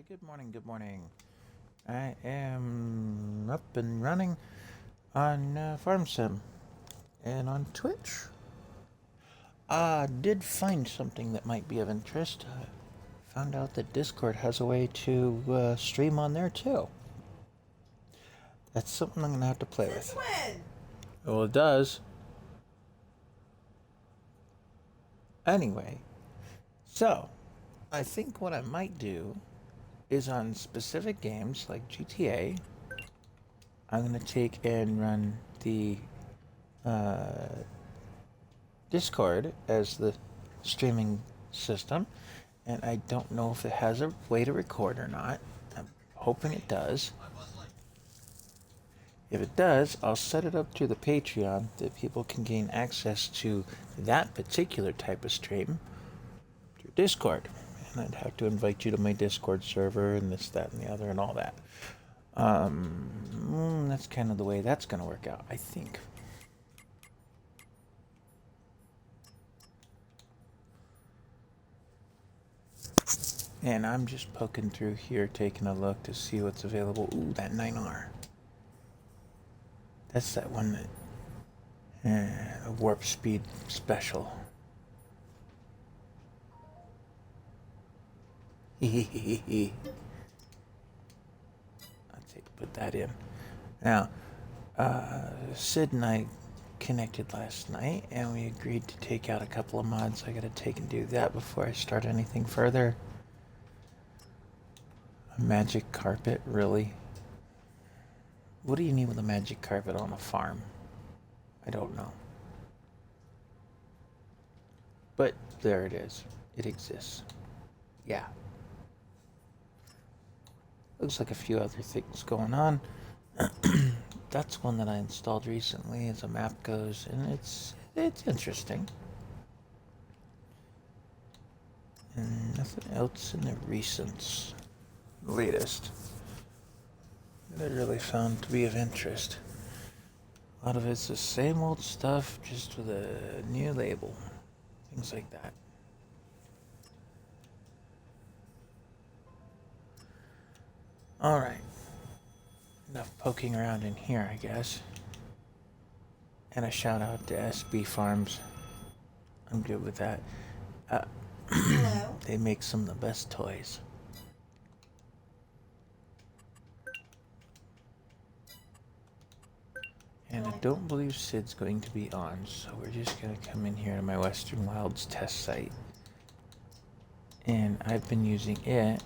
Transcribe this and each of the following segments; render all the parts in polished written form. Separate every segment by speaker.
Speaker 1: Good morning, good morning. I am up and running on Farm Sim and on Twitch. Did find something that might be of interest. Found out that Discord has a way to stream on there too. That's something I'm gonna have to play with.
Speaker 2: When?
Speaker 1: Well, it does. Anyway, so I think what I might do is on specific games like GTA, I'm gonna take and run the Discord as the streaming system, and I don't know if it has a way to record or not. I'm hoping it does. If it does, I'll set it up to the Patreon that people can gain access to that particular type of stream through Discord. And I'd have to invite you to my Discord server and this, that, and the other, and all that. That's kind of the way that's going to work out, I think. And I'm just poking through here, taking a look to see what's available. Ooh, that 9R. That's that one that... a warp speed special. I'll put that in. Now, Sid and I connected last night, and we agreed to take out a couple of mods. I gotta take and do that before I start anything further. A magic carpet, really? What do you need with a magic carpet on a farm? I don't know. But there it is. It exists. Yeah. Looks like a few other things going on. That's one that I installed recently as a map goes, and it's interesting. And nothing else in the latest that I really found to be of interest. A lot of it's the same old stuff, just with a new label. Things like that. Alright. Enough poking around in here, I guess. And a shout out to SB Farms. I'm good with that.
Speaker 2: Hello?
Speaker 1: They make some of the best toys. And I don't believe Sid's going to be on, so we're just going to come in here to my Western Wilds test site. And I've been using it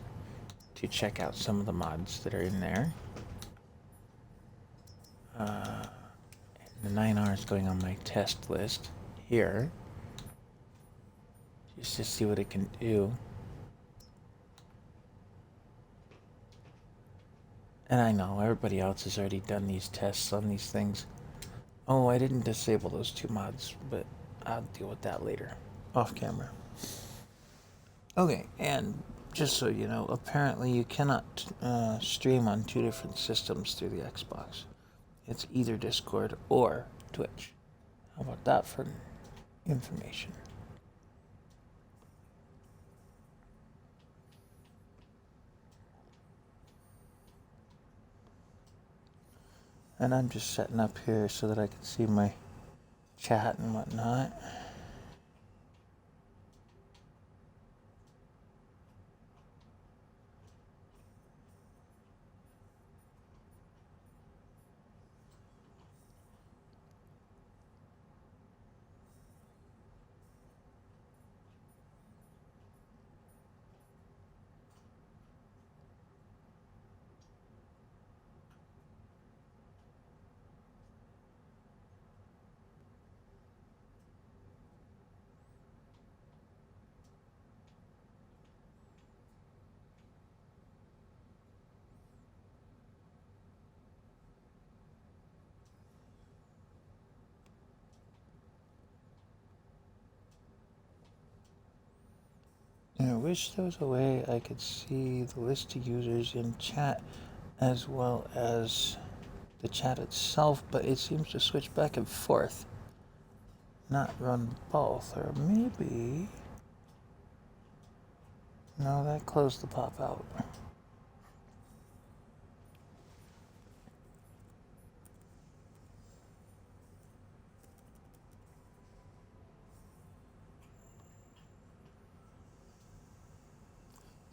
Speaker 1: to check out some of the mods that are in there. The 9R is going on my test list here, just to see what it can do. And I know everybody else has already done these tests on these things. Oh, I didn't disable those two mods, but I'll deal with that later, off camera. Okay, and just so you know, apparently you cannot stream on two different systems through the Xbox. It's either Discord or Twitch. How about that for information? And I'm just setting up here so that I can see my chat and whatnot. I wish there was a way I could see the list of users in chat as well as the chat itself, but it seems to switch back and forth. Not run both, or maybe... No, that closed the pop out.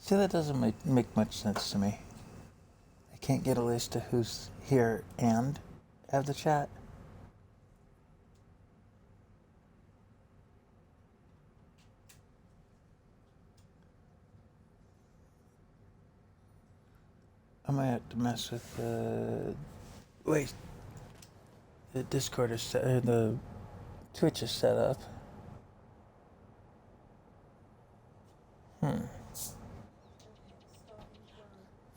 Speaker 1: See, that doesn't make much sense to me. I can't get a list of who's here and have the chat. I might have to mess with the... Wait. The Discord is set... the Twitch is set up.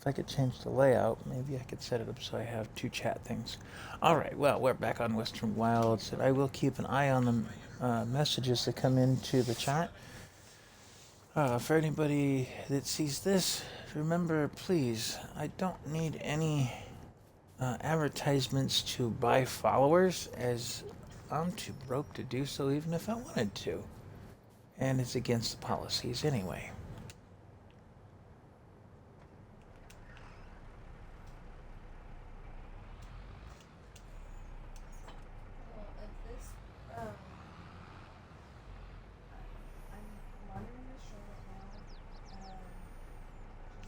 Speaker 1: If I could change the layout, maybe I could set it up so I have two chat things. Alright, well, we're back on Western Wilds, and I will keep an eye on the messages that come into the chat. For anybody that sees this, remember, please, I don't need any advertisements to buy followers, as I'm too broke to do so even if I wanted to. And it's against the policies anyway.
Speaker 2: Well, if this, I'm monitoring the show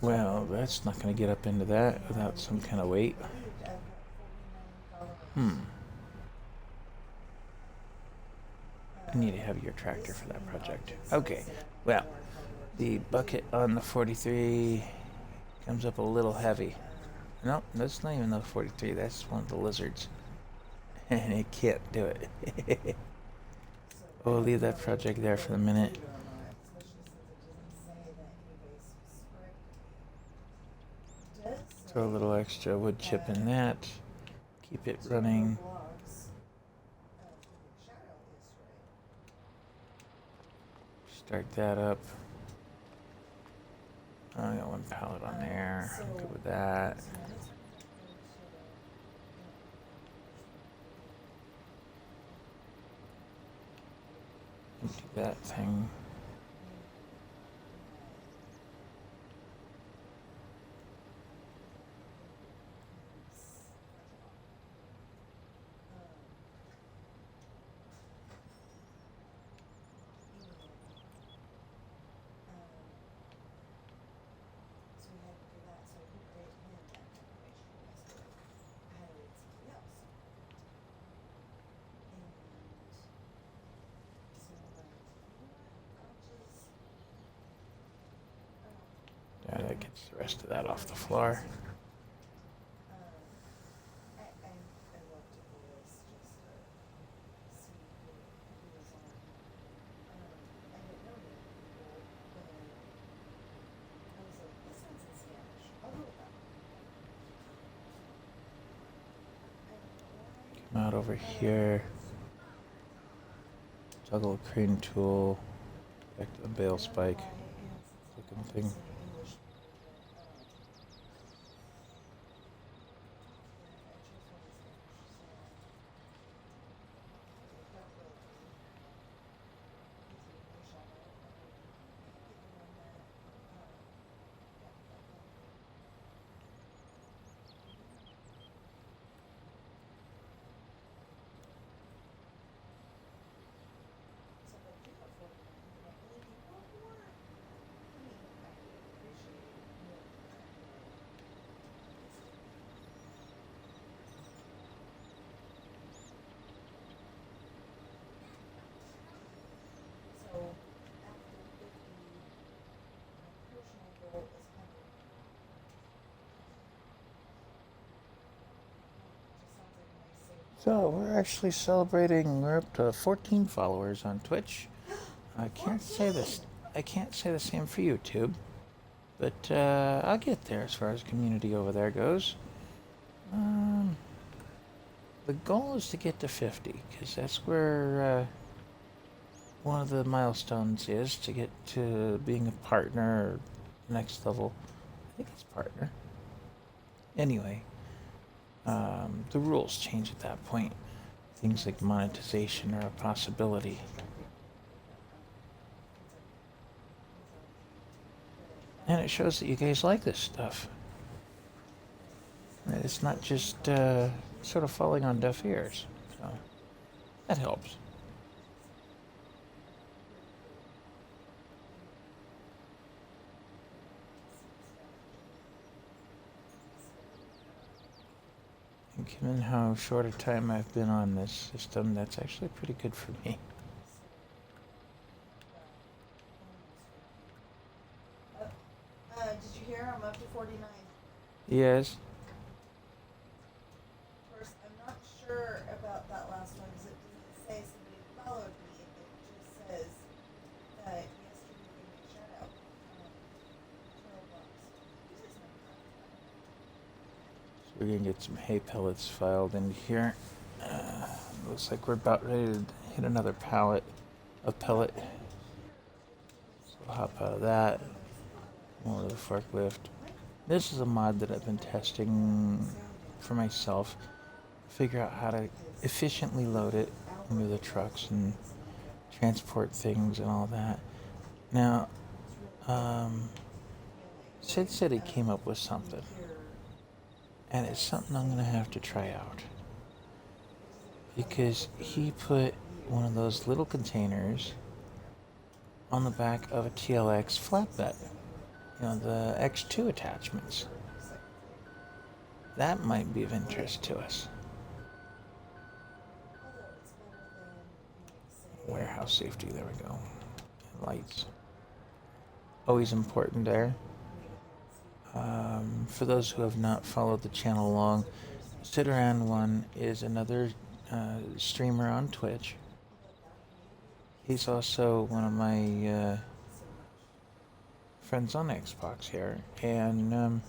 Speaker 2: right now.
Speaker 1: Well, that's not going to get up into that without some kind of weight.
Speaker 2: I've got 49 followers.
Speaker 1: I need a heavier tractor for that project. Okay, well, the bucket on the 43 comes up a little heavy. No, that's not even the 43, that's one of the lizards. And it can't do it. We'll leave that project there for the minute. Throw a little extra wood chip in that. Keep it running. Start that up. I got one pallet on there. I'm good with that. Empty that thing. Yeah, that gets the rest of that off the floor. Come out over here. Juggle a crane tool. Back to the bale spike looking thing. So we're actually celebrating. We're up to 14 followers on Twitch. I can't say this. I can't say the same for YouTube, but I'll get there as far as community over there goes. The goal is to get to 50, because that's where one of the milestones is to get to being a partner or next level. I think it's partner. Anyway. The rules change at that point. Things like monetization are a possibility. And it shows that you guys like this stuff. That it's not just sort of falling on deaf ears. So that helps. Given how short a time I've been on this system, that's actually pretty good for me.
Speaker 2: Did you hear? I'm up to 49.
Speaker 1: Yes.
Speaker 2: Of course, I'm not sure about that last one because it doesn't say somebody followed me. It just says that yesterday gave me a shout out. Turtle Box. Who's
Speaker 1: So we're gonna get some hay pellets filed in here. Looks like we're about ready to hit another pallet of pellet. So we'll hop out of that. More to the forklift. This is a mod that I've been testing for myself. Figure out how to efficiently load it into the trucks and transport things and all that. Now, Sid said he came up with something, and it's something I'm gonna have to try out because he put one of those little containers on the back of a TLX flatbed. You know, the X2 attachments. That might be of interest to us. Warehouse safety, there we go. Lights. Always important there. For those who have not followed the channel along, Sit Around One is another streamer on Twitch. He's also one of my friends on Xbox here, and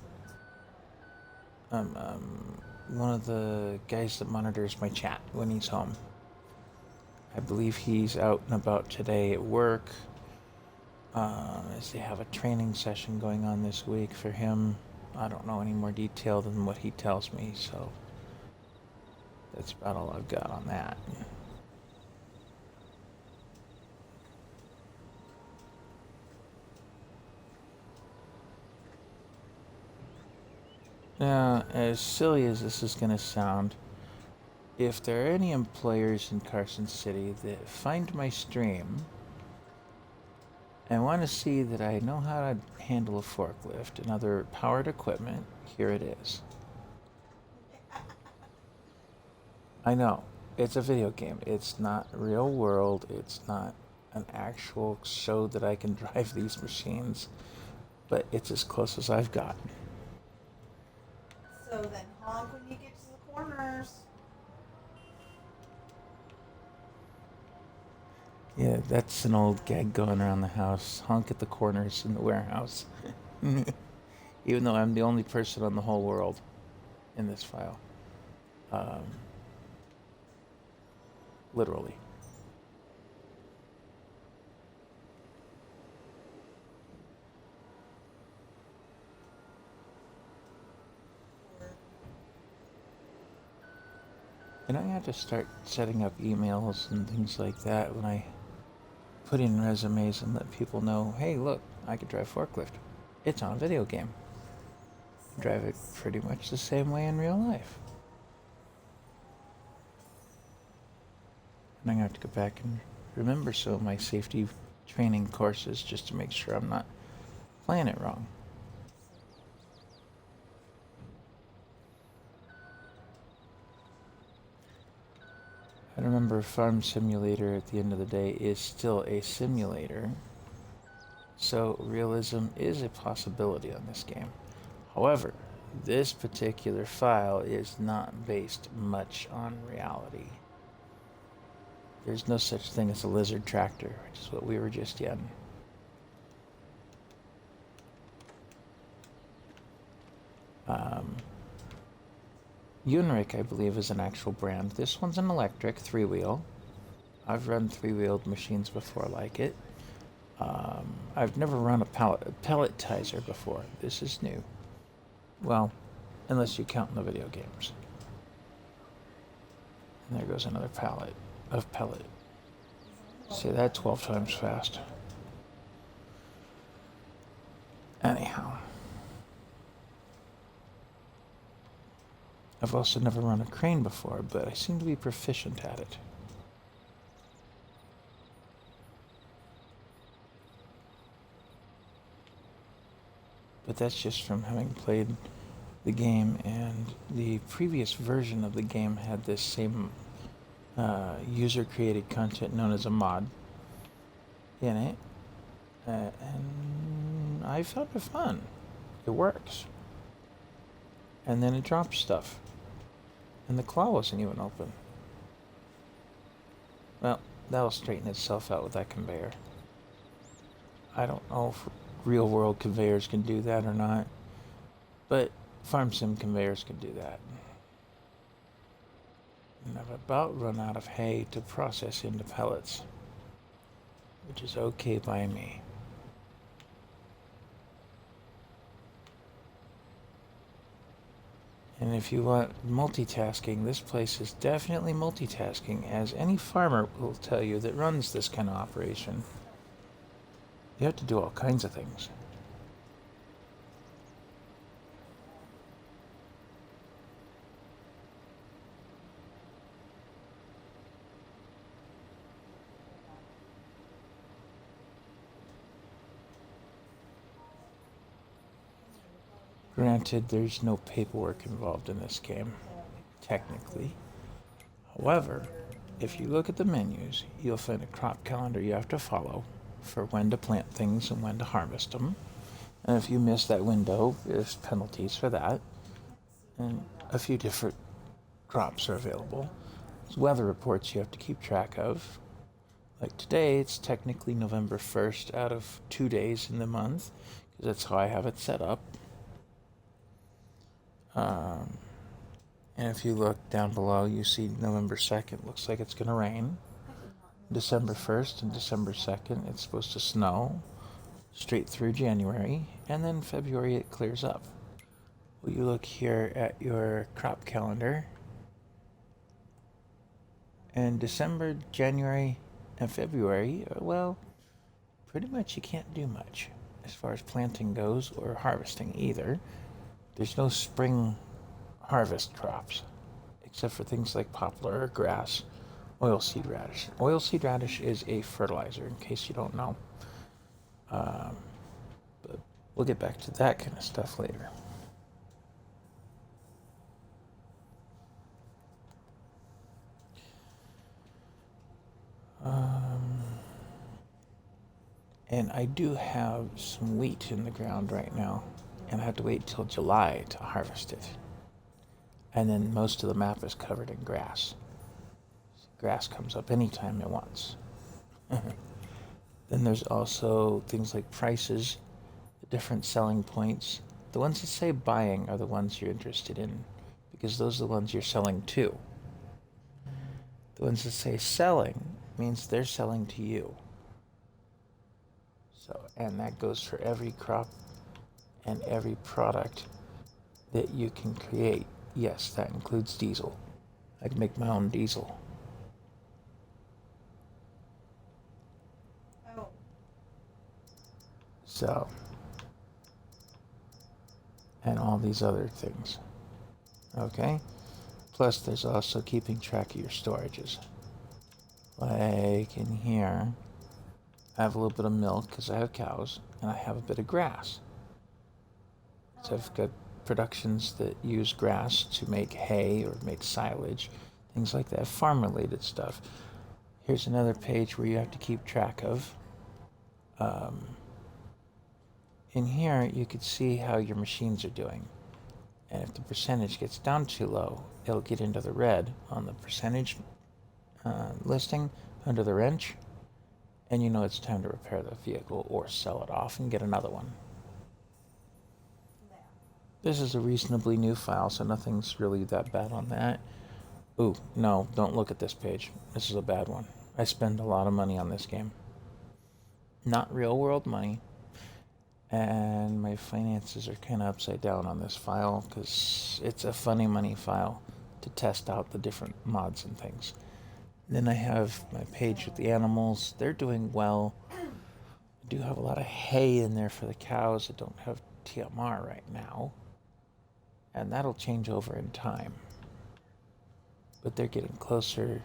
Speaker 1: one of the guys that monitors my chat when he's home. I believe he's out and about today at work, as they have a training session going on this week for him. I don't know any more detail than what he tells me, so that's about all I've got on that. Now, as silly as this is going to sound, if there are any employers in Carson City that find my stream and want to see that I know how to handle a forklift and other powered equipment, here it is. I know, it's a video game. It's not real world. It's not an actual show that I can drive these machines, but it's as close as I've got.
Speaker 2: So then honk when you get to the corners.
Speaker 1: Yeah, that's an old gag going around the house. Honk at the corners in the warehouse. Even though I'm the only person on the whole world in this file. Literally. And I have to start setting up emails and things like that when I put in resumes and let people know, hey, look, I could drive forklift. It's on a video game. Drive it pretty much the same way in real life. And I'm going to have to go back and remember some of my safety training courses just to make sure I'm not playing it wrong. I remember Farm Simulator at the end of the day is still a simulator, so realism is a possibility on this game. However, this particular file is not based much on reality. There's no such thing as a lizard tractor, which is what we were just in. Unric, I believe, is an actual brand. This one's an electric 3-wheel. I've run 3-wheeled machines before like it. I've never run a pelletizer before. This is new. Well, unless you count in the video games. And there goes another pallet of pellet. Say that 12 times fast. Anyhow. I've also never run a crane before, but I seem to be proficient at it. But that's just from having played the game, and the previous version of the game had this same user-created content known as a mod in it, and I found it fun. It works. And then it drops stuff. And the claw wasn't even open. Well, that'll straighten itself out with that conveyor. I don't know if real world conveyors can do that or not, but farm sim conveyors can do that. And I've about run out of hay to process into pellets, which is okay by me. And if you want multitasking, this place is definitely multitasking, as any farmer will tell you that runs this kind of operation. You have to do all kinds of things. Granted, there's no paperwork involved in this game, technically. However, if you look at the menus, you'll find a crop calendar you have to follow for when to plant things and when to harvest them. And if you miss that window, there's penalties for that. And a few different crops are available. There's weather reports you have to keep track of. Like today, it's technically November 1st out of 2 days in the month, because that's how I have it set up. And if you look down below, you see November 2nd looks like it's going to rain. December 1st and December 2nd, it's supposed to snow straight through January, and then February it clears up. Well, you look here at your crop calendar, and December, January, and February, well, pretty much you can't do much as far as planting goes, or harvesting either. There's no spring harvest crops, except for things like poplar or grass, oilseed radish. Oilseed radish is a fertilizer, in case you don't know. But we'll get back to that kind of stuff later. And I do have some wheat in the ground right now, and I have to wait till July to harvest it. And then most of the map is covered in grass. Grass comes up anytime it wants. Then there's also things like prices, the different selling points. The ones that say buying are the ones you're interested in, because those are the ones you're selling to. The ones that say selling means they're selling to you. So, and that goes for every crop and every product that you can create. Yes, that includes diesel. I can make my own diesel.
Speaker 2: Oh.
Speaker 1: So, and all these other things. Okay? Plus, there's also keeping track of your storages. Like in here, I have a little bit of milk because I have cows, and I have a bit of grass. So I've got productions that use grass to make hay or make silage, things like that, farm-related stuff. Here's another page where you have to keep track of. In here, you can see how your machines are doing. And if the percentage gets down too low, it'll get into the red on the percentage listing under the wrench, and you know it's time to repair the vehicle or sell it off and get another one.
Speaker 2: Yeah.
Speaker 1: This is a reasonably new file, so nothing's really that bad on that. Ooh, no, don't look at this page. This is a bad one. I spend a lot of money on this game. Not real world money. And my finances are kind of upside down on this file because it's a funny money file to test out the different mods and things. Then I have my page with the animals. They're doing well. I do have a lot of hay in there for the cows. I don't have TMR right now. And that'll change over in time. But they're getting closer.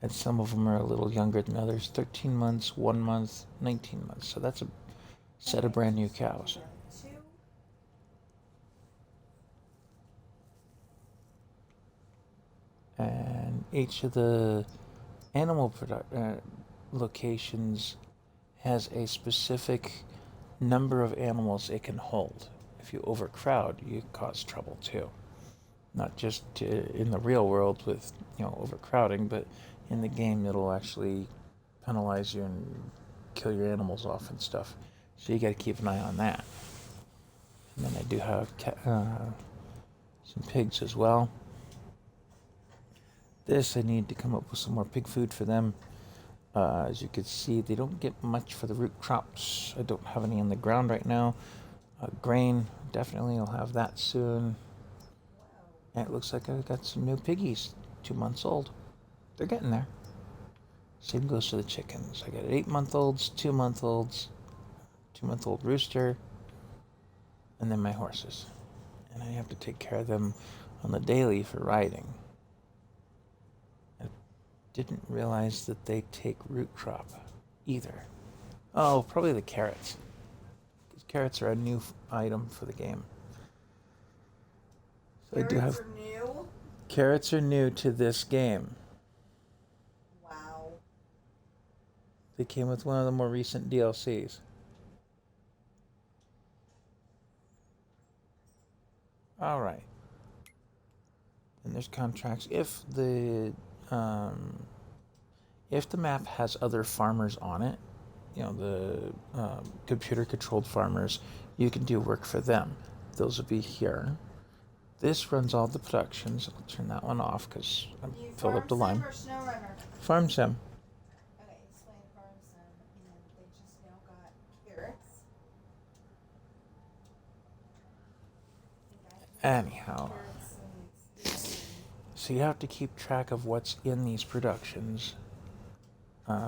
Speaker 1: And some of them are a little younger than others. 13 months, 1 month, 19 months. So that's a set of brand new cows.
Speaker 2: Two.
Speaker 1: and each of the animal locations has a specific number of animals it can hold. If you overcrowd, you cause trouble too. Not just in the real world with overcrowding, but in the game it'll actually penalize you and kill your animals off and stuff. So you got to keep an eye on that. And then I do have some pigs as well. This I need to come up with some more pig food for them. As you can see, they don't get much for the root crops. I don't have any in the ground right now. Grain, definitely I'll have that soon. And it looks like I got some new piggies, 2 months old. They're getting there. Same goes to the chickens. I got 8-month-olds, 2-month-olds, 2-month-old rooster, and then my horses. And I have to take care of them on the daily for riding. I didn't realize that they take root crop either. Oh, probably the carrots. Because carrots are a new item for the game. So I do have.
Speaker 2: Carrots are new?
Speaker 1: Carrots are new to this game.
Speaker 2: Wow.
Speaker 1: They came with one of the more recent DLCs. All right. And there's contracts. If the map has other farmers on it, the computer-controlled farmers, you can do work for them. Those will be here. This runs all the productions. I'll turn that one off because I'm filled up the line.
Speaker 2: Farm sim or SnowRunner?
Speaker 1: Farm sim.
Speaker 2: Okay, explain farm sim, and they just now got carrots.
Speaker 1: Anyhow.
Speaker 2: Carrots and
Speaker 1: So you have to keep track of what's in these productions,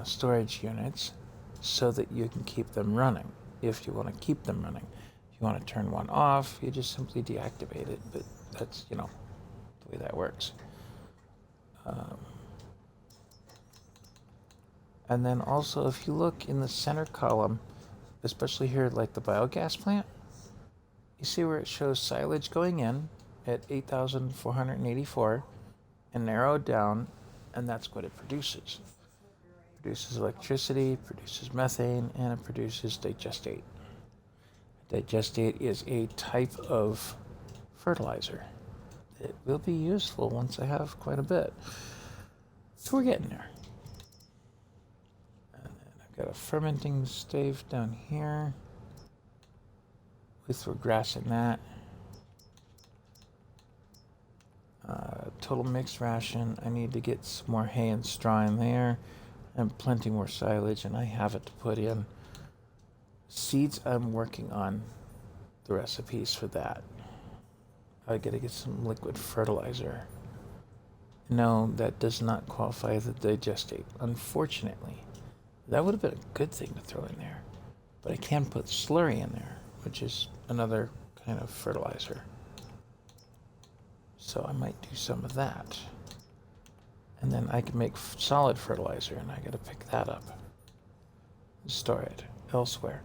Speaker 1: storage units, so that you can keep them running, if you want to keep them running. If you want to turn one off, you just simply deactivate it, but that's, the way that works. And then also, if you look in the center column, especially here like the biogas plant, you see where it shows silage going in at 8,484 and narrowed down, and that's what it produces. It produces electricity, produces methane, and it produces digestate. Digestate is a type of fertilizer. It will be useful once I have quite a bit. So we're getting there. And then I've got a fermenting stave down here. We throw grass in that. Total mixed ration. I need to get some more hay and straw in there, and plenty more silage, and I have it to put in. Seeds, I'm working on the recipes for that. I gotta get some liquid fertilizer. No, that does not qualify as a digestate, unfortunately. That would have been a good thing to throw in there. But I can put slurry in there, which is another kind of fertilizer. So I might do some of that. And then I can make solid fertilizer, and I gotta pick that up and store it elsewhere.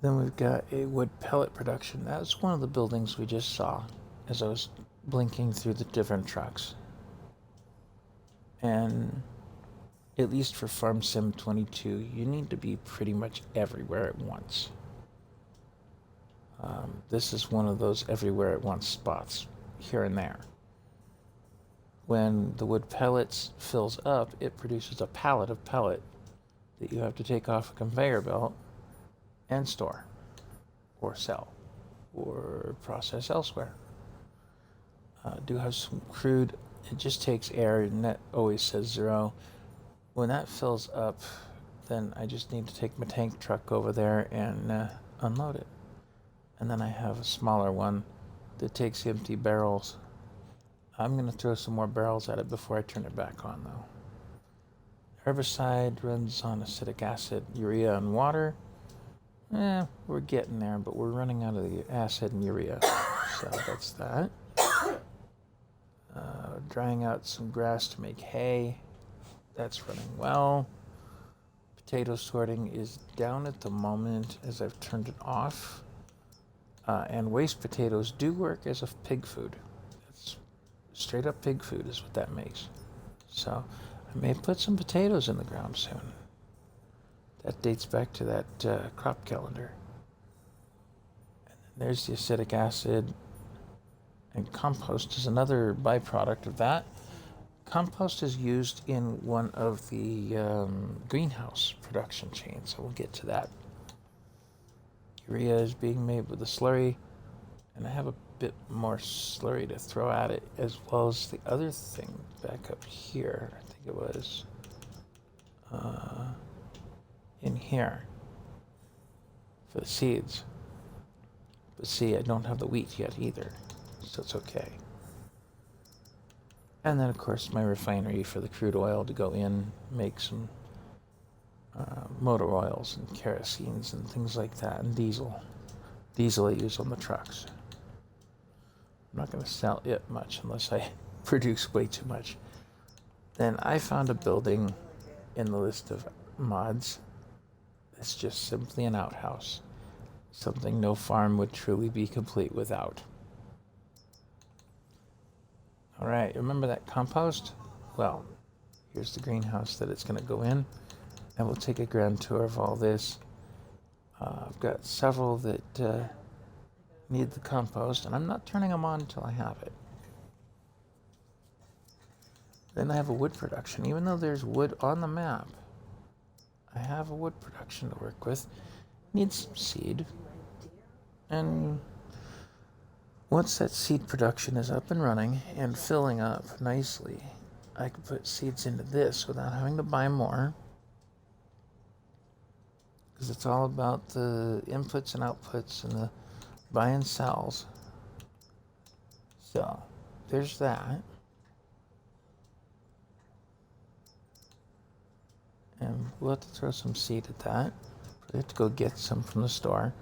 Speaker 1: Then we've got a wood pellet production. That's one of the buildings we just saw as I was blinking through the different trucks. And at least for Farm Sim 22, you need to be pretty much everywhere at once. This is one of those everywhere at once spots, here and there. When the wood pellets fills up, it produces a pallet of pellet that you have to take off a conveyor belt and store, or sell, or process elsewhere. Do have some crude. It just takes air, and that always says 0. When that fills up, then I just need to take my tank truck over there and unload it. And then I have a smaller one that takes empty barrels. I'm going to throw some more barrels at it before I turn it back on, though. Herbicide runs on acetic acid, urea, and water. We're getting there, but we're running out of the acid and urea. So that's that. Drying out some grass to make hay. That's running well. Potato sorting is down at the moment as I've turned it off. And waste potatoes do work as a pig food. That's Straight up pig food is what that makes. So I may put some potatoes in the ground soon. That dates back to that crop calendar. And then there's the acidic acid. And compost is another byproduct of that. Compost is used in one of the greenhouse production chains, so we'll get to that. Urea is being made with a slurry, and I have a bit more slurry to throw at it, as well as the other thing back up here. I think it was in here for the seeds. But see, I don't have the wheat yet either, so it's okay. And then, of course, my refinery for the crude oil to go in, make some motor oils and kerosenes and things like that, and diesel. Diesel I use on the trucks. I'm not going to sell it much unless I produce way too much. Then I found a building in the list of mods that's just simply an outhouse. Something no farm would truly be complete without. All right, remember that compost? Well, here's the greenhouse that it's going to go in, and we'll take a grand tour of all this. I've got several that need the compost, and I'm not turning them on until I have it. Then I have a wood production. Even though there's wood on the map, I have a wood production to work with. Needs some seed. And once that seed production is up and running and filling up nicely, I can put seeds into this without having to buy more. Because it's all about the inputs and outputs and the buy and sells. So, there's that. And we'll have to throw some seed at that. We have to go get some from the store.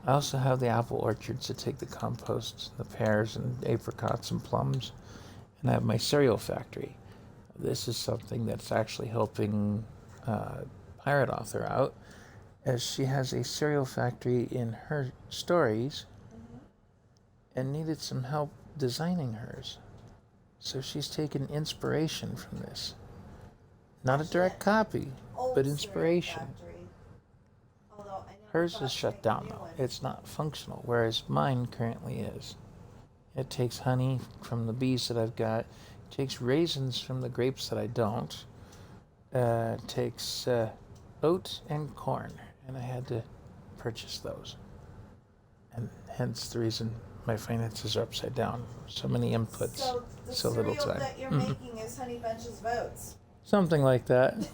Speaker 1: I also have the apple orchards that take the compost, the pears and apricots and plums. And I have my cereal factory. This is something that's actually helping Pirate Author out, as she has a cereal factory in her stories and needed some help designing hers. So she's taken inspiration from this. Not a direct copy, but inspiration. Hers is shut down though. It's not functional, whereas mine currently is. It takes honey from the bees that I've got. It takes raisins from the grapes that I don't. It takes oat and corn, and I had to purchase those. And hence the reason my finances are upside down. So many inputs, so little time.
Speaker 2: So the cereal that you're making is Honey Bunches of Oats.
Speaker 1: Something like that.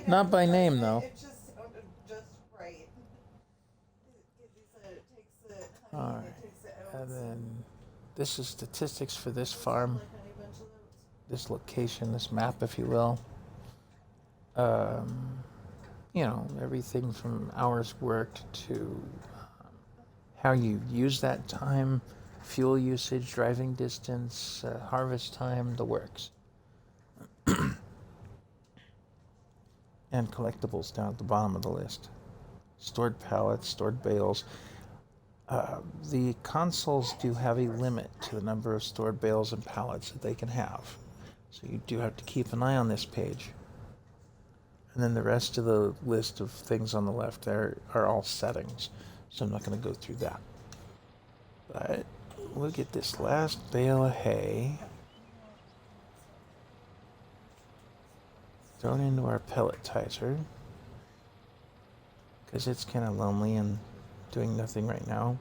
Speaker 1: Not by name, though.
Speaker 2: It just sounded just right. It takes the honey,
Speaker 1: All right.
Speaker 2: it takes the oats.
Speaker 1: And then this is statistics for this farm,
Speaker 2: Like Honey Bunch of Oats.
Speaker 1: this location, this map, if you will. You know, everything from hours worked to how you use that time, fuel usage, driving distance, harvest time, the works. And collectibles down at the bottom of the list. Stored pallets, stored bales. The consoles do have a limit to the number of stored bales and pallets that they can have. So you do have to keep an eye on this page. And then the rest of the list of things on the left there are all settings. So I'm not going to go through that. But we'll get this last bale of hay thrown into our pelletizer, because it's kind of lonely and doing nothing right now.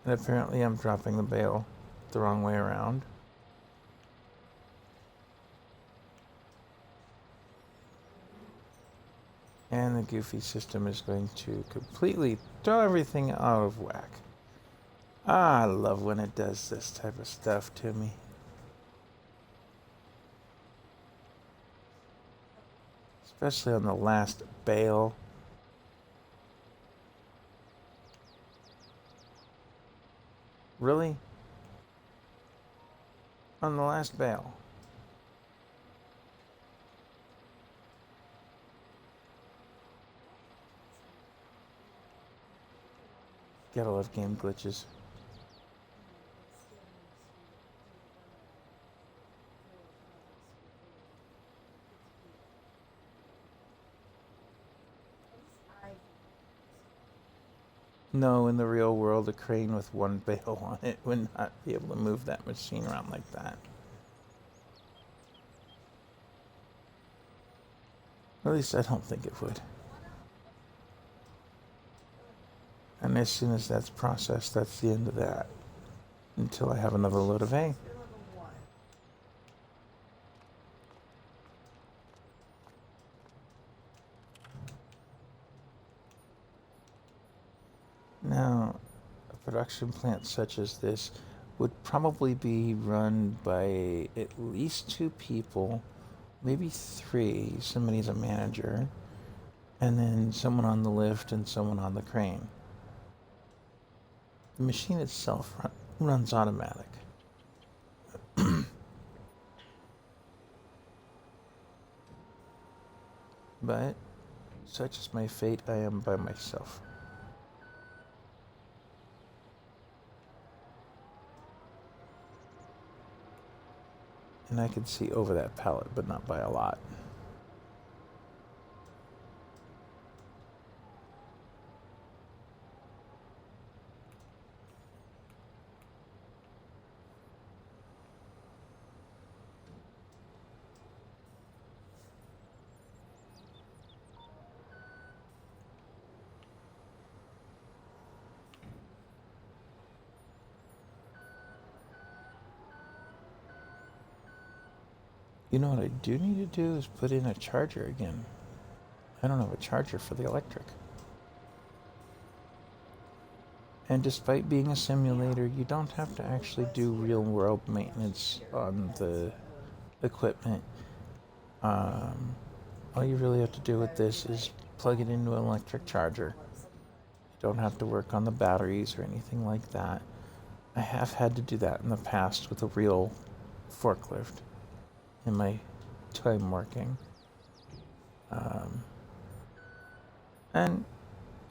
Speaker 1: And apparently I'm dropping the bale the wrong way around. And the goofy system is going to completely throw everything out of whack. I love when it does this type of stuff to me. Especially on the last bale. Really? On the last bale. Gotta love game glitches. No, in the real world, a crane with one bale on it would not be able to move that machine around like that. At least I don't think it would. And as soon as that's processed, that's the end of that. Until I have another load of hay.
Speaker 2: You're level 1.
Speaker 1: Now, a production plant such as this would probably be run by at least 2 people, maybe 3. Somebody's a manager, and then someone on the lift and someone on the crane. The machine itself runs automatic. But, such is my fate, I am by myself. And I can see over that pallet, but not by a lot. You know what I do need to do is put in a charger again. I don't have a charger for the electric. And despite being a simulator, you don't have to actually do real world maintenance on the equipment. All you really have to do with this is plug it into an electric charger. You don't have to work on the batteries or anything like that. I have had to do that in the past with a real forklift in my time working. And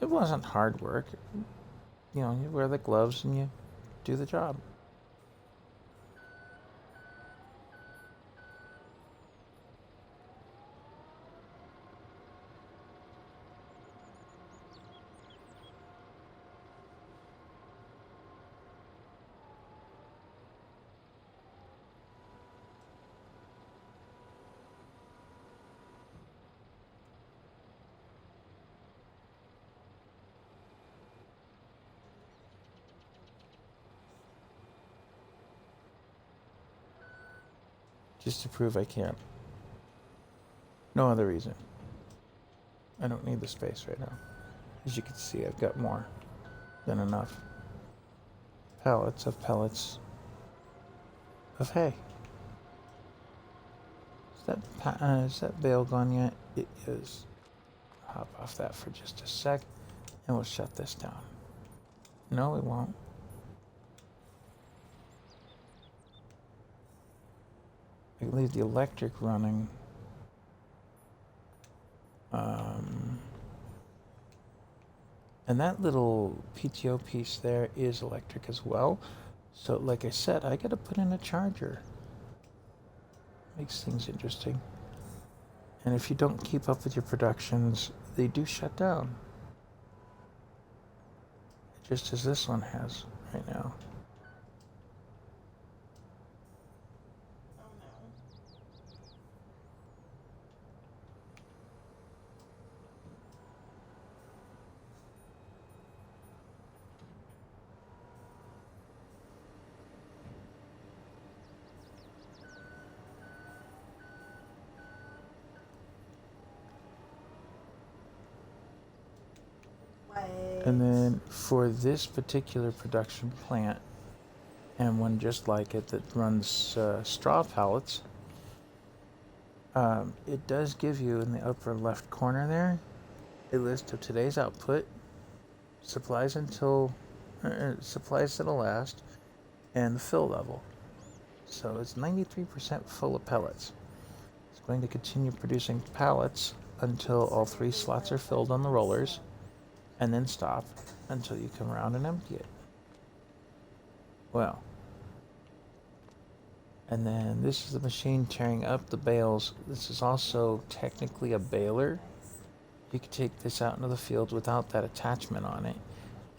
Speaker 1: it wasn't hard work. You know, you wear the gloves and you do the job. Just to prove I can. No other reason. I don't need the space right now. As you can see, I've got more than enough pallets of hay. Is that bale gone yet? It is. Hop off that for just a sec, and we'll shut this down. No, we won't. I can leave the electric running. And that little PTO piece there is electric as well. So like I said, I gotta put in a charger. Makes things interesting. And if you don't keep up with your productions, they do shut down. Just as this one has right now.
Speaker 2: Oh no.
Speaker 1: And then for this particular production plant, and one just like it that runs straw pallets, it does give you in the upper left corner there a list of today's output, supplies that'll last, and the fill level. So it's 93% full of pellets. It's going to continue producing pallets until all 3 slots are filled on the rollers, and then stop until you come around and empty it. Well, and then this is the machine tearing up the bales. This is also technically a baler. You could take this out into the field without that attachment on it,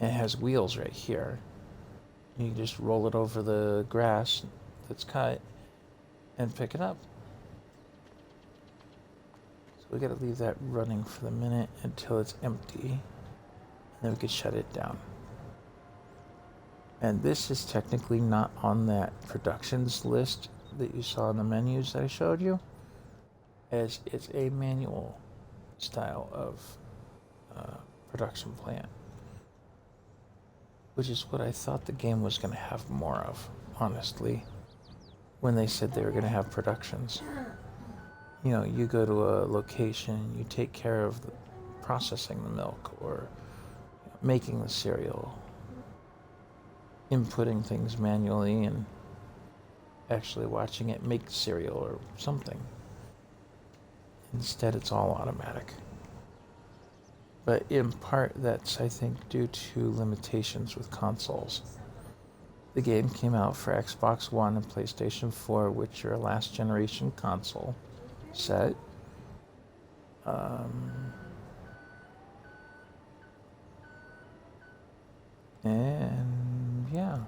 Speaker 1: And it has wheels right here. You just roll it over the grass that's cut and pick it up. So we gotta leave that running for the minute until it's empty. And then we could shut it down. And this is technically not on that productions list that you saw in the menus that I showed you, as it's a manual style of production plant, which is what I thought the game was going to have more of, honestly, when they said they were going to have productions. You know, you go to a location, you take care of processing the milk or making the cereal, inputting things manually, and actually watching it make cereal or something. Instead, it's all automatic. But in part, that's, I think, due to limitations with consoles. The game came out for Xbox One and PlayStation 4, which are a last generation console set. And yeah.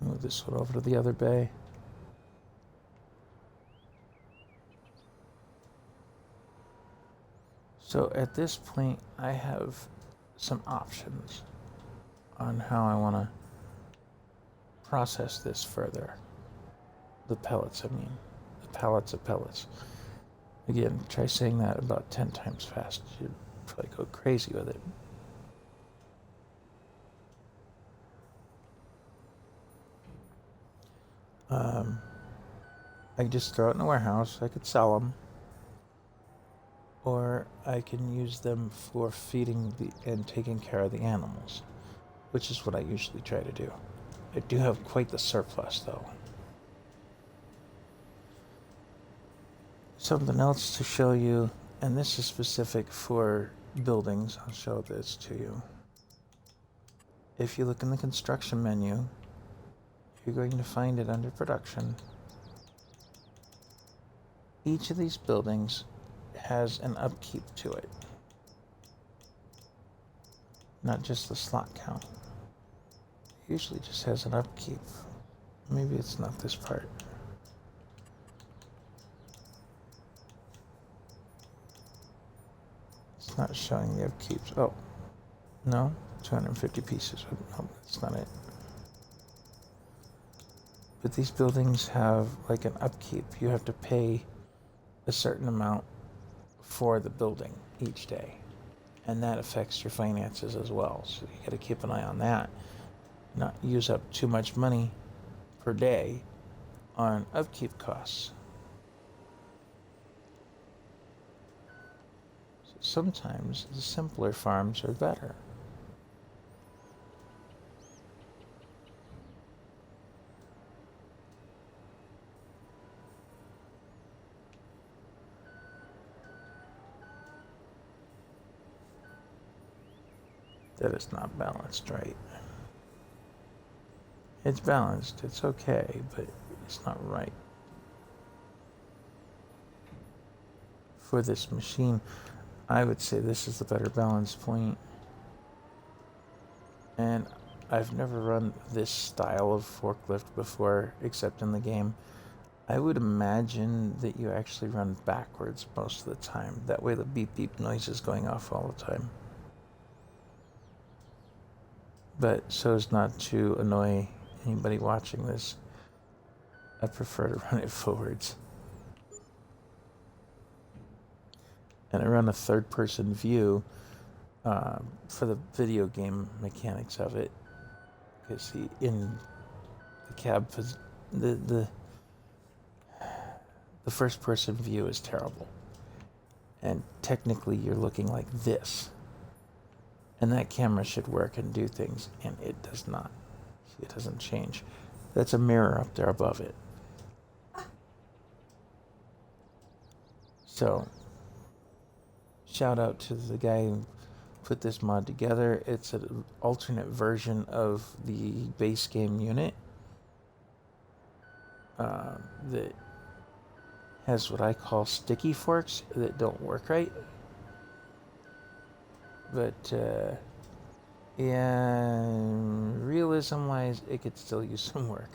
Speaker 1: Move this one over to the other bay. So at this point, I have some options on how I want to process this further. The pellets, I mean. The pallets of pellets. Again, try saying that about 10 times fast. You'd probably go crazy with it. I could just throw it in a warehouse. I could sell them. Or I can use them for feeding and taking care of the animals, which is what I usually try to do. I do have quite the surplus, though. Something else to show you, and this is specific for buildings. I'll show this to you. If you look in the construction menu, you're going to find it under production. Each of these buildings has an upkeep to it, not just the slot count. It usually just has an upkeep. Maybe it's not this part. It's not showing the upkeeps. Oh, no, 250 pieces. No, that's not it. But these buildings have like an upkeep. You have to pay a certain amount for the building each day, and that affects your finances as well, so you got to keep an eye on that, not use up too much money per day on upkeep costs. So sometimes the simpler farms are better. That is not balanced right. It's balanced, it's okay, but it's not right. For this machine, I would say this is the better balance point. And I've never run this style of forklift before, except in the game. I would imagine that you actually run backwards most of the time. That way the beep beep noise is going off all the time. But so as not to annoy anybody watching this, I prefer to run it forwards. And I run a third-person view for the video game mechanics of it. Because in the cab, the the first person view is terrible. And technically you're looking like this. And that camera should work and do things, and it does not. See, it doesn't change. That's a mirror up there above it. So, shout out to the guy who put this mod together. It's an alternate version of the base game unit that has what I call sticky forks that don't work right. But, yeah, realism-wise, it could still use some work.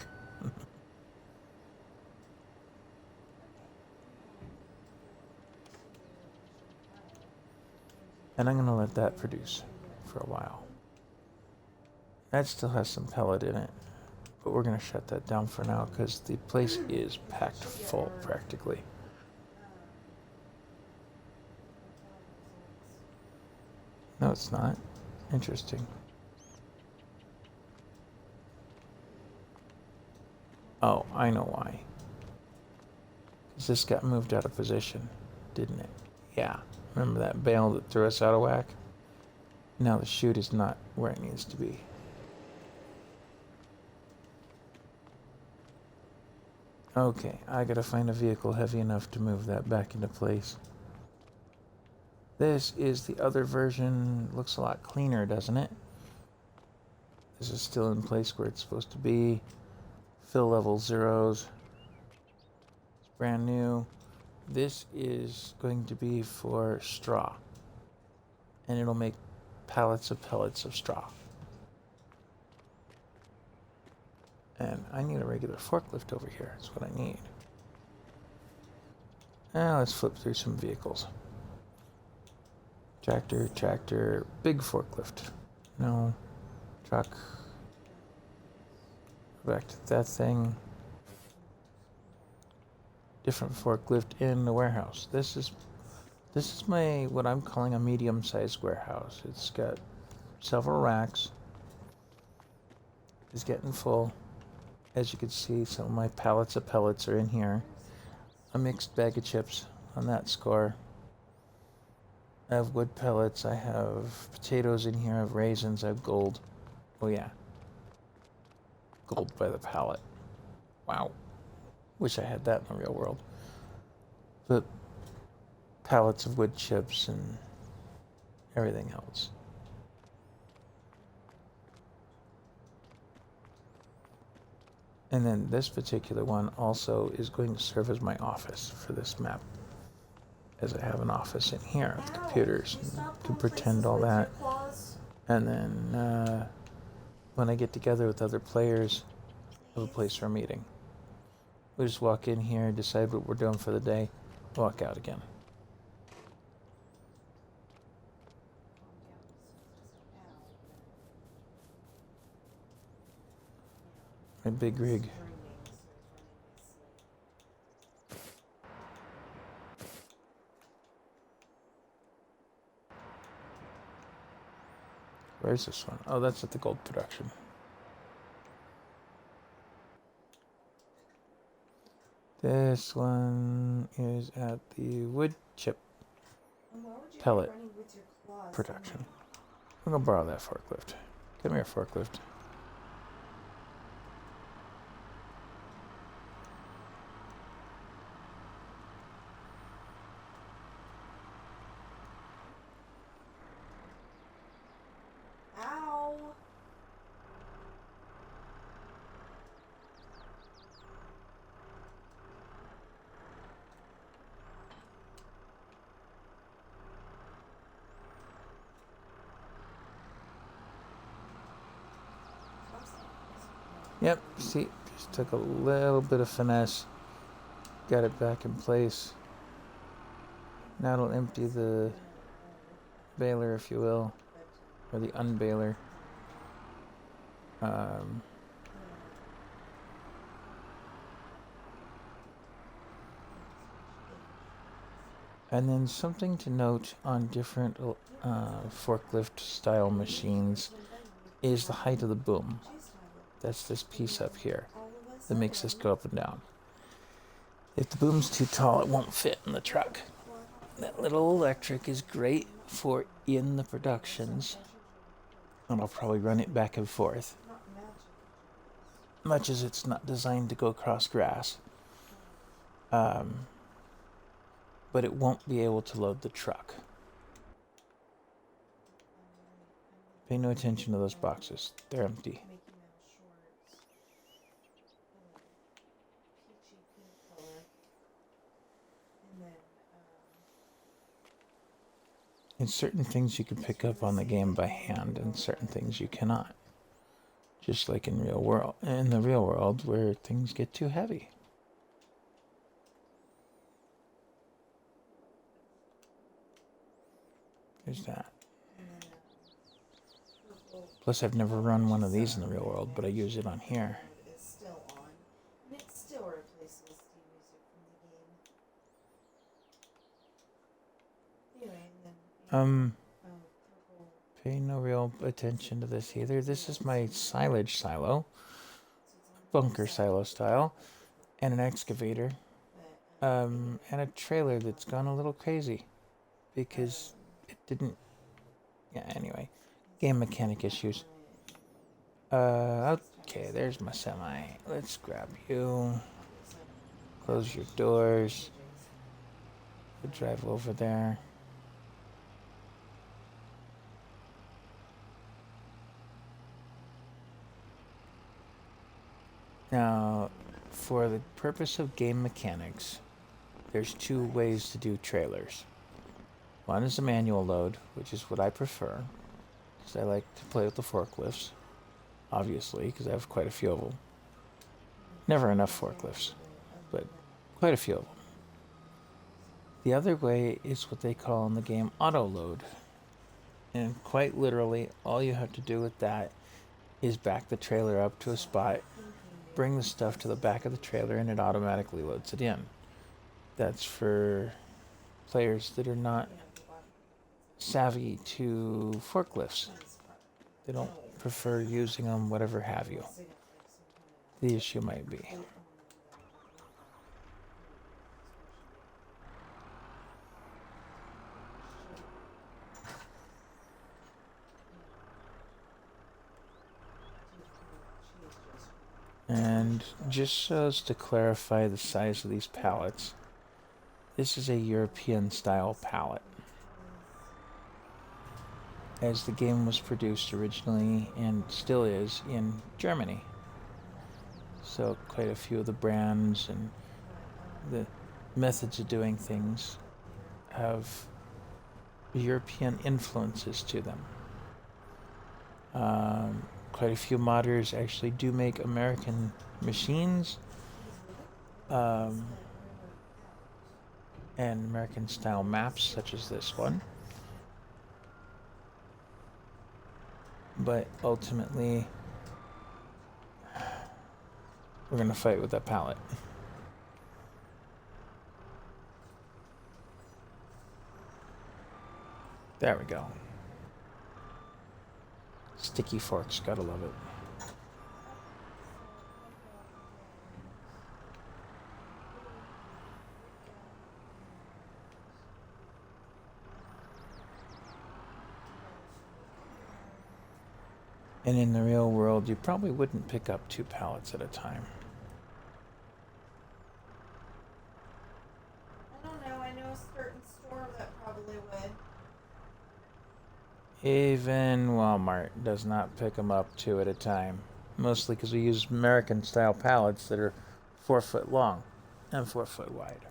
Speaker 1: And I'm going to let that produce for a while. That still has some pellet in it, but we're going to shut that down for now because the place is packed full practically. No, it's not. Interesting. Oh, I know why. Because this got moved out of position, didn't it? Yeah. Remember that bale that threw us out of whack? Now the chute is not where it needs to be. Okay, I gotta find a vehicle heavy enough to move that back into place. This is the other version. Looks a lot cleaner, doesn't it? This is still in place where it's supposed to be. Fill level zeros. It's brand new. This is going to be for straw. And it'll make pallets of pellets of straw. And I need a regular forklift over here. That's what I need. Now let's flip through some vehicles. Tractor, big forklift. No. Truck. Back to that thing. Different forklift in the warehouse. This is my, what I'm calling a medium-sized warehouse. It's got several racks. It's getting full. As you can see, some of my pallets of pellets are in here. A mixed bag of chips on that score. I have wood pellets, I have potatoes in here, I have raisins, I have gold. Oh yeah. Gold by the pallet. Wow. Wish I had that in the real world. But pallets of wood chips and everything else. And then this particular one also is going to serve as my office for this map. As I have an office in here with computers to pretend all that. And then when I get together with other players, I have a place for a meeting. We just walk in here, decide what we're doing for the day, walk out again. My big rig. Where's this one? Oh, that's at the gold production. This one is at the wood chip pellet production. I'm gonna borrow that forklift. Come here, forklift.
Speaker 2: Ow!
Speaker 1: Yep, see, just took a little bit of finesse. Got it back in place. Now it'll empty the baler, if you will, or the unbaler. And then something to note on different forklift style machines is the height of the boom. That's this piece up here that makes this go up and down. If the boom's too tall, it won't fit in the truck. That little electric is great for in the productions, and I'll probably run it back and forth, much as it's not designed to go across grass. But it won't be able to load the truck. Pay no attention to those boxes. They're empty. And certain things you can pick up on the game by hand, and certain things you cannot. Just like in the real world, where things get too heavy. There's that. Plus, I've never run one of these in the real world, but I use it on here.
Speaker 2: Is still on, and it still replaces the music from the game. Anyway, and then
Speaker 1: Pay no real attention to this either. This is my silage silo, bunker silo style, and an excavator, and a trailer that's gone a little crazy because it didn't. Yeah. Anyway, game mechanic issues. Okay, there's my semi. Let's grab you. Close your doors. We'll drive over there. Now, for the purpose of game mechanics, there's two ways to do trailers. One is a manual load, which is what I prefer, because I like to play with the forklifts, obviously, because I have quite a few of them. Never enough forklifts, but quite a few of them. The other way is what they call in the game auto load. And quite literally, all you have to do with that is back the trailer up to a spot, bring the stuff to the back of the trailer, and it automatically loads it in. That's for players that are not savvy to forklifts. They don't prefer using them, whatever have you. The issue might be. And just so as to clarify the size of these pallets, this is a European style pallet. As the game was produced originally and still is in Germany. So quite a few of the brands and the methods of doing things have European influences to them. Quite a few modders actually do make American machines and American style maps, such as this one. But ultimately, we're going to fight with that pallet. There we go. Sticky forks, gotta love it. And in the real world, you probably wouldn't pick up 2 pallets at a time.
Speaker 2: I don't know. I know a certain store that probably would.
Speaker 1: Even Walmart does not pick them up 2 at a time. Mostly because we use American style pallets that are 4 foot long and 4 foot wide.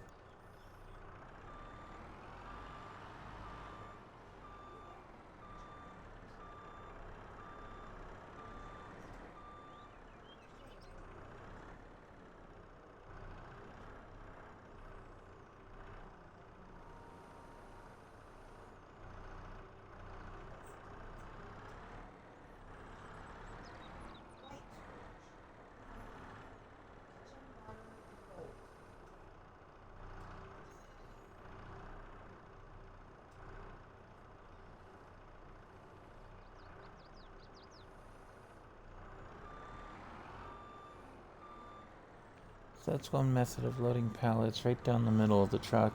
Speaker 1: that's one method of loading pallets right down the middle of the truck.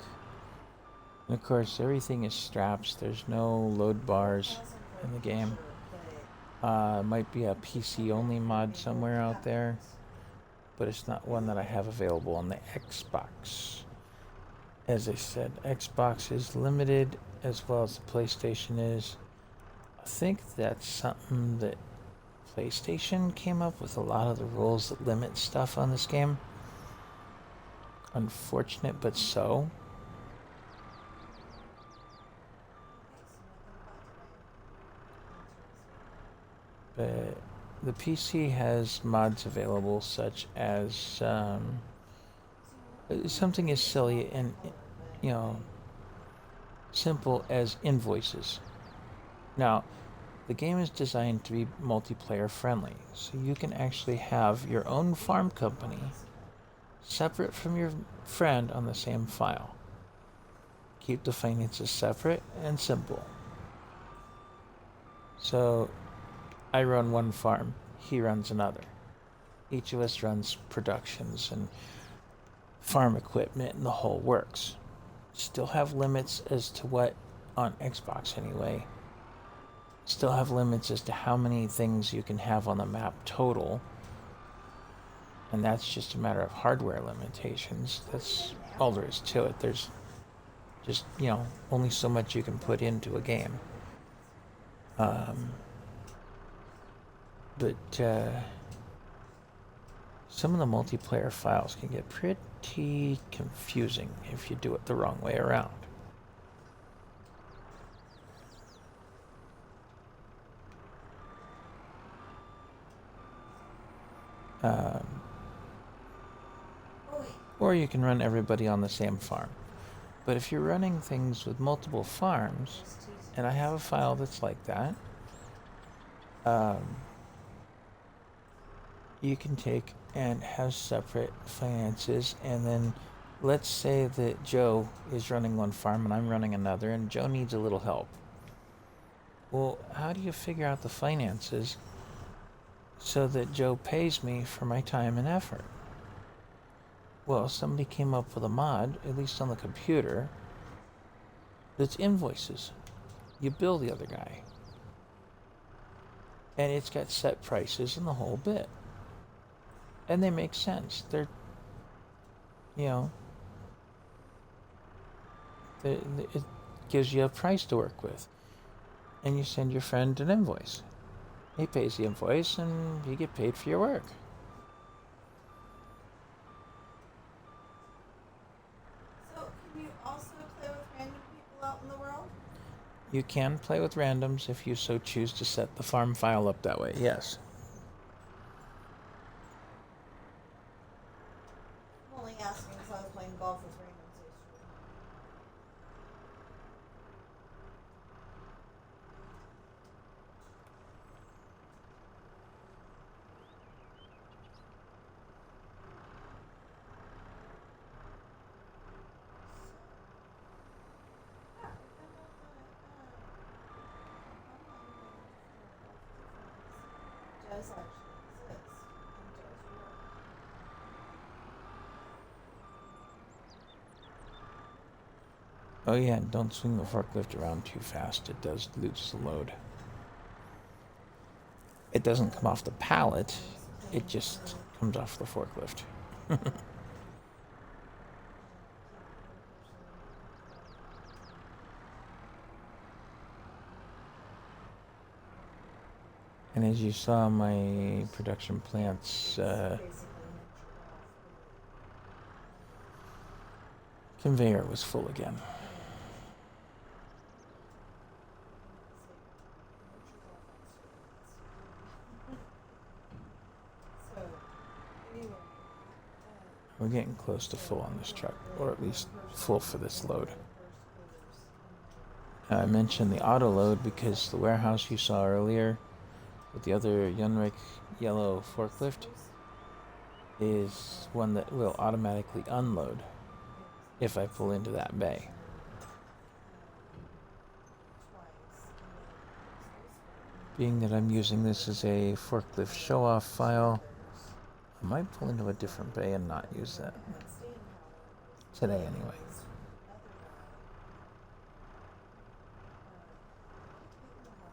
Speaker 1: And of course, everything is straps. There's no load bars in the game. Might be a PC only mod somewhere out there, but it's not one that I have available on the Xbox. As I said, Xbox is limited as well as the PlayStation is. I think that's something that PlayStation came up with, a lot of the rules that limit stuff on this game. Unfortunate, but so. But the PC has mods available, such as something as silly and, you know, simple as invoices. Now, the game is designed to be multiplayer friendly, so you can actually have your own farm company separate from your friend on the same file. Keep the finances separate and simple. So, I run one farm, he runs another. Each of us runs productions and farm equipment and the whole works. Still have limits as to what, on Xbox anyway, still have limits as to how many things you can have on the map total. And that's just a matter of hardware limitations. That's all there is to it. There's just, only so much you can put into a game. But some of the multiplayer files can get pretty confusing if you do it the wrong way around. Or you can run everybody on the same farm. But if you're running things with multiple farms, and I have a file that's like that, you can take and have separate finances, and then let's say that Joe is running one farm and I'm running another, and Joe needs a little help. Well, how do you figure out the finances so that Joe pays me for my time and effort? Well, somebody came up with a mod, at least on the computer, that's invoices. You bill the other guy. And it's got set prices and the whole bit. And they make sense. They're, it gives you a price to work with. And you send your friend an invoice. He pays the invoice and you get paid for your work. You can play with randoms if you so choose to set the farm file up that way, yes.
Speaker 2: I'm only asking because I was playing golf with randoms yesterday. Does actually exist and does work.
Speaker 1: Oh yeah, and don't swing the forklift around too fast. It does lose the load. It doesn't come off the pallet. It just comes off the forklift. And as you saw, my production plant's conveyor was full again. We're getting close to full on this truck, or at least full for this load. I mentioned the auto load because the warehouse you saw earlier with the other Yunrik yellow forklift is one that will automatically unload if I pull into that bay. Being that I'm using this as a forklift show-off file, I might pull into a different bay and not use that
Speaker 2: that staying power.
Speaker 1: today anyway.
Speaker 2: Is another guy. People have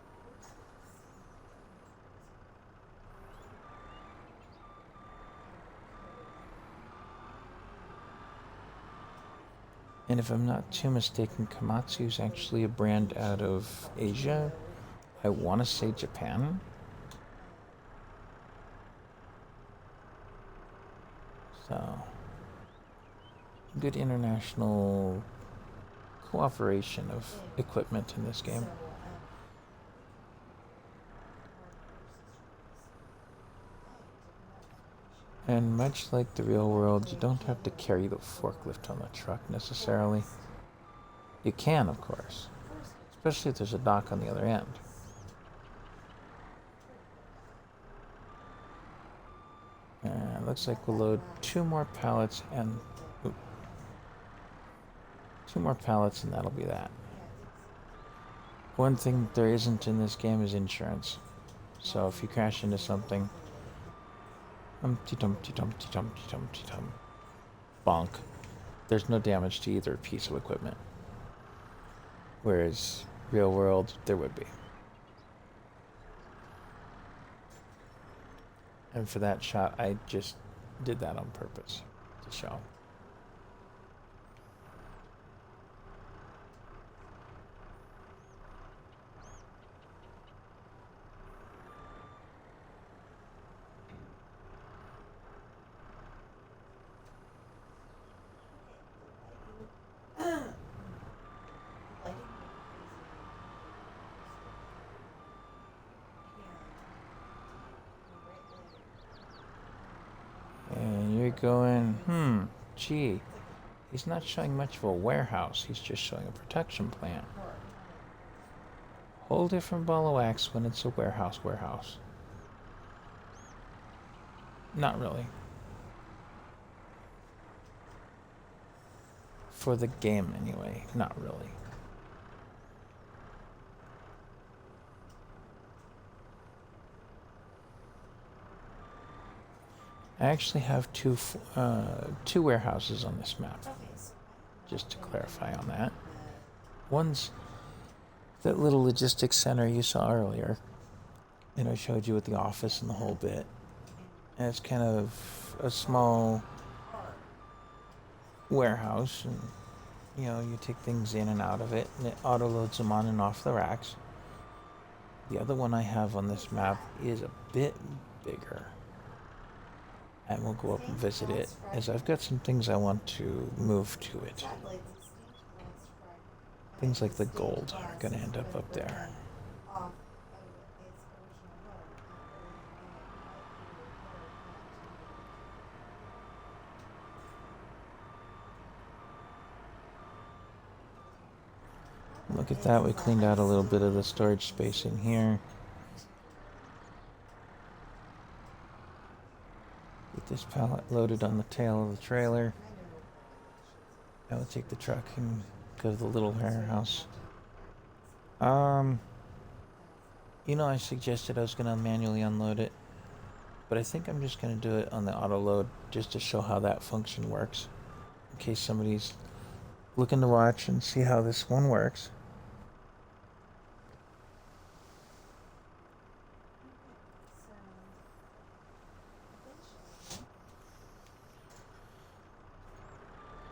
Speaker 2: horses.
Speaker 1: And if I'm not too mistaken, Komatsu is actually a brand out of Asia. I want to say Japan. So, good international cooperation of equipment in this game. And much like the real world, you don't have to carry the forklift on the truck necessarily. You can, of course, especially if there's a dock on the other end. And looks like we'll load 2 more pallets and oop, 2 more pallets and that'll be that. One thing there isn't in this game is insurance. So if you crash into something, Humpty Dumpty Dumpty Dumpty Dumpty Dum, bonk, there's no damage to either piece of equipment. Whereas real world, there would be. And for that shot, I just did that on purpose to show. And you're going, gee, he's not showing much of a warehouse, he's just showing a production plant. Whole different ball of wax when it's a warehouse. Not really. For the game anyway, not really. I actually have two warehouses on this map, just to clarify on that. One's that little logistics center you saw earlier, and I showed you with the office and the whole bit. And it's kind of a small warehouse, and you take things in and out of it, and it auto loads them on and off the racks. The other one I have on this map is a bit bigger, and we'll go up and visit it, as I've got some things I want to move to it. Things like the gold are going to end up there. Look at that, we cleaned out a little bit of the storage space in here. Get this pallet loaded on the tail of the trailer. I will take the truck and go to the little warehouse. I suggested I was going to manually unload it, but I think I'm just going to do it on the auto load just to show how that function works, in case somebody's looking to watch and see how this one works.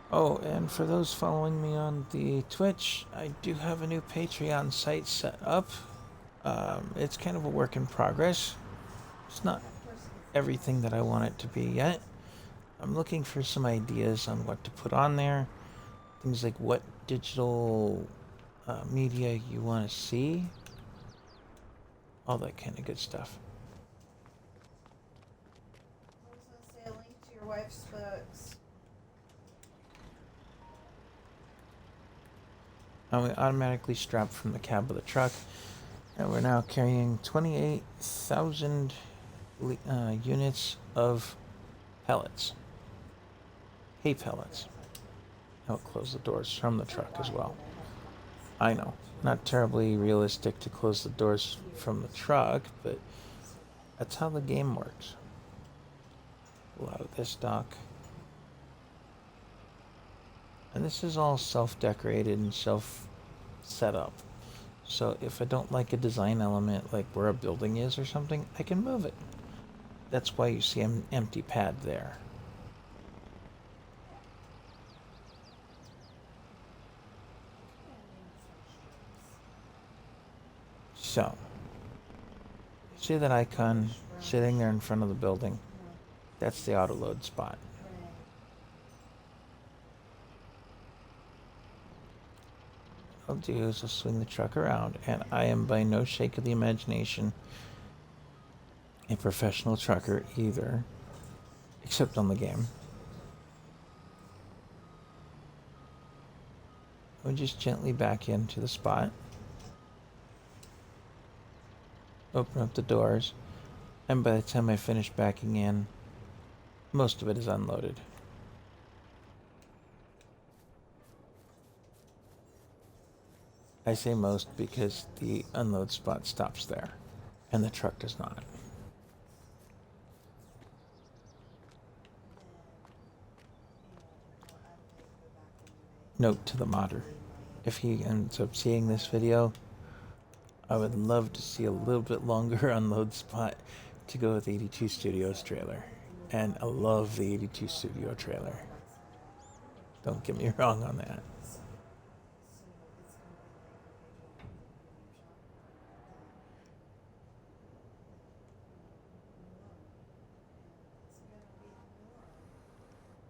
Speaker 1: Oh, and for those following me on the Twitch, I do have a new Patreon site set up. It's kind of a work in progress. It's not everything that I want it to be yet. I'm looking for some ideas on what to put on there. Things like what digital media you want to see. All that kind of good stuff.
Speaker 2: I was going to say a link to your wife's books.
Speaker 1: Now we automatically strap from the cab of the truck, and we're now carrying 28,000 units of pellets. Hay pellets. I'll close the doors from the truck as well. I know, not terribly realistic to close the doors from the truck, but that's how the game works. Pull out of this dock. And this is all self-decorated and self-set up. So if I don't like a design element, like where a building is or something, I can move it. That's why you see an empty pad there. So, see that icon sitting there in front of the building? That's the auto load spot. What I'll do is I'll swing the truck around, and I am by no shake of the imagination a professional trucker either, except on the game. I'll just gently back into the spot, open up the doors, and by the time I finish backing in, most of it is unloaded. I say most because the unload spot stops there, and the truck does not. Note to the modder: if he ends up seeing this video, I would love to see a little bit longer unload spot to go with the 82 Studios trailer. And I love the 82 Studio trailer. Don't get me wrong on that.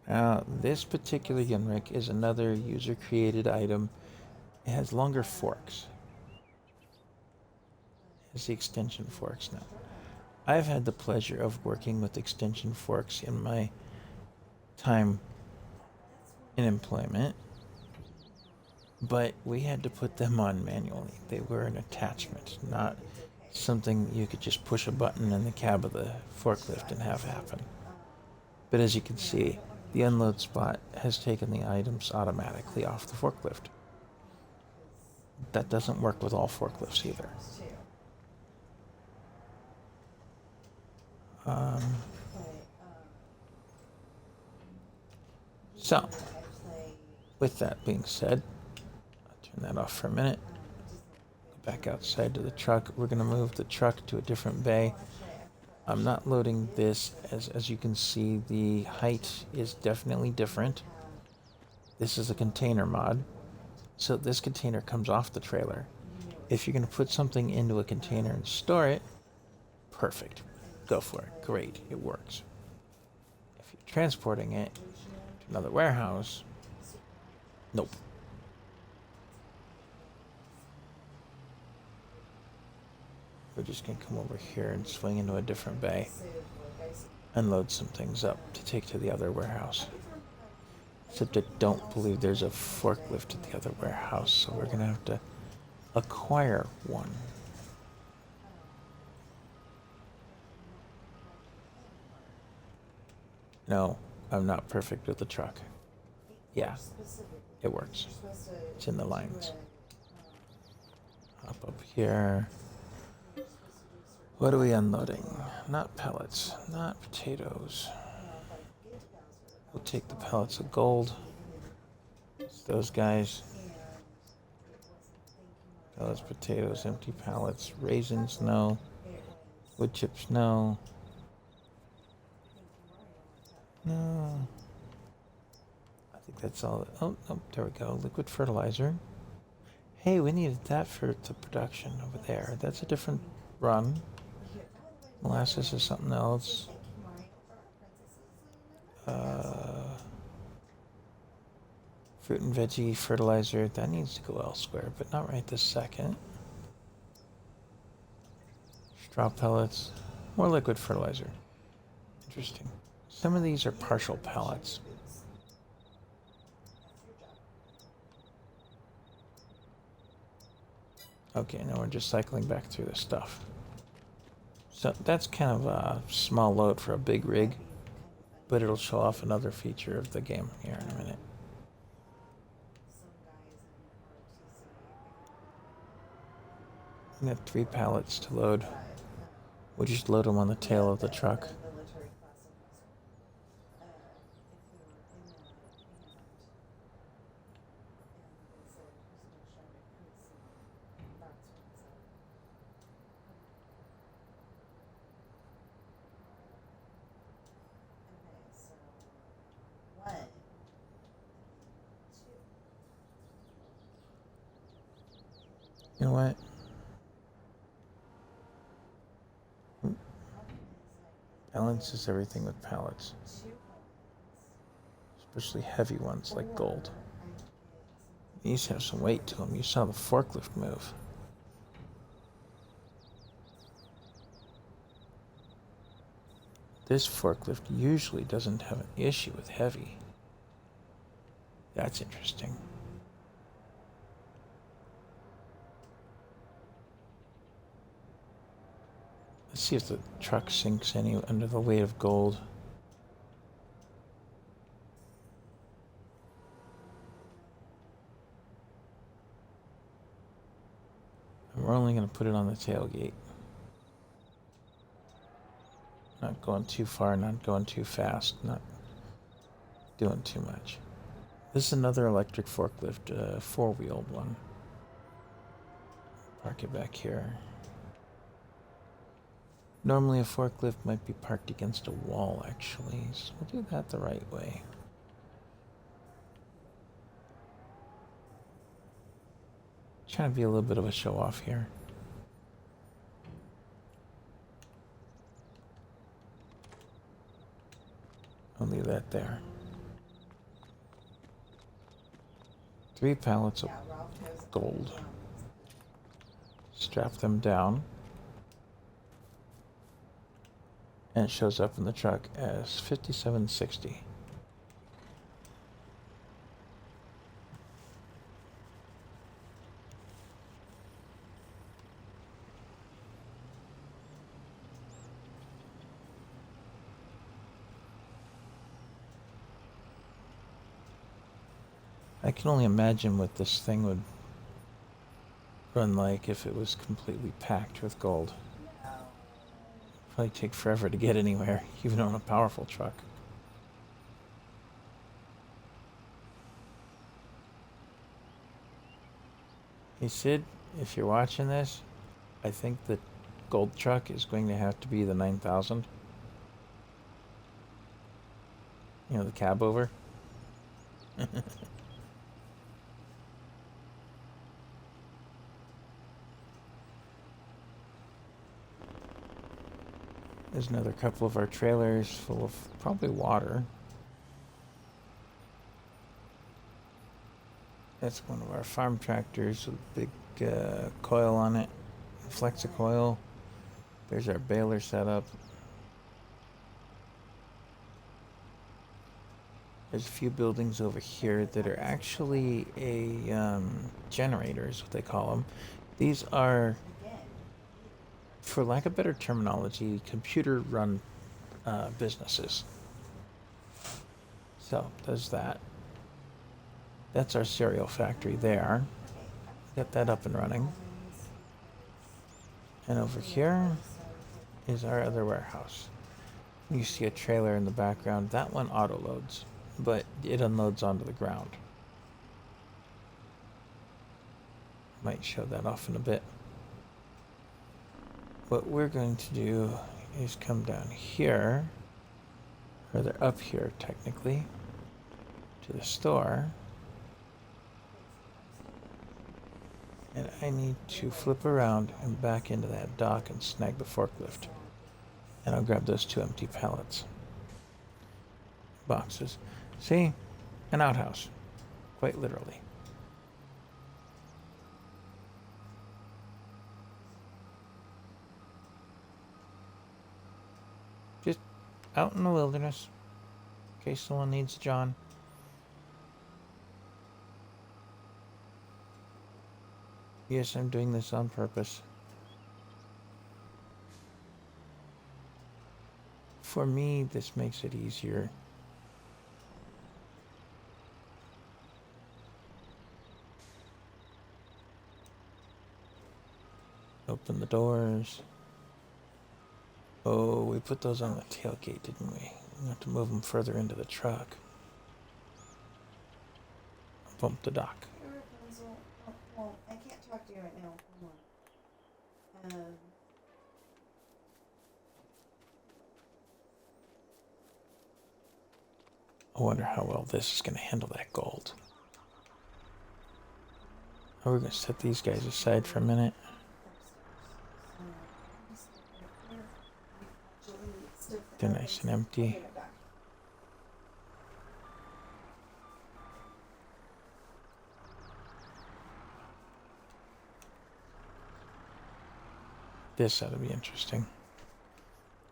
Speaker 1: Now, this particular Yunrik is another user-created item. It has longer forks. It's the extension forks now. I've had the pleasure of working with extension forks in my time in employment, but we had to put them on manually. They were an attachment, not something you could just push a button in the cab of the forklift and have happen. But as you can see, the unload spot has taken the items automatically off the forklift. That doesn't work with all forklifts either. So, with that being said, I'll turn that off for a minute. Go back outside to the truck. We're going to move the truck to a different bay. I'm not loading this. As you can see, the height is definitely different. This is a container mod. So this container comes off the trailer. If you're going to put something into a container and store it, perfect. Go for it. Great. It works. If you're transporting it to another warehouse, nope. We're just going to come over here and swing into a different bay and load some things up to take to the other warehouse. Except I don't believe there's a forklift at the other warehouse, so we're going to have to acquire one. No, I'm not perfect with the truck. Yeah, it works. It's in the lines. Up here. What are we unloading? Not pellets, not potatoes. We'll take the pellets of gold. It's those guys. Those potatoes, empty pallets. Raisins, no. Wood chips, no. No. I think that's all. Oh, there we go. Liquid fertilizer. Hey, we needed that for the production over there. That's a different run. Molasses is something else. Fruit and veggie fertilizer, that needs to go elsewhere, but not right this second. Straw pellets, more liquid fertilizer. Interesting. Some of these are partial pellets. Okay, now we're just cycling back through this stuff. So that's kind of a small load for a big rig, but it'll show off another feature of the game here in a minute. We have 3 pallets to load. We'll just load them on the tail of the truck. You know what? Balances everything with pallets, especially heavy ones like gold. These have some weight to them. You saw the forklift move. This forklift usually doesn't have an issue with heavy. That's interesting. Let's see if the truck sinks any under the weight of gold. We're only going to put it on the tailgate. Not going too far, not going too fast, not doing too much. This is another electric forklift, four-wheeled one. Park it back here. Normally a forklift might be parked against a wall, actually, so we'll do that the right way. Trying to be a little bit of a show-off here. I'll leave that there. 3 pallets of gold. Strap them down. And it shows up in the truck as 5760. I can only imagine what this thing would run like if it was completely packed with gold. Probably take forever to get anywhere, even on a powerful truck. Hey Sid, if you're watching this, I think the gold truck is going to have to be the 9000. You know, the cab over. There's another couple of our trailers full of probably water. That's one of our farm tractors with a big coil on it, Flexa coil. There's our baler setup. There's a few buildings over here that are actually a generator, is what they call them. These are, for lack of better terminology, computer-run businesses. So, there's that. That's our cereal factory there. Get that up and running. And over here is our other warehouse. You see a trailer in the background. That one auto loads, but it unloads onto the ground. Might show that off in a bit. What we're going to do is come down here, or they're up here technically, to the store. And I need to flip around and back into that dock and snag the forklift. And I'll grab those 2 empty pallets. Boxes. See? An outhouse. Quite literally. Just out in the wilderness. In case someone needs John. Yes, I'm doing this on purpose. For me, this makes it easier. Open the doors. Oh, we put those on the tailgate, didn't we? We have to move them further into the truck. Bump the dock.
Speaker 2: Hey, Rapunzel. Oh, well, I can't talk to you right now. Hold on.
Speaker 1: I wonder how well this is going to handle that gold. We're gonna set these guys aside for a minute. They're nice and empty. This ought to be interesting.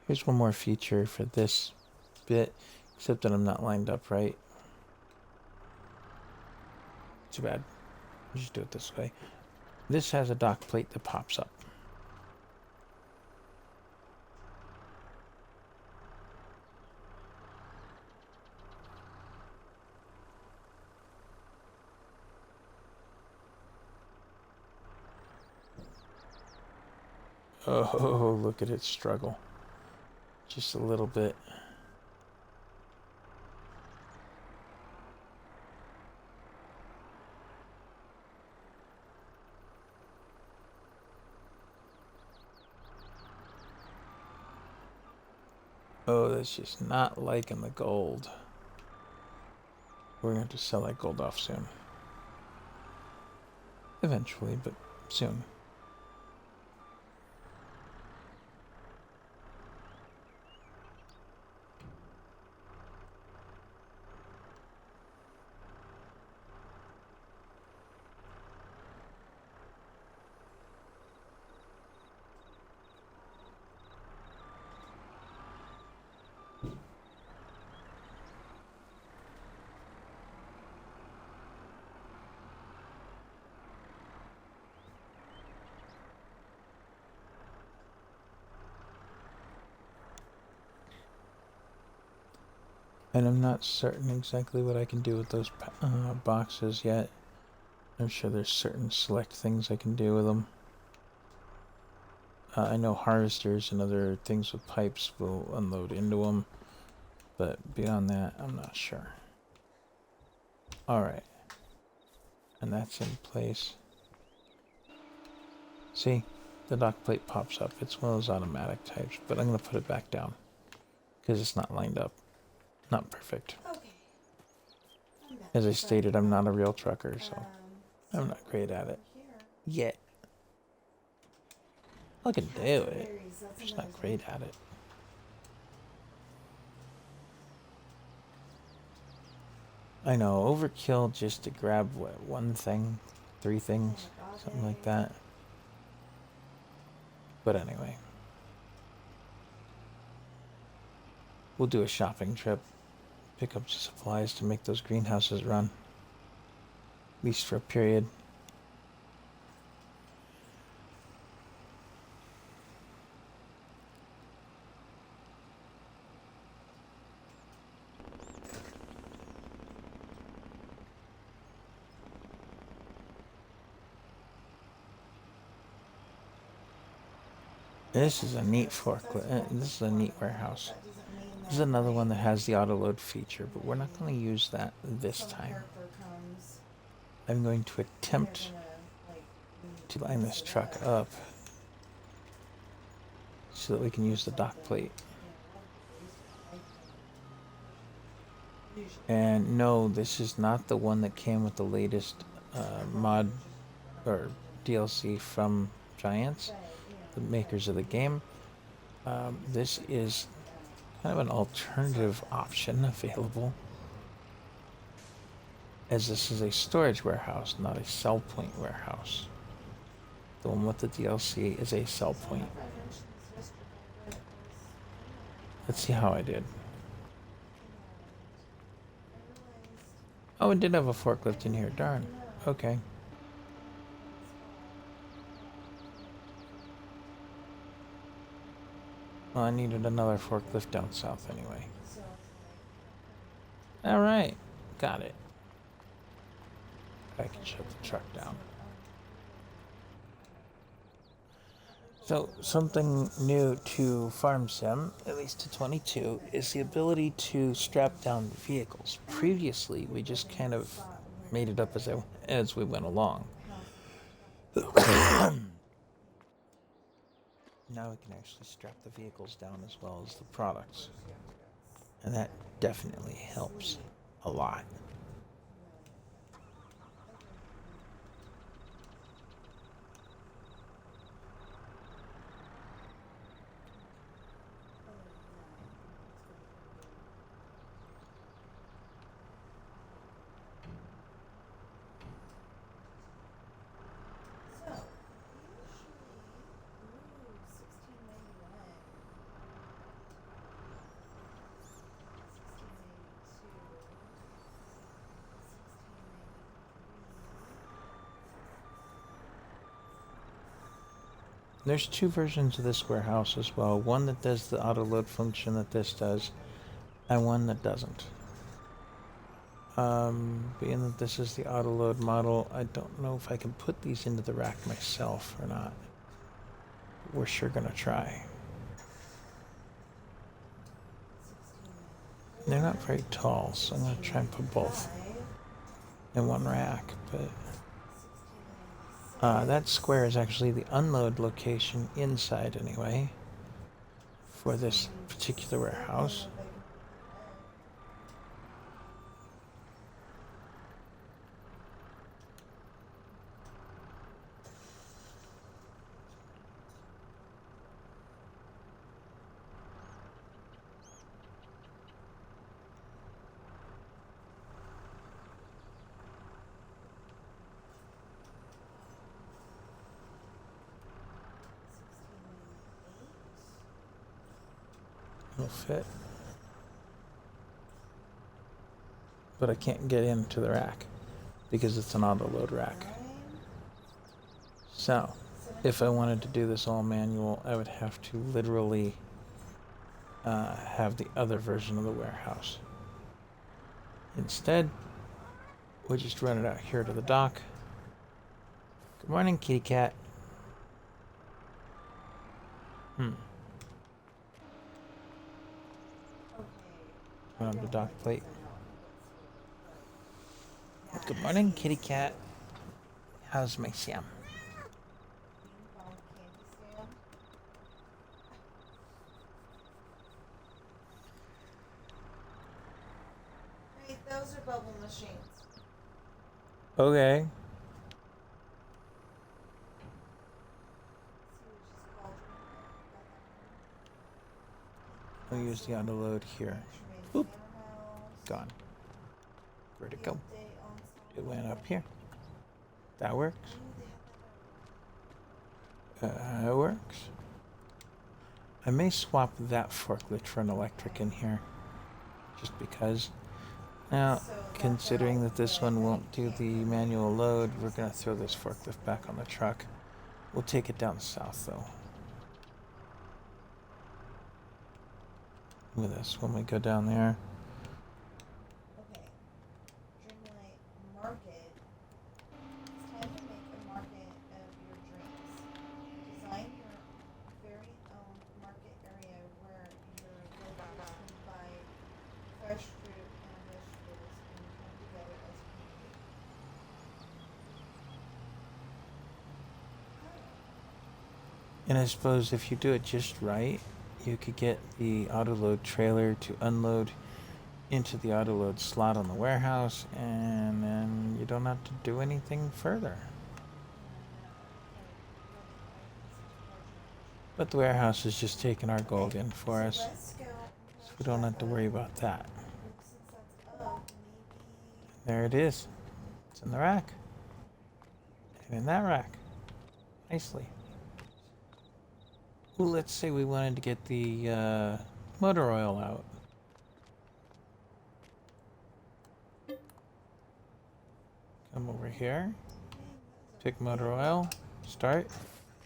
Speaker 1: Here's one more feature for this bit, except that I'm not lined up right. Too bad. I'll just do it this way. This has a dock plate that pops up. Oh, look at it struggle. Just a little bit. Oh, that's just not liking the gold. We're going to have to sell that gold off soon. Eventually, but soon. And I'm not certain exactly what I can do with those boxes yet. I'm sure there's certain select things I can do with them. I know harvesters and other things with pipes will unload into them, but beyond that, I'm not sure. Alright. And that's in place. See? The dock plate pops up. It's one of those automatic types, but I'm going to put it back down because it's not lined up. Not perfect.
Speaker 2: Okay.
Speaker 1: As I stated, I'm not a real trucker, so I'm not great at it yet. I can do it. I'm just not great at it. I know, overkill just to grab what, one thing, three things, something like that. But anyway, we'll do a shopping trip, pick up supplies to make those greenhouses run, at least for a period. This is a neat forklift. This is a neat warehouse. This is another one that has the auto load feature, but we're not going to use that this time. I'm going to attempt to line this truck up so that we can use the dock plate. And no, this is not the one that came with the latest mod or DLC from Giants, the makers of the game. This is kind of an alternative option available, as this is a storage warehouse, not a sell point warehouse. The one with the DLC is a sell point. Let's see how I did. Oh, it did have a forklift in here. Darn. Okay. Well, I needed another forklift down south anyway. Alright. Got it. I can shut the truck down. So, something new to Farm Sim, at least to 22, is the ability to strap down vehicles. Previously, we just kind of made it up as we went along. Now we can actually strap the vehicles down as well as the products. And that definitely helps a lot. There's two versions of this warehouse as well. One that does the auto load function that this does, and one that doesn't. Being that this is the auto load model, I don't know if I can put these into the rack myself or not. We're sure gonna try.
Speaker 2: 16.
Speaker 1: They're not very tall, so I'm gonna try and put both
Speaker 2: 5,
Speaker 1: in one rack, but
Speaker 2: 16.
Speaker 1: that square is actually the unload location inside anyway for this particular warehouse. It'll fit. But I can't get into the rack because it's an auto load rack. So, if I wanted to do this all manual, I would have to literally have the other version of the warehouse. Instead, we just run it out here to the dock. Good morning, kitty cat. On the dock plate. Good morning, kitty cat. How's my Sam?
Speaker 2: Hey, those are bubble machines.
Speaker 1: Okay. I'll use the auto load here. Oop. Gone. Where'd it go? It went up here. That works. It works. I may swap that forklift for an electric in here. Just because. Now, considering that this one won't do the manual load, we're going to throw this forklift back on the truck. We'll take it down south, though. Look at this. When we go down there,
Speaker 2: Okay. Dreamlight Market. It's time to make a market of your dreams. Design your very own market area where your locals can buy fresh fruit and vegetables and come together as a community.
Speaker 1: and I suppose if you do it just right, you could get the auto load trailer to unload into the auto load slot on the warehouse, and then you don't have to do anything further. But the warehouse is just taking our gold in for us,
Speaker 2: Let's go.
Speaker 1: so we don't have to worry about that.
Speaker 2: Since that's up, maybe.
Speaker 1: There it is. It's in the rack. And in that rack. Nicely. Ooh, let's say we wanted to get the motor oil out. Come over here. Pick motor oil. Start.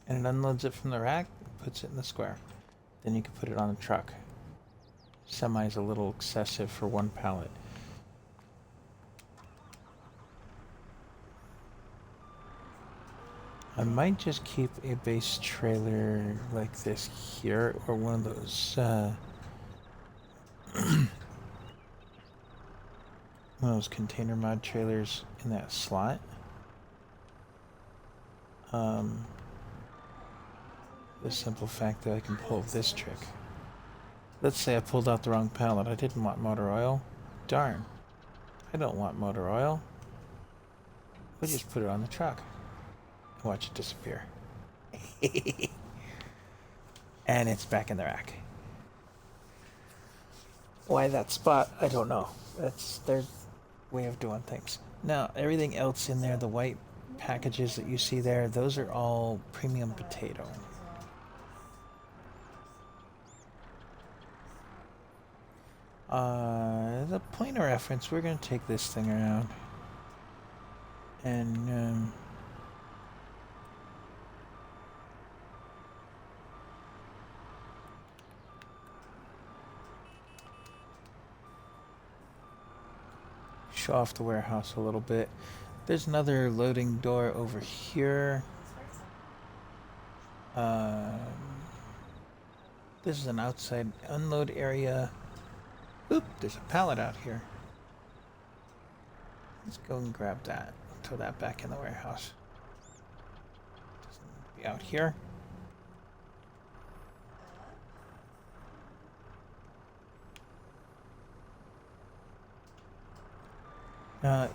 Speaker 1: And it unloads it from the rack. Puts it in the square. Then you can put it on the truck. Semi's a little excessive for one pallet. I might just keep a base trailer like this here, or one of those, one of those container mod trailers in that slot. The simple fact that I can pull this trick. Let's say I pulled out the wrong pallet. I didn't want motor oil. Darn. I don't want motor oil. We just put it on the truck. Watch it disappear. And it's back in the rack. Why that spot, I don't know. That's their way of doing things. Now, everything else in there, the white packages that you see there, those are all premium potato. As a point of reference, we're going to take this thing around. And, show off the warehouse a little bit. There's another loading door over here. This is an outside unload area. Oop, there's a pallet out here. Let's go and grab that. Throw that back in the warehouse. Doesn't need to be out here.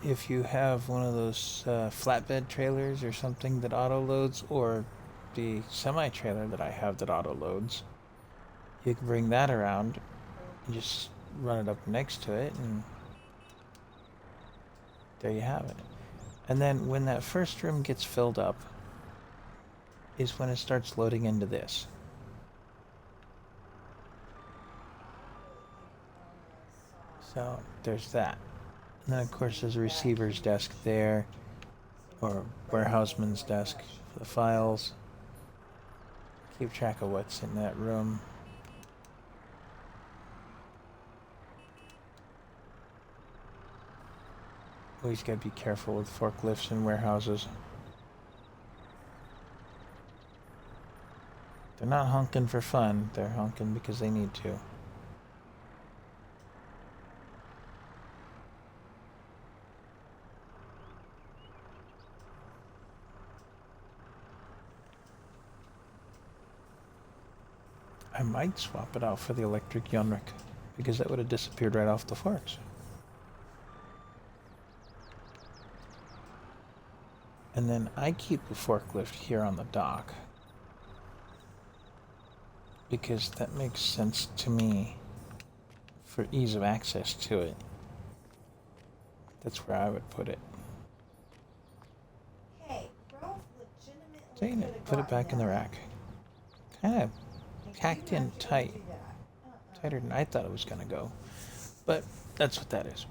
Speaker 1: If you have one of those flatbed trailers or something that auto loads, or the semi trailer that I have that auto loads, you can bring that around and just run it up next to it, and there you have it. And then when that first room gets filled up is when it starts loading into this. So there's that. And then of course there's a receiver's desk there, or warehouseman's desk for the files. Keep track of what's in that room. Always gotta be careful with forklifts in warehouses. They're not honking for fun, they're honking because they need to. I might swap it out for the electric Yonrik, because that would have disappeared right off the forks. And then I keep the forklift here on the dock, because that makes sense to me for ease of access to it. That's where I would put it.
Speaker 2: Hey, Ralph legitimately
Speaker 1: Dang
Speaker 2: could
Speaker 1: it,
Speaker 2: have
Speaker 1: put it
Speaker 2: gotten
Speaker 1: back in the
Speaker 2: that.
Speaker 1: rack. Kind of
Speaker 2: And you
Speaker 1: packed in
Speaker 2: have to
Speaker 1: tight.
Speaker 2: do that.
Speaker 1: Tighter than I thought it was gonna go. But that's what that is.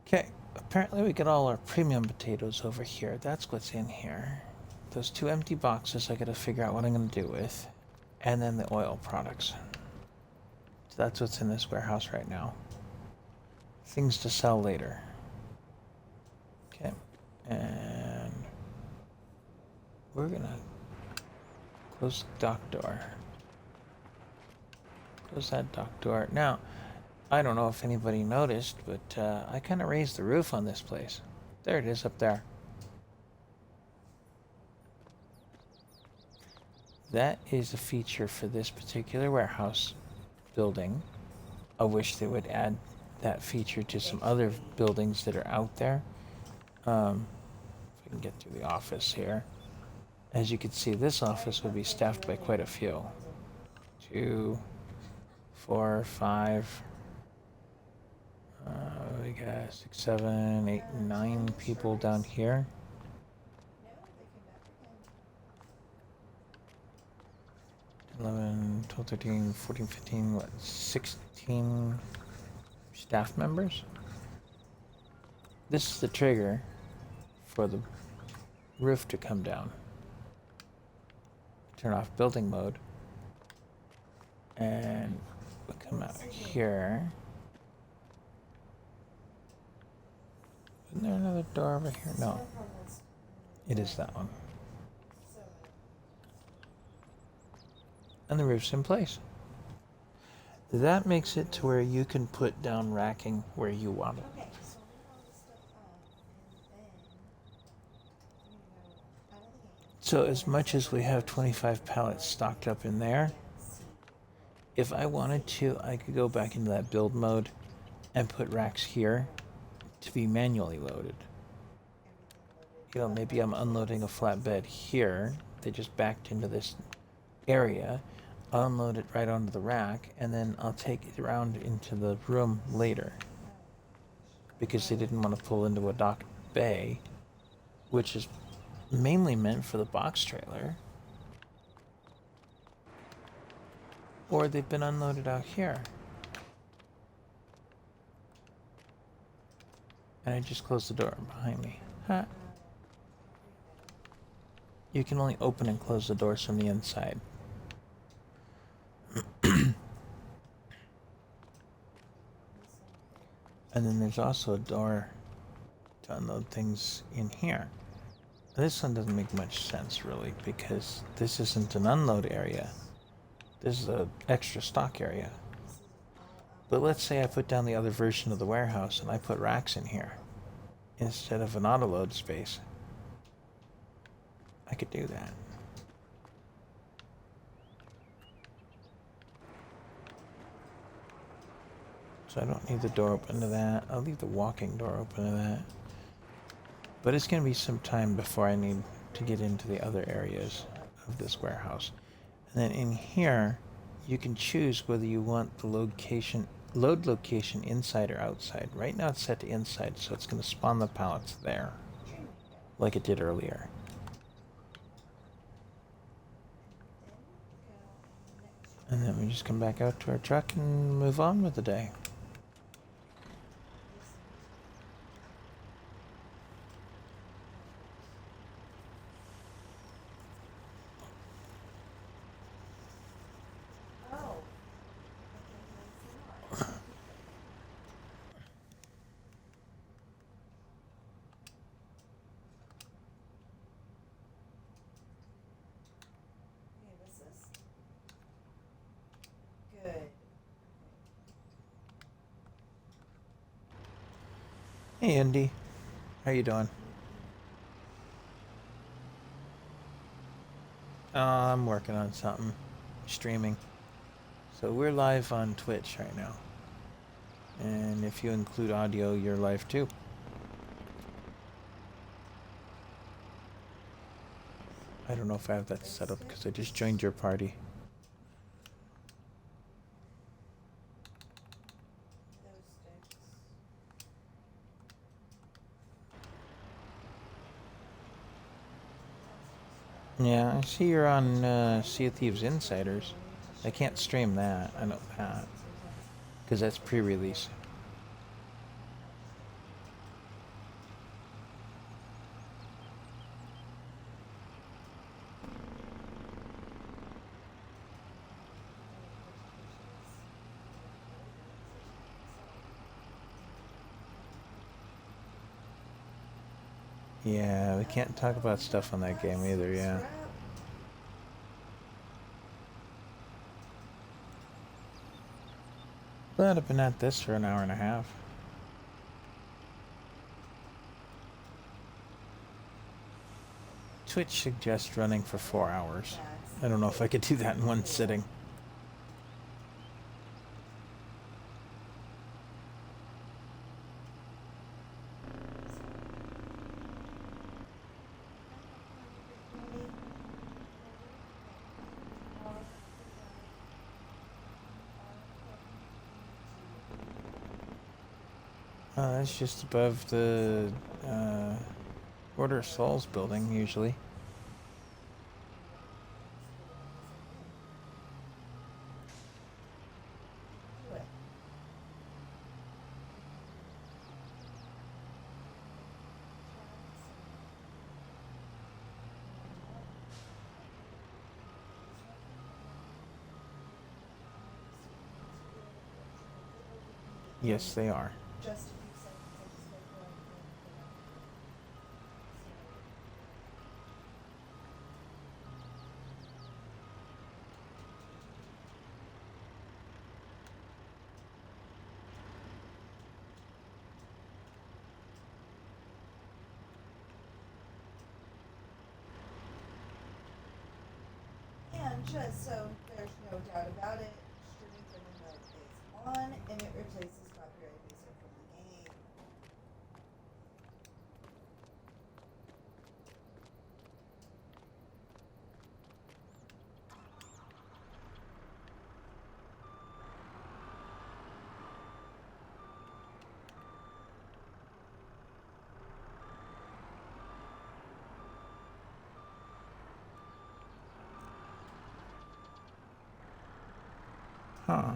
Speaker 1: Okay, apparently we got all our premium potatoes over here. That's what's in here. Those two empty boxes I gotta figure out what I'm gonna do with. And then the oil products. So that's what's in this warehouse right now. Things to sell later. Okay, and we're gonna close the dock door. Close that dock door. Now, I don't know if anybody noticed, but I kind of raised the roof on this place. There it is up there. That is a feature for this particular warehouse building. I wish they would add that feature to some other buildings that are out there. If we can get through the office here. As you can see, this office would be staffed by quite a few. 2, 4, 5. We got 6, 7, 8, 9 people down here.
Speaker 2: No, they came back again.
Speaker 1: 11, 12, 13, 14, 15, what, 16 staff members? This is the trigger for the roof to come down. Turn off building mode. And we'll come out here. Isn't there another door over here? No, it is that one. And the roof's in place. That makes it to where you can put down racking where you want it.
Speaker 2: Okay, so leave all this stuff on, and then, out of the game.
Speaker 1: So as much as we have 25 pallets stocked up in there, if I wanted to, I could go back into that build mode and put racks here to be manually loaded. You know, maybe I'm unloading a flatbed here. They just backed into this area. I'll unload it right onto the rack, and then I'll take it around into the room later. Because they didn't want to pull into a dock bay, which is mainly meant for the box trailer. Or they've been unloaded out here. And I just closed the door behind me. Huh. You can only open and close the doors from the inside. And then there's also a door to unload things in here. This one doesn't make much sense really because this isn't an unload area. This is an extra stock area.
Speaker 2: This is all
Speaker 1: But let's say I put down the other version of the warehouse and I put racks in here instead of an auto load space. I could do that. So I don't need the door open to that. I'll leave the walking door open to that. But it's going to be some time before I need to get into the other areas of this warehouse. And then in here, you can choose whether you want the load location inside or outside. Right now it's set to inside, so it's going to spawn the pallets there, like it did earlier. And then we just come back out to our truck and move on with the day.
Speaker 2: Oh. I think that's smart. Okay, what's this? Good.
Speaker 1: Hey Andy, how you doing? I'm working on something, streaming. So we're live on Twitch right now. And if you include audio, you're live too. I don't know if I have that set up because I just joined your party.
Speaker 2: Those sticks.
Speaker 1: Yeah, I see you're on Sea of Thieves Insiders. I can't stream that, I know that. Because that's pre-release. Yeah, we can't talk about stuff on that game either, yeah. But I've been at this for an hour and a half. Twitch suggests running for 4 hours. I don't know if I could do that in one sitting. That's just above the Order of Souls building, usually. Yes, they are.
Speaker 2: Just a few seconds. I just gotta go and put up. And just so there's no doubt about it, streaming from remote is on, and it replaces copyright music from the game.
Speaker 1: Huh.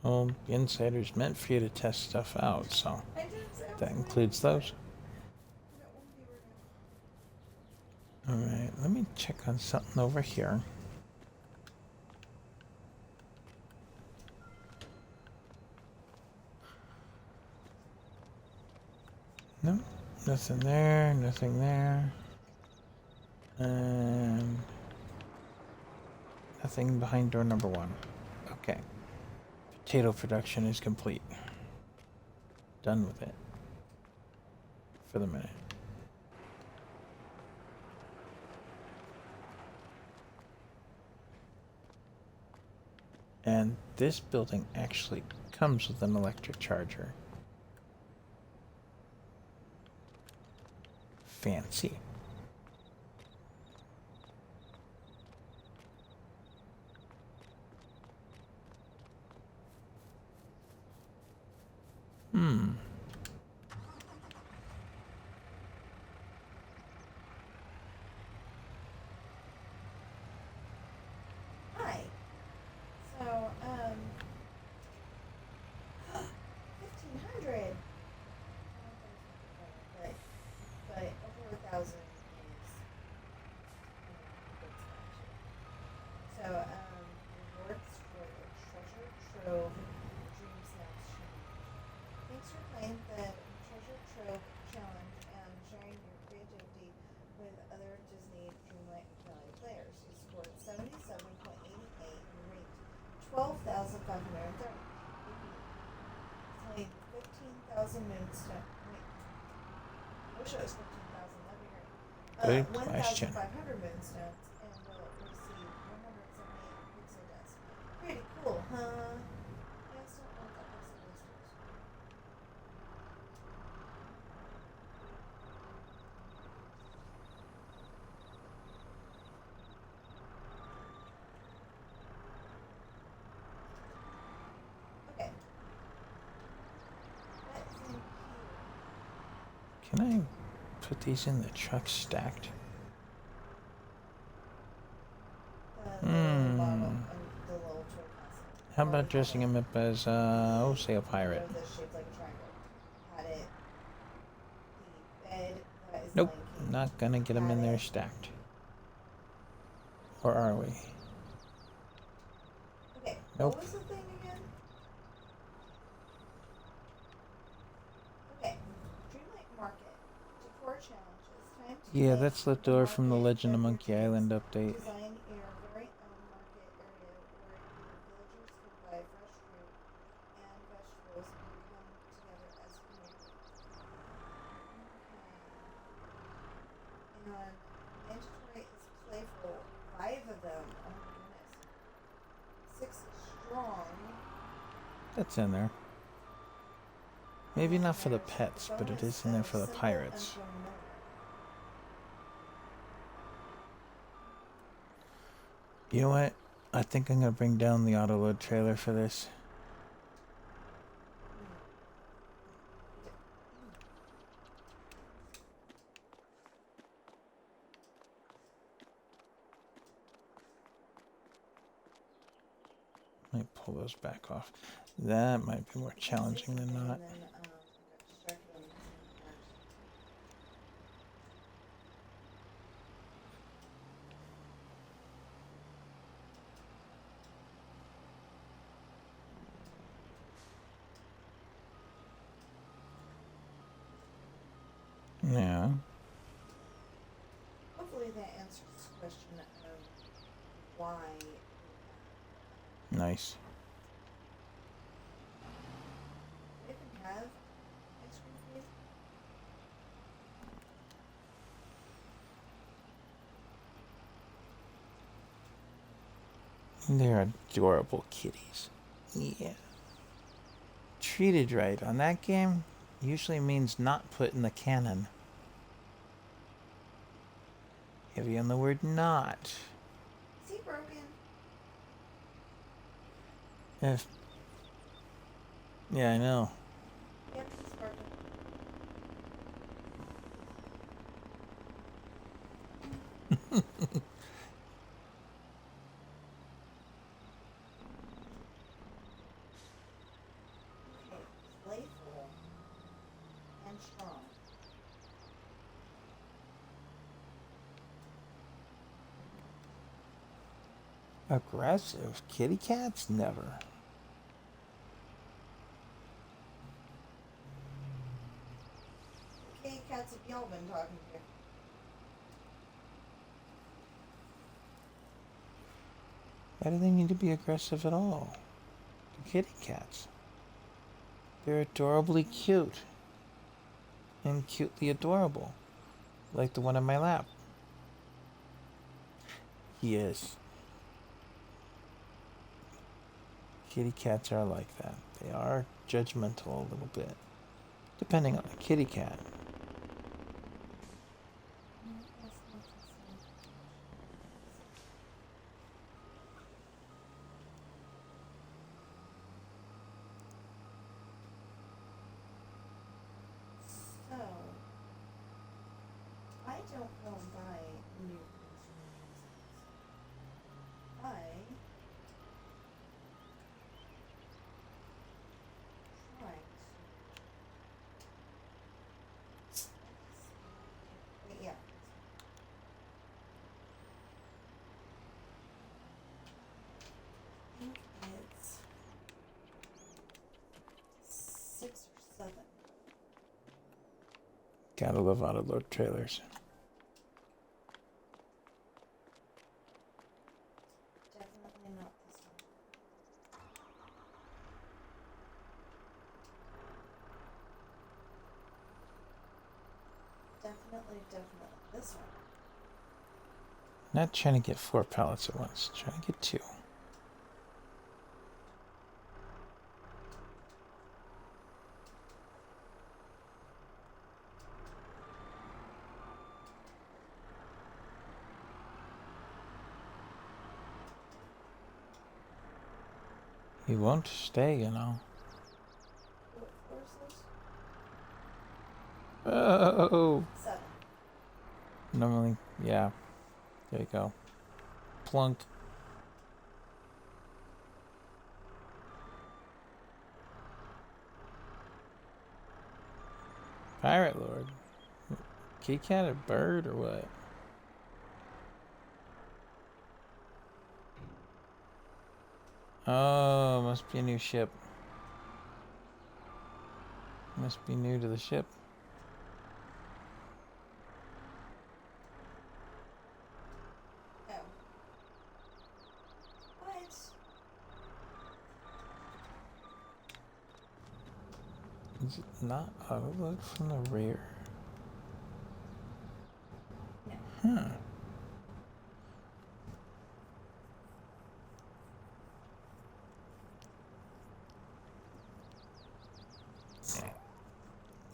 Speaker 1: Well, Insider's meant for you to test stuff out, so
Speaker 2: I didn't say I was
Speaker 1: that
Speaker 2: going
Speaker 1: includes
Speaker 2: to.
Speaker 1: those.
Speaker 2: That won't be
Speaker 1: Alright, let me check on something over here. No, nothing there, nothing there. And nothing behind door number 1. Okay. Potato production is complete. Done with it. For the minute. And this building actually comes with an electric charger. Fancy.
Speaker 2: Hi. So, 1,500. But over 1,000 is good stuff. So, rewards for the Treasure Trove Dream Snaps Challenge. Thanks for playing the Treasure Trove Challenge and sharing your creativity with other Disney Dreamlight Valley players. You scored 77.88 and ranked 12,530. Claim 15,000 moonstone. Wait, I wish it was 15,000. That'd be great.
Speaker 1: Good question.
Speaker 2: 1,500 moonstones and will receive 178 pixel dust. Pretty cool, huh? I just don't know what that pixel dust is. Okay. What's in here?
Speaker 1: Can I put these in the truck stacked?
Speaker 2: The little bottle and the little toy castle.
Speaker 1: How about dressing him up as, say a pirate?
Speaker 2: That's shaped like a triangle. Had it. The bed that is
Speaker 1: Nope,
Speaker 2: Lion King.
Speaker 1: not gonna get them in there stacked. Or are we?
Speaker 2: Okay.
Speaker 1: Nope.
Speaker 2: What was the thing again? Okay. Dreamlight Market. Decor challenges. Time to
Speaker 1: Yeah,
Speaker 2: make
Speaker 1: that's left
Speaker 2: the
Speaker 1: over from the
Speaker 2: market
Speaker 1: Legend of
Speaker 2: of your
Speaker 1: Monkey
Speaker 2: dreams.
Speaker 1: Island update.
Speaker 2: Design your very own market area where your villagers can buy fresh fruit and vegetables and come together as a community. Okay. And mandatory is playful. 5 of them. Oh my goodness. 6 strong.
Speaker 1: That's in there. Maybe not for the pets, but it is in there for the pirates. You know what? I think I'm gonna bring down the auto load trailer for this. Let me pull those back off. That might be more challenging than not. Yeah.
Speaker 2: Hopefully that answers this question of why.
Speaker 1: Nice.
Speaker 2: I even have ice cream freeze.
Speaker 1: They're adorable kitties. Yeah. Treated right on that game usually means not put in the cannon. Heavy on the word not.
Speaker 2: Is he broken?
Speaker 1: If. Yeah, I know.
Speaker 2: Yep, he's broken.
Speaker 1: Aggressive? Kitty cats? Never.
Speaker 2: Okay, cats, have y'all been talking to?
Speaker 1: Why do they need to be aggressive at all? The kitty cats. They're adorably cute. And cutely adorable. Like the one in my lap. Yes. Kitty cats are like that. They are judgmental a little bit. Depending on the kitty cat.
Speaker 2: So, I don't go and buy new instruments. I try to. Wait, yeah. I think it's 6 or 7.
Speaker 1: Gotta love autoload trailers.
Speaker 2: Definitely not this one. Definitely this one.
Speaker 1: Not trying to get 4 pallets at once. Trying to get 2. He won't stay, you know.
Speaker 2: What floor is this?
Speaker 1: Oh.
Speaker 2: 7.
Speaker 1: Normally, yeah. There you go. Plunk. Pirate Lord. Kitty cat a bird or what? Oh, must be a new ship. Must be new to the ship.
Speaker 2: Oh. What?
Speaker 1: Is it not autoload from the rear?
Speaker 2: No.
Speaker 1: Huh.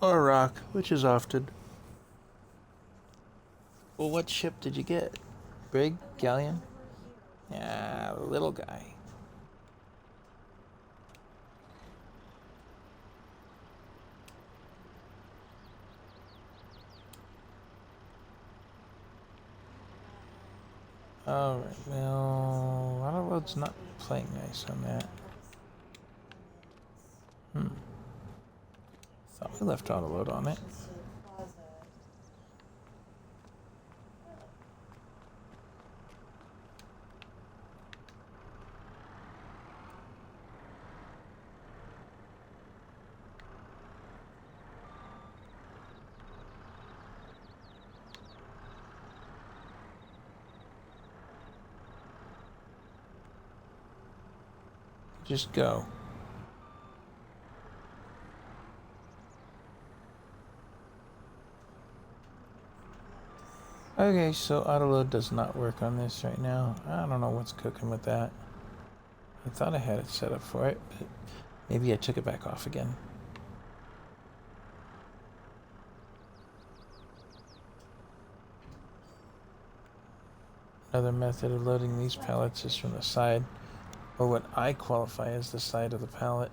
Speaker 1: Or rock, which is often. Well, what ship did you get? Brig? Galleon?
Speaker 2: Over here.
Speaker 1: Yeah, the little guy. Alright, well, autoload's not playing nice on that. Thought we left autoload on it.
Speaker 2: Just to the plaza.
Speaker 1: Just go. Okay, so autoload does not work on this right now. I don't know what's cooking with that. I thought I had it set up for it, but maybe I took it back off again. Another method of loading these pallets is from the side, or what I qualify as the side of the pallet.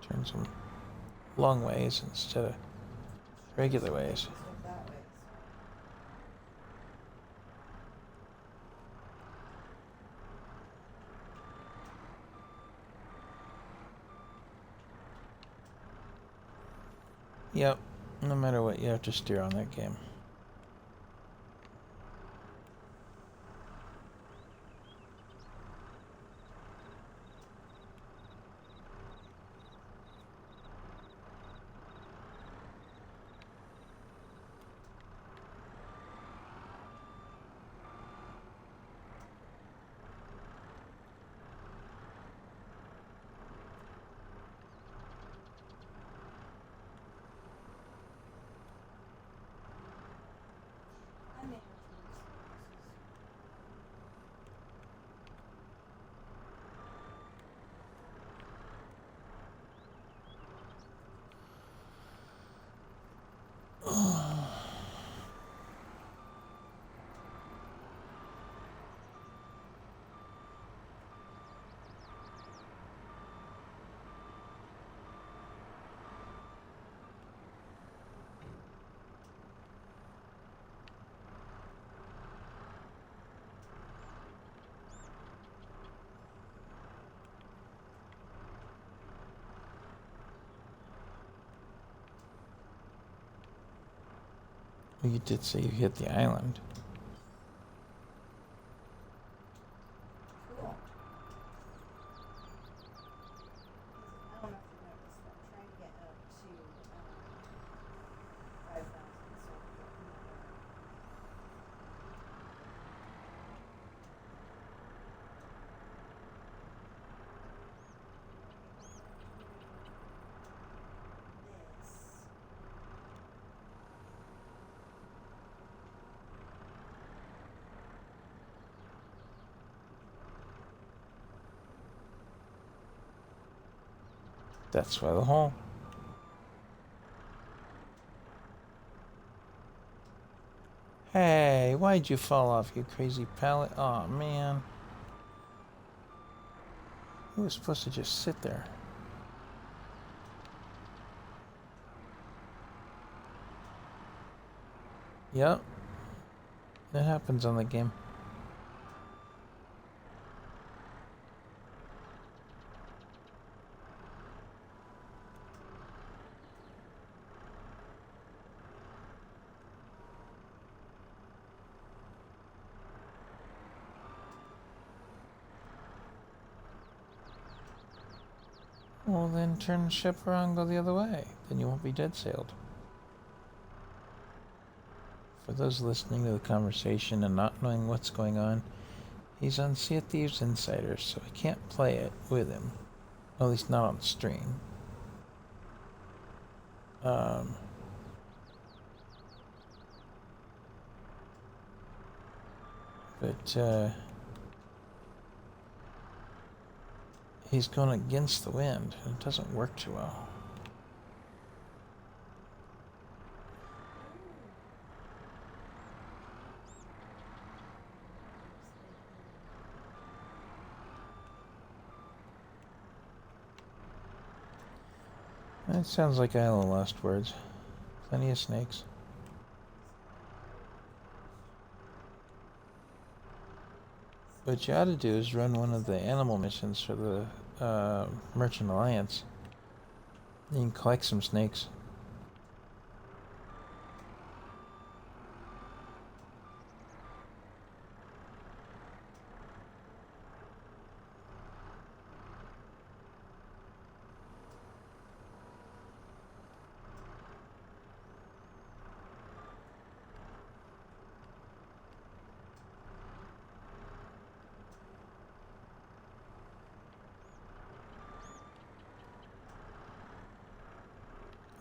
Speaker 1: Turns them long ways instead of regular ways.
Speaker 2: Look that way.
Speaker 1: Yep, No matter what, you have to steer on that game.
Speaker 2: I may have to use some glasses.
Speaker 1: You did say you hit the island.
Speaker 2: Cool. I don't know if you noticed, but I'm trying to get up to 5,000 so I can get another. This.
Speaker 1: That's why the hole. Hey, why'd you fall off, you crazy pallet? Aw, man. You were supposed to just sit there. Yep. That happens on the game. Well, then turn the ship around, go the other way. Then you won't be dead sailed. For those listening to the conversation and not knowing what's going on, he's on Sea of Thieves Insider, so I can't play it with him. At least not on stream. But he's going against the wind, and it doesn't work too well. That sounds like Isle of Lost Words. Plenty of snakes. What you ought to do is run one of the animal missions for the Merchant Alliance. You can collect some snakes.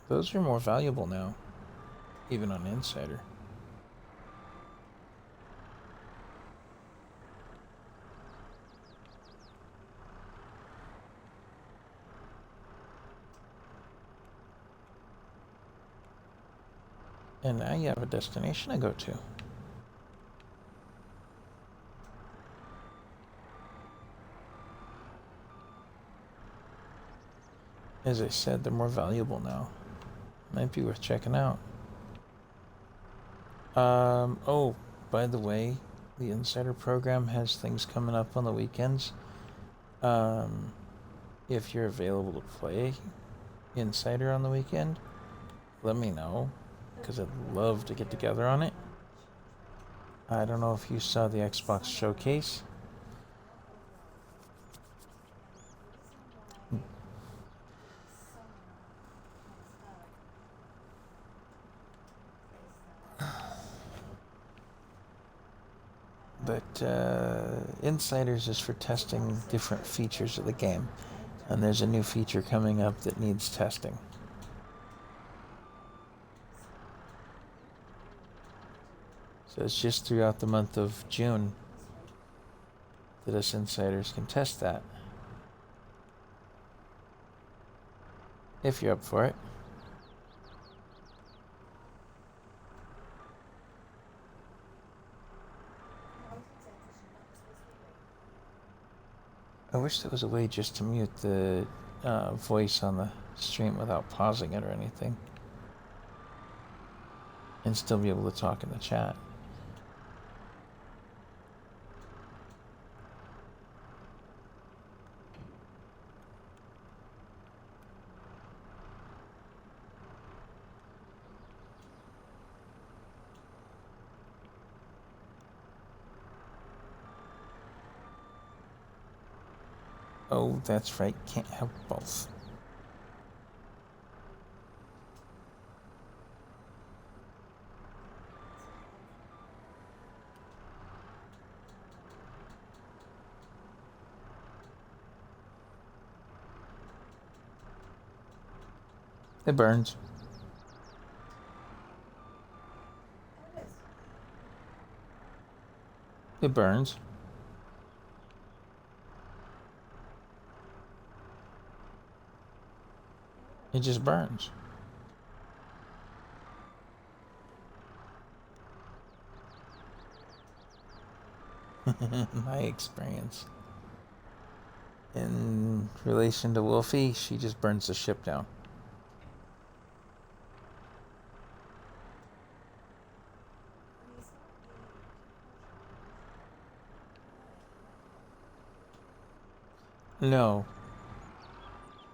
Speaker 1: Those are more valuable now, even on Insider. And now you have a destination to go to. As I said, they're more valuable now. Might be worth checking out. Oh, by the way, the Insider program has things coming up on the weekends. If you're available to play Insider on the weekend, let me know, because I'd love to get together on it. I don't know if you saw the Xbox showcase. But Insiders is for testing different features of the game. And there's a new feature coming up that needs testing. So it's just throughout the month of June that us insiders can test that. If you're up for it. I wish there was a way just to mute the voice on the stream without pausing it or anything. And still be able to talk in the chat. Oh, that's right. Can't have both. It burns. It burns. It just burns. My experience. In relation to Wolfie, she just burns the ship down. No.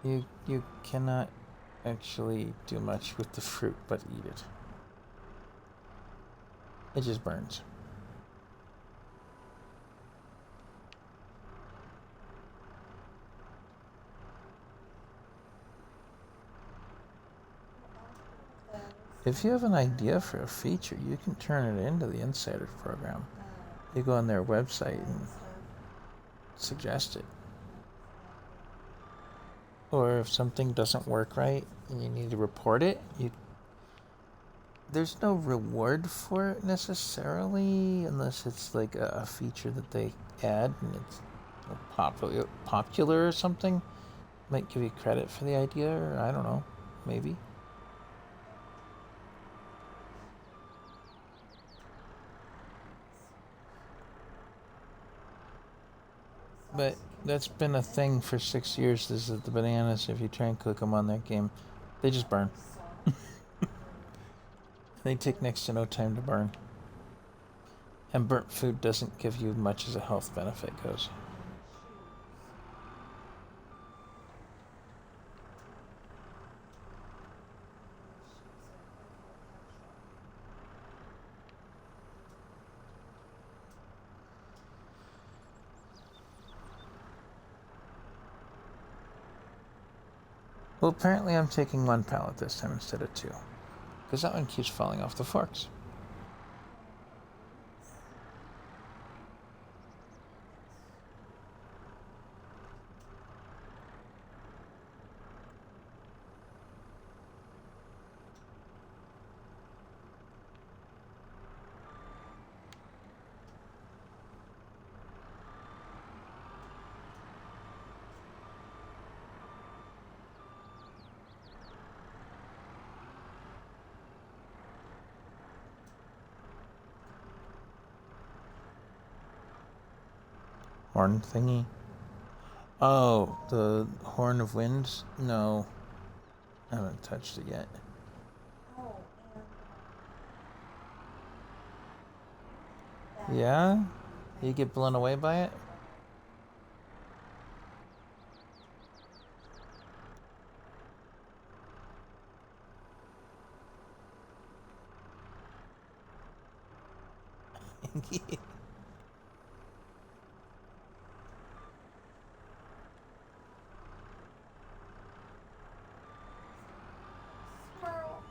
Speaker 1: You cannot actually do much with the fruit but eat it. It just burns. If you have an idea for a feature, you can turn it into the Insiders program. You go on their website and suggest it. Or if something doesn't work right and you need to report it, there's no reward for it necessarily, unless it's like a feature that they add and it's popular or something. Might give you credit for the idea, or I don't know, maybe. But that's been a thing for 6 years. This is the bananas. If you try and cook them on that game, they just burn. They take next to no time to burn. And burnt food doesn't give you much as a health benefit goes. Well, apparently I'm taking one pallet this time instead of two. Because that one keeps falling off the forks. Horn thingy. Oh, the Horn of Winds? No. I haven't touched it yet. Yeah? You get blown away by it?
Speaker 2: Squirrel.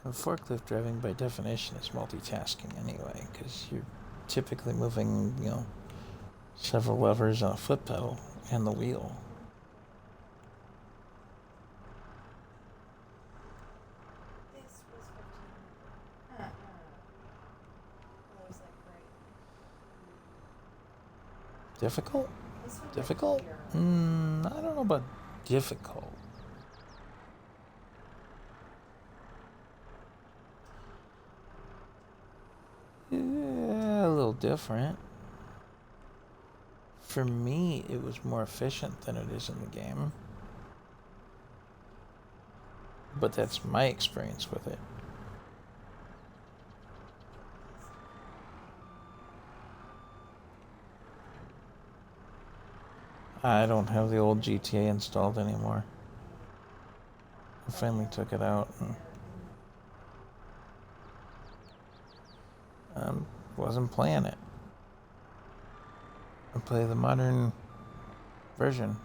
Speaker 2: Thanks.
Speaker 1: Forklift driving by definition is multitasking anyway, because you're typically moving, several levers on a foot pedal and the wheel.
Speaker 2: This was 15. What was that great?
Speaker 1: Difficult?
Speaker 2: This one right
Speaker 1: Difficult?
Speaker 2: here.
Speaker 1: I don't know about difficult. Yeah, a little different. For me, it was more efficient than it is in the game. But that's my experience with it. I don't have the old GTA installed anymore. I finally took it out and wasn't playing it. I play the modern version.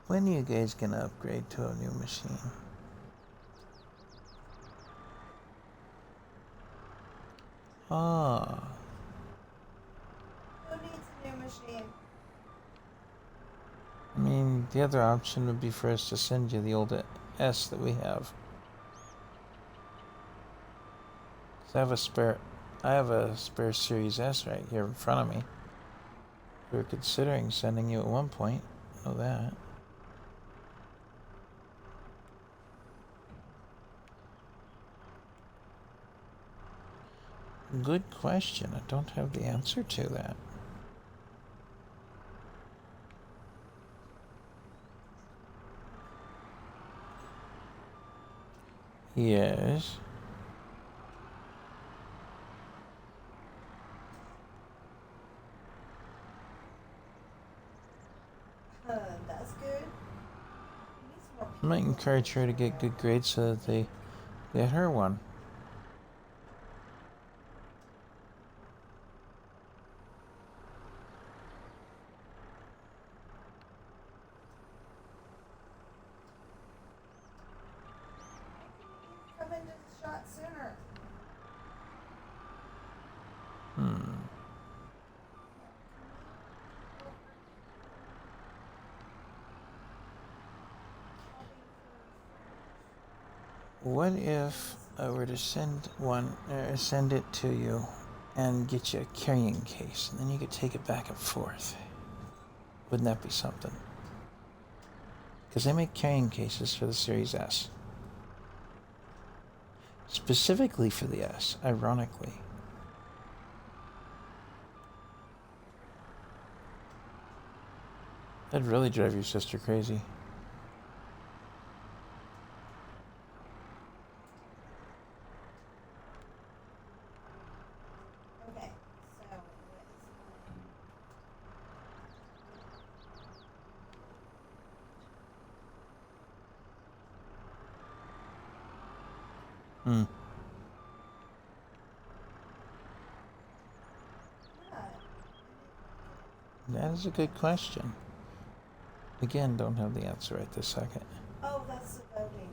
Speaker 1: When are you guys gonna upgrade to a new machine? Ah,
Speaker 2: Who needs a new machine?
Speaker 1: I mean, the other option would be for us to send you the old S that we have. 'Cause I have a spare Series S right here in front of me. We were considering sending you at one point. Know that. Good question. I don't have the answer to that. Yes.
Speaker 2: That's good. We need some more
Speaker 1: I might
Speaker 2: people.
Speaker 1: encourage her to get good grades so that they get her one.
Speaker 2: Come into the shot sooner.
Speaker 1: What if I were to send send it to you and get you a carrying case, and then you could take it back and forth? Wouldn't that be something? Because they make carrying cases for the Series S. Specifically for the S, ironically. That'd really drive your sister crazy.
Speaker 2: Okay, so
Speaker 1: Hmm. That is a good question. Again, don't have the answer right this second.
Speaker 2: oh, that's the voting.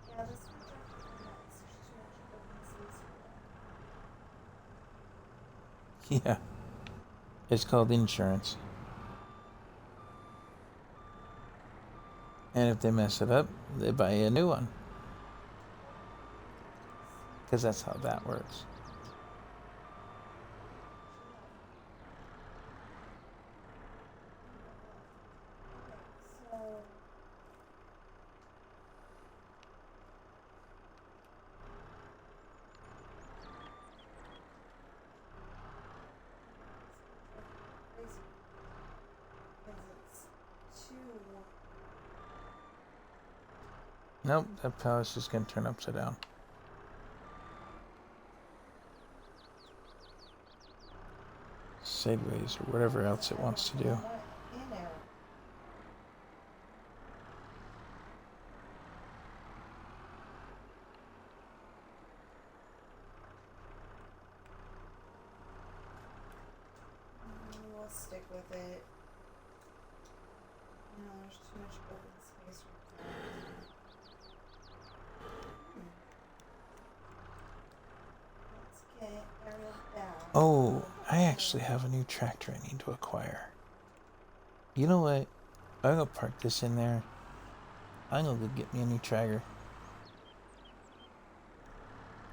Speaker 2: Yeah, this one's after the next. There's too much open space for that.
Speaker 1: Yeah. It's called insurance. And if they mess it up, they buy you a new one. Because that's how that works.
Speaker 2: Okay, so crazy.
Speaker 1: Nope, that pallet's just gonna turn upside down. Sideways or whatever else it wants to do.
Speaker 2: In there. We'll stick with it. No, there's too much open space right now. Let's get Ariel back.
Speaker 1: Oh, I actually have a new tractor I need to acquire. You know what? I'm gonna park this in there. I'm gonna go get me a new tractor.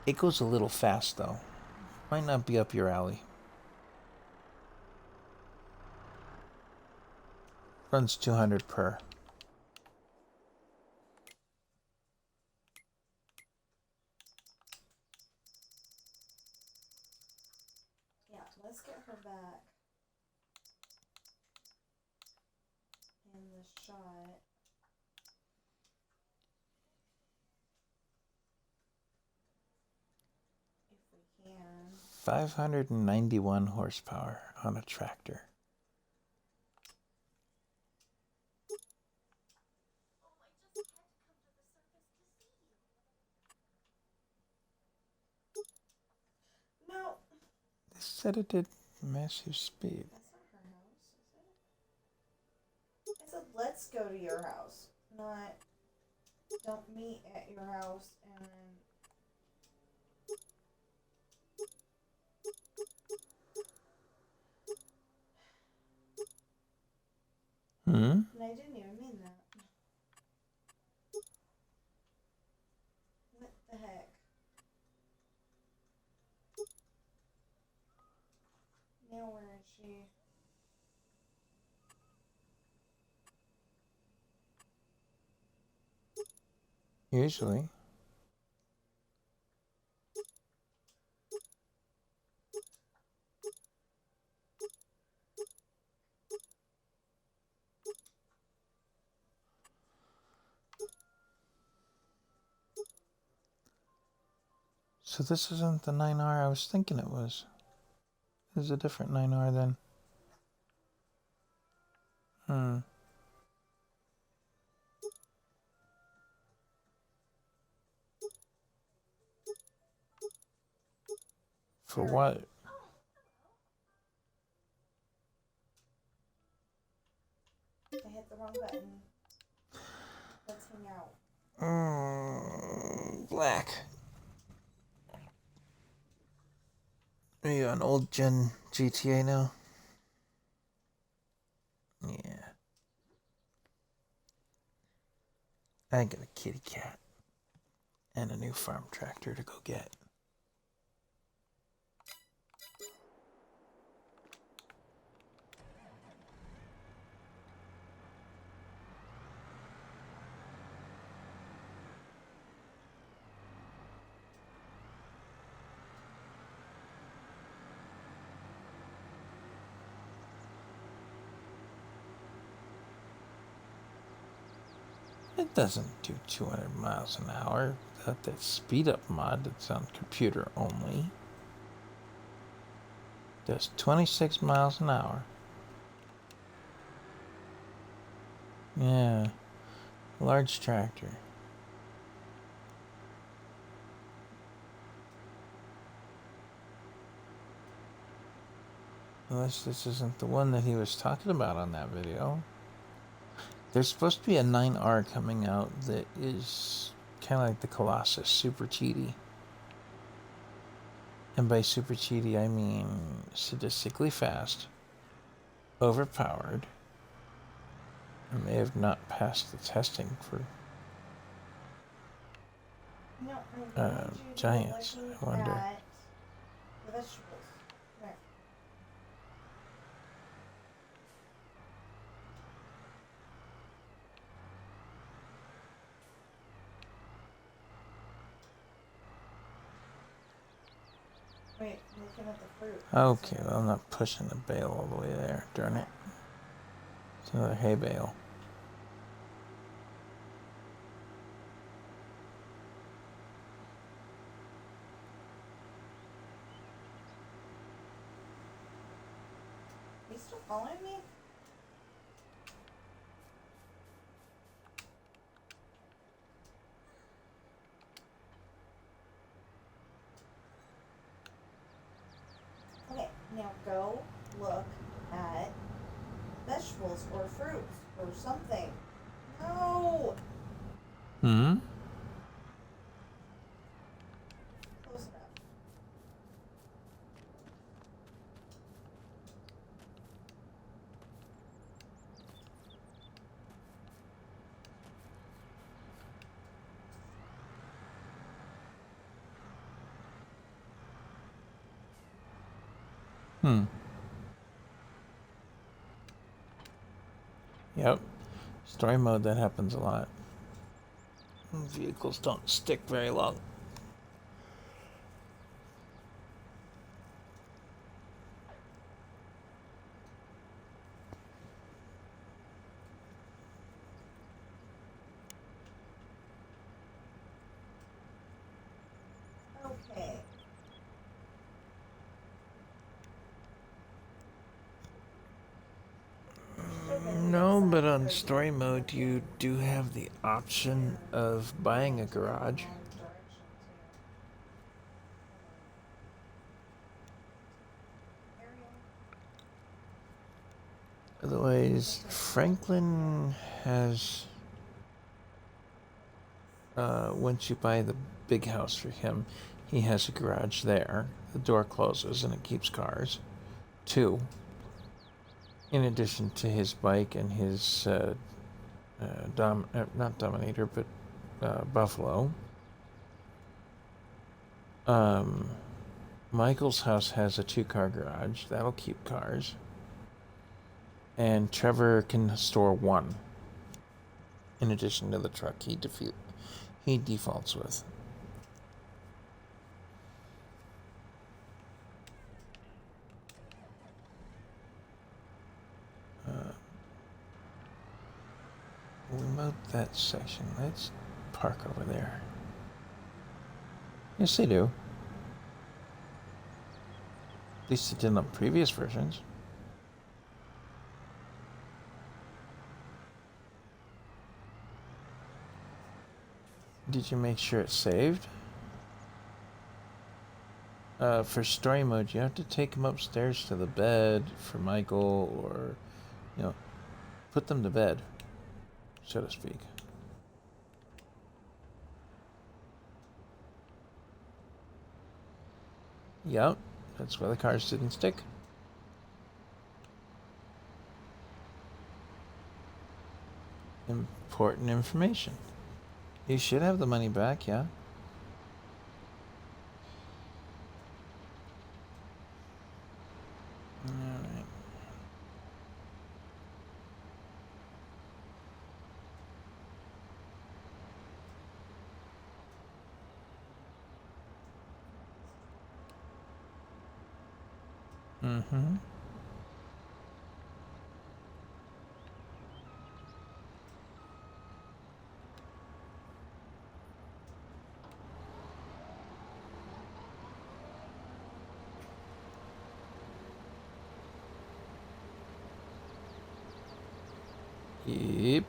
Speaker 1: It goes a little fast though. Might not be up your alley. Runs 200 per.
Speaker 2: Yeah, let's get her back in the shot. If we can.
Speaker 1: 591 horsepower on a tractor.
Speaker 2: No.
Speaker 1: They said it did massive speed.
Speaker 2: That's not her house, is it? I said let's go to your house, not don't meet at your house and
Speaker 1: Hmm?
Speaker 2: and I didn't even mean that. What the heck? Now where is she?
Speaker 1: Usually. So this isn't the 9R I was thinking it was. This is a different 9R then. Hmm. For what?
Speaker 2: I hit the wrong button. Let's hang out.
Speaker 1: Black. Are you on old gen GTA now? Yeah. I got a kitty cat and a new farm tractor to go get. It doesn't do 200 miles an hour. That speed up mod that's on computer only. Does 26 miles an hour. Yeah. Large tractor. Unless this isn't the one that he was talking about on that video. There's supposed to be a 9R coming out that is kind of like the Colossus, super cheaty. And by super cheaty, I mean sadistically fast, overpowered, and may have not passed the testing for
Speaker 2: No, I wanted you to
Speaker 1: giants,
Speaker 2: look
Speaker 1: I wonder.
Speaker 2: at the vegetables. There. Wait, I'm looking at the fruit.
Speaker 1: Okay, well, I'm not pushing the bale all the way there, darn it. It's another hay bale.
Speaker 2: following me? Okay, now go look at vegetables or fruits or something. No!
Speaker 1: Hmm?
Speaker 2: Close enough.
Speaker 1: Hmm. Yep. Story mode, that happens a lot. Vehicles don't stick very long.
Speaker 2: Okay.
Speaker 1: No, but on story mode, you do have the option of buying a garage. Otherwise, Franklin has. Once you buy the big house for him, he has a garage there. The door closes and it keeps cars. Two. In addition to his bike and his not Dominator, but Buffalo. Michael's house has a 2-car garage. That'll keep cars. And Trevor can store 1. In addition to the truck he defaults with. We mowed that section. Let's park over there. Yes, they do. At least it did on previous versions. Did you make sure it's saved? For story mode, you have to take them upstairs to the bed for Michael, or, put them to bed, so to speak. Yep, that's why the cars didn't stick. Important information. You should have the money back, yeah? Alright. Mm-hmm. Yep.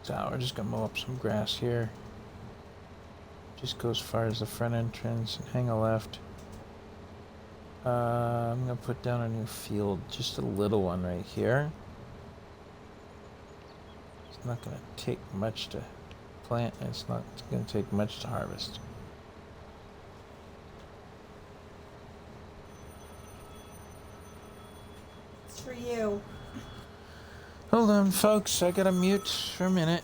Speaker 1: So we're just gonna mow up some grass here. Just go as far as the front entrance and hang a left. I'm gonna put down a new field, just a little one right here. It's not gonna take much to plant, and it's not gonna take much to harvest.
Speaker 2: It's for you.
Speaker 1: Hold on, folks, I gotta mute for a minute.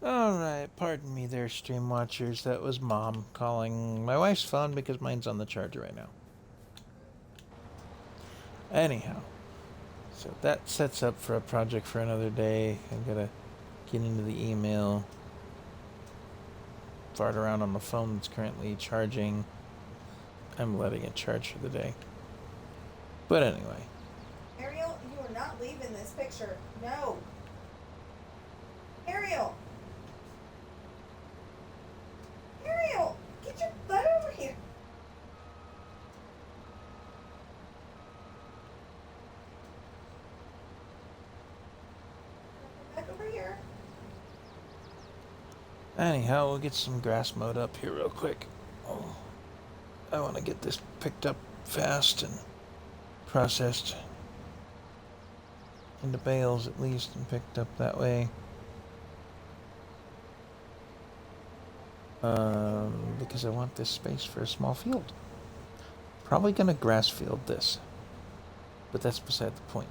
Speaker 1: Alright, pardon me there, stream watchers. That was Mom calling my wife's phone because mine's on the charger right now. Anyhow, so that sets up for a project for another day. I gotta get into the email, fart around on the phone that's currently charging. I'm letting it charge for the day. But anyway.
Speaker 2: Ariel, you are not leaving this picture. No. Ariel. Ariel, get your butt over here. Come back over here.
Speaker 1: Anyhow, we'll get some grass mowed up here real quick. Oh, I want to get this picked up fast and processed into bales at least and picked up that way. Because I want this space for a small field. Probably gonna grass field this, but that's beside the point.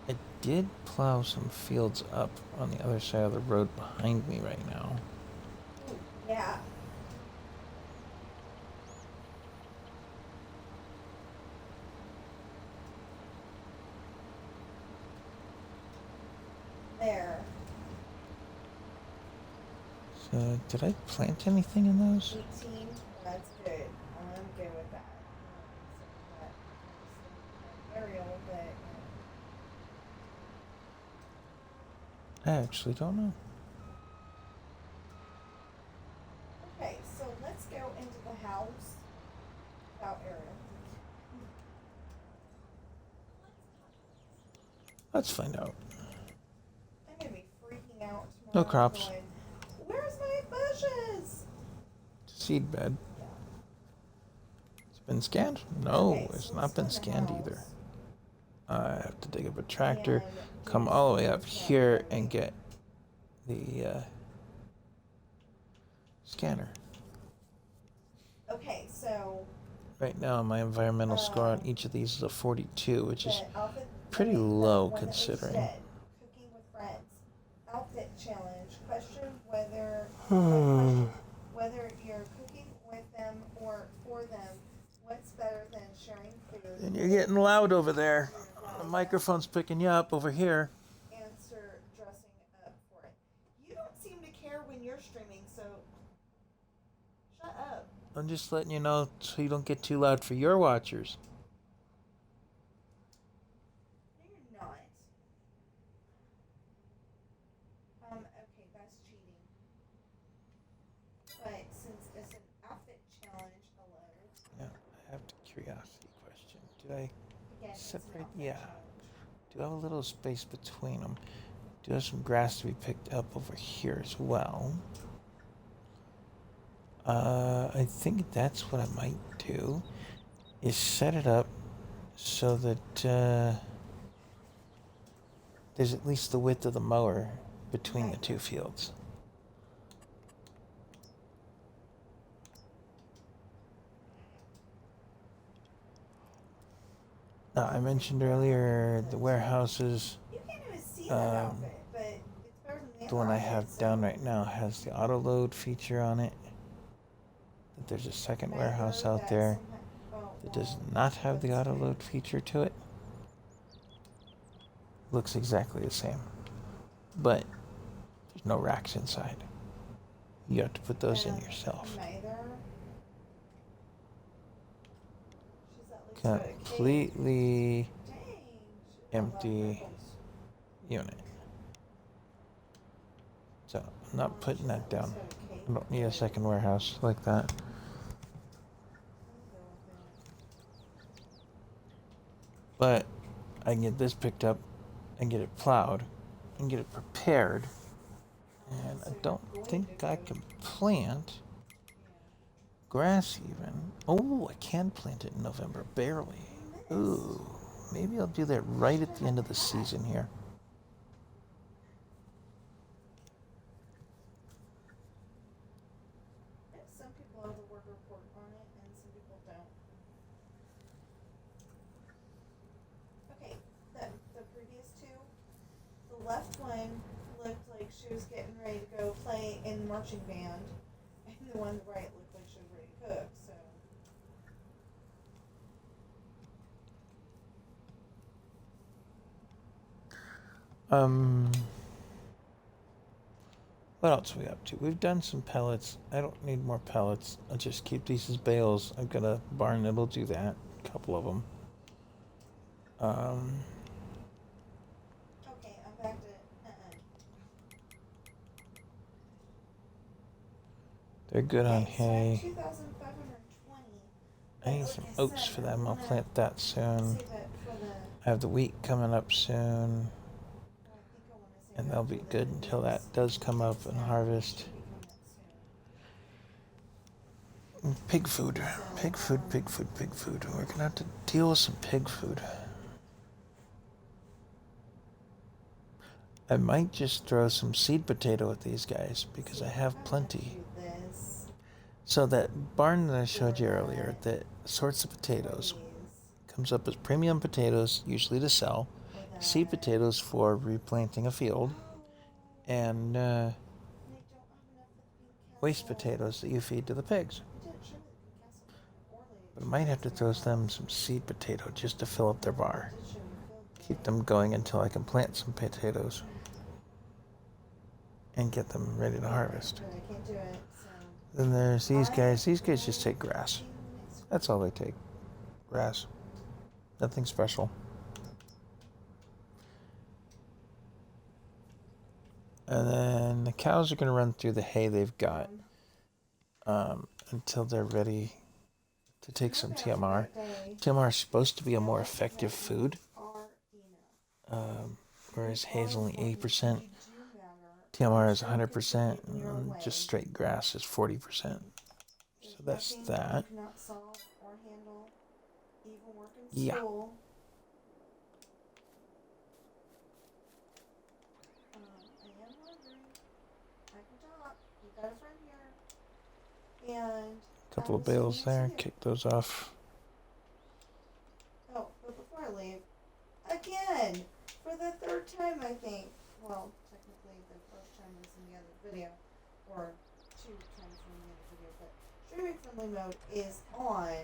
Speaker 1: I did plow some fields up on the other side of the road behind me right now.
Speaker 2: Ooh, yeah. There.
Speaker 1: So, did I plant anything in those?
Speaker 2: 18. That's good. I'm good with that. Ariel, but
Speaker 1: I actually don't know.
Speaker 2: okay, so let's go into the house without Ariel.
Speaker 1: Let's find out.
Speaker 2: I'm gonna be freaking out tomorrow.
Speaker 1: No crops.
Speaker 2: Going, where's my bushes?
Speaker 1: Seed bed. It's been scanned? No,
Speaker 2: Okay,
Speaker 1: it's
Speaker 2: so
Speaker 1: not
Speaker 2: let's
Speaker 1: been
Speaker 2: go to the
Speaker 1: scanned
Speaker 2: house.
Speaker 1: either. I have to dig up a tractor,
Speaker 2: And
Speaker 1: come
Speaker 2: do
Speaker 1: all the way
Speaker 2: some
Speaker 1: up
Speaker 2: stuff
Speaker 1: here
Speaker 2: for
Speaker 1: and
Speaker 2: me.
Speaker 1: get the scanner.
Speaker 2: Okay, so
Speaker 1: Right now, my environmental score on each of these is a 42, which is
Speaker 2: the outfit,
Speaker 1: pretty
Speaker 2: I mean, the
Speaker 1: low
Speaker 2: one that was
Speaker 1: considering.
Speaker 2: dead, Cooking with Friends, outfit challenge. Question whether whether you're cooking with them or for them. What's better than sharing food?
Speaker 1: And you're getting loud over there. The microphone's picking you up over here.
Speaker 2: Answer dressing up for it. You don't seem to care when you're streaming, so shut up.
Speaker 1: I'm just letting you know so you don't get too loud for your watchers.
Speaker 2: No, you're not. Okay, that's cheating. But since it's an outfit challenge alone,
Speaker 1: Yeah, I have a curiosity question. Did I
Speaker 2: again, it's an
Speaker 1: separate?
Speaker 2: outfit
Speaker 1: Yeah.
Speaker 2: challenge.
Speaker 1: Do I have a little space between them? Do have some grass to be picked up over here as well? I think that's what I might do. Is set it up so that there's at least the width of the mower between the two fields. Now, I mentioned earlier the warehouses.
Speaker 2: You can't even see that outfit, but it's better than
Speaker 1: The one I
Speaker 2: outfit,
Speaker 1: have
Speaker 2: so-
Speaker 1: down right now has the auto load feature on it. But there's a second
Speaker 2: I
Speaker 1: warehouse
Speaker 2: heard
Speaker 1: out
Speaker 2: that
Speaker 1: there
Speaker 2: somehow-
Speaker 1: that does
Speaker 2: well,
Speaker 1: not have the
Speaker 2: that's
Speaker 1: auto
Speaker 2: good.
Speaker 1: load feature to it. Looks exactly the same, but there's no racks inside. You have to put those in yourself.
Speaker 2: Neither. She's at least got a cake.
Speaker 1: Completely
Speaker 2: Dang, she
Speaker 1: empty
Speaker 2: got love
Speaker 1: unit. So I'm not putting that down.
Speaker 2: She's got a cake.
Speaker 1: I don't need a second warehouse like that.
Speaker 2: I'll go with
Speaker 1: But I can get this picked up and get it plowed and get it prepared. And I don't think I can plant
Speaker 2: that.
Speaker 1: grass even. Oh, I can plant it in November, barely. Ooh, maybe I'll do that right at the end of the season here.
Speaker 2: Yeah. Some people have the word report on it, and some people don't. Okay, the previous two left one looked like she was getting ready to go play in the marching band, and the one on the right looked like she was ready to cook. So
Speaker 1: What else are we up to? We've done some pellets. I don't need more pellets. I'll just keep these as bales. I've got a barn that'll do that. A couple of them.
Speaker 2: okay, I'm back to
Speaker 1: They're good on
Speaker 2: okay, so I have
Speaker 1: hay.
Speaker 2: 2,520.
Speaker 1: I need
Speaker 2: Like
Speaker 1: some
Speaker 2: I
Speaker 1: oats
Speaker 2: said,
Speaker 1: for
Speaker 2: I
Speaker 1: them. I'll
Speaker 2: wanna
Speaker 1: plant that soon.
Speaker 2: save it for the.
Speaker 1: I have the wheat coming up soon.
Speaker 2: I think I want to save
Speaker 1: And
Speaker 2: it
Speaker 1: they'll
Speaker 2: for
Speaker 1: be
Speaker 2: the
Speaker 1: good until that
Speaker 2: next
Speaker 1: does come up and
Speaker 2: snap, which
Speaker 1: harvest.
Speaker 2: should be coming soon.
Speaker 1: Pig food. Pig food, pig food, pig food. We're going to have to deal with some pig food. I might just throw some seed potato at these guys because I have plenty. So that barn that I showed you earlier, that sorts of potatoes, comes up as premium potatoes, usually to sell, seed potatoes for replanting a field, and waste potatoes that you feed to the pigs. But I might have to throw them some seed potato just to fill up their bar. Keep them going until I can plant some potatoes and get them ready to harvest. Then there's these guys. These guys just take grass. That's all they take. Grass. Nothing special. And then the cows are going to run through the hay they've got until they're ready to take some TMR. TMR is supposed to be a more effective food, whereas hay is only 80%. TMR is 100%, and just straight grass is 40%. So that's that. Yeah.
Speaker 2: And
Speaker 1: A couple of bales there. Kick those off.
Speaker 2: Oh, but before I leave, again, for the third time, I think. Well, technically, the first time was in the other video, or 2 times in the other video. But streaming friendly mode is on,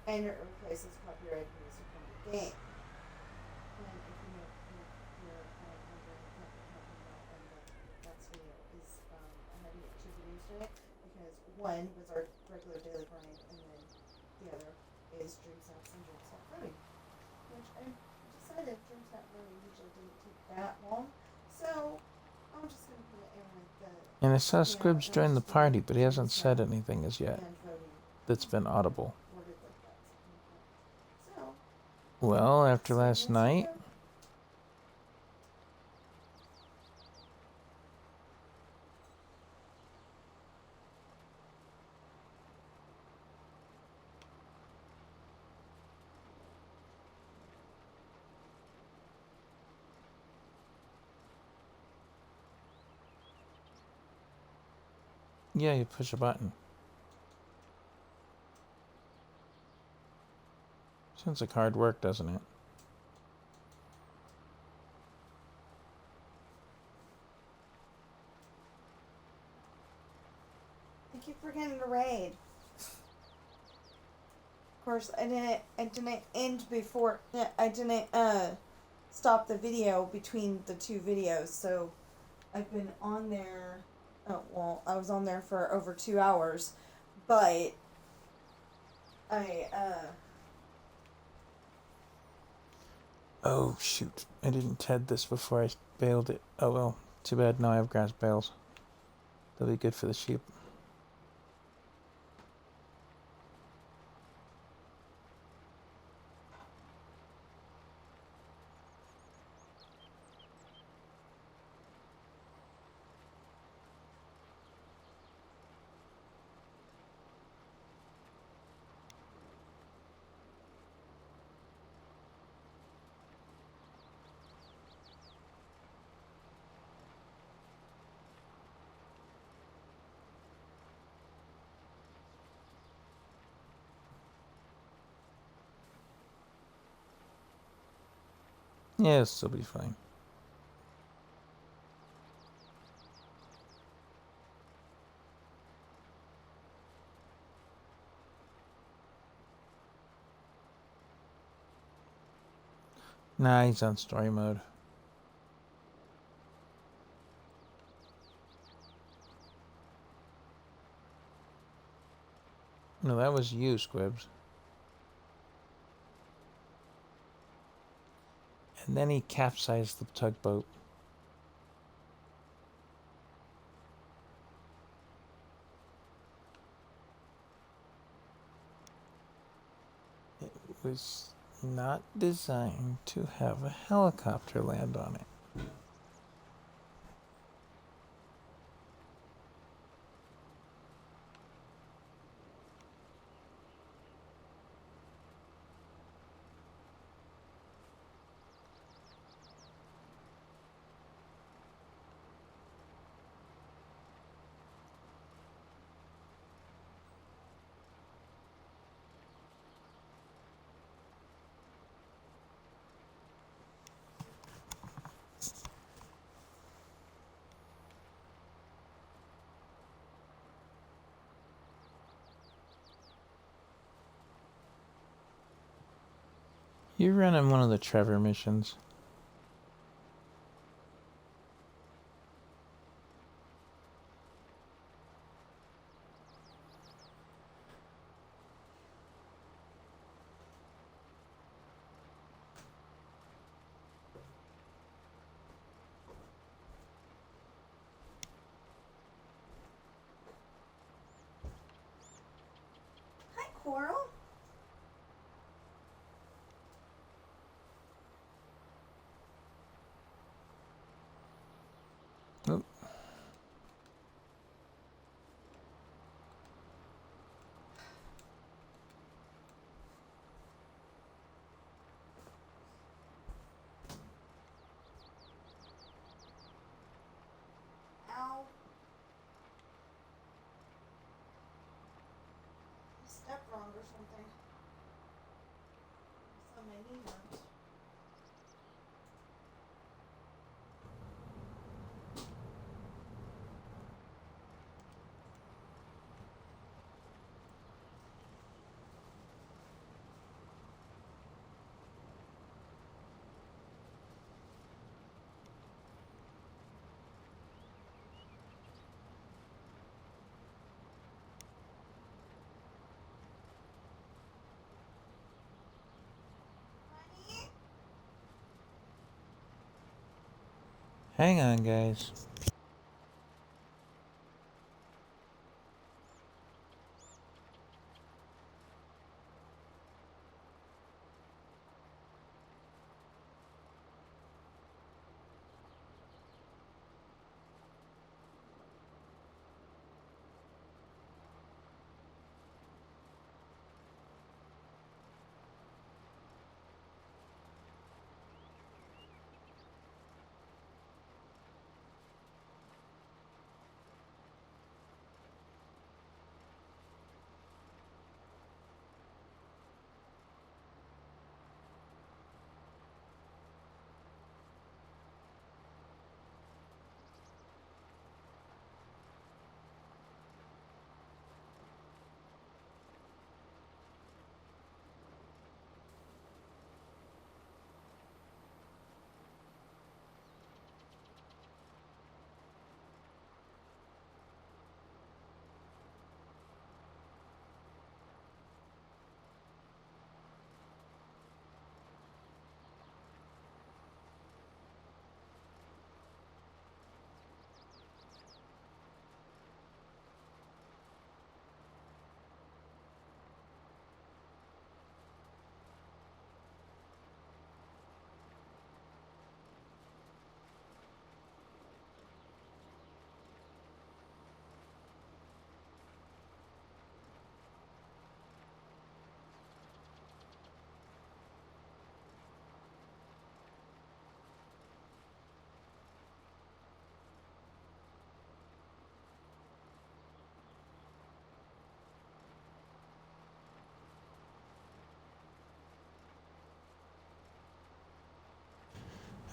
Speaker 2: and it replaces copyrighted music from the game. And if you know, if you're wondering what I'm talking about, and the next video is I had to make 2 videos today because one was our regular daily grind, and then the other is Dreams Apps and Dreams App Running, which I decided Dreams App Running usually didn't take that long, so I'm just gonna put it in with the.
Speaker 1: And it says Scribs joined the party, but he hasn't said anything as yet that's been audible. Well, after last night, yeah, you push a button. Sounds like hard work, doesn't it?
Speaker 2: I keep forgetting to raid. Of course, I didn't end before. I didn't stop the video between the 2 videos, so I've been on there. Oh well, I was on there for over 2 hours, but I
Speaker 1: Oh, shoot. I didn't TED this before I baled it. Oh, well. Too bad now I have grass bales. They'll be good for the sheep. Yeah, this will be fine. Nah, he's on story mode. No, that was you, Squibs. And then he capsized the tugboat. It was not designed to have a helicopter land on it. You're running one of the Trevor missions.
Speaker 2: Hi, Coral.
Speaker 1: Oop.
Speaker 2: Ow. I stepped wrong or something. So my knee hurts. Honey?
Speaker 1: Hang on, guys.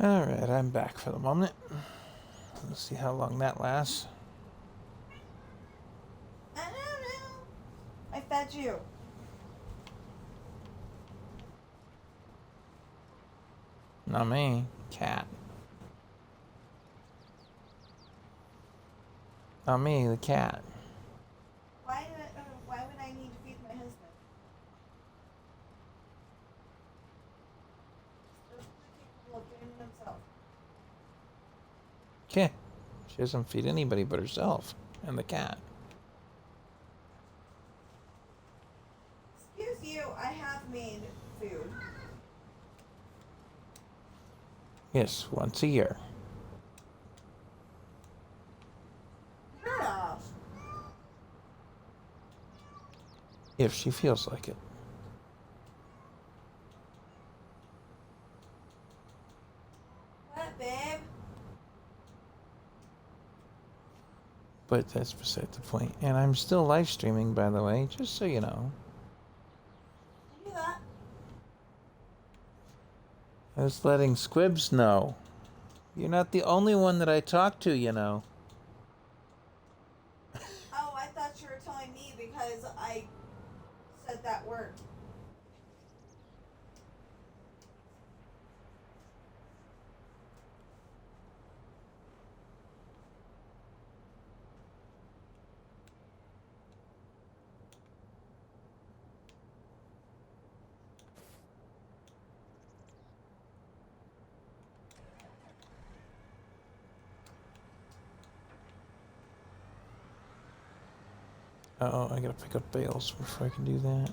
Speaker 1: Alright, I'm back for the moment. Let's see how long that lasts.
Speaker 2: I don't know. I fed you.
Speaker 1: Not me. Cat. Not me, the cat.
Speaker 2: Why would I need to feed my husband? He's perfectly capable of doing it himself.
Speaker 1: Yeah. She doesn't feed anybody but herself and the cat.
Speaker 2: Excuse you, I have made food.
Speaker 1: Yes, once a year.
Speaker 2: Turn off.
Speaker 1: If she feels like it.
Speaker 2: What, babe?
Speaker 1: But that's beside the point. And I'm still live streaming, by the way, just so you know.
Speaker 2: I knew that.
Speaker 1: I was letting Squibs know. You're not the only one that I talk to, you know.
Speaker 2: Oh, I thought you were telling me because I said that word.
Speaker 1: Oh, I gotta pick up bales before I can do that.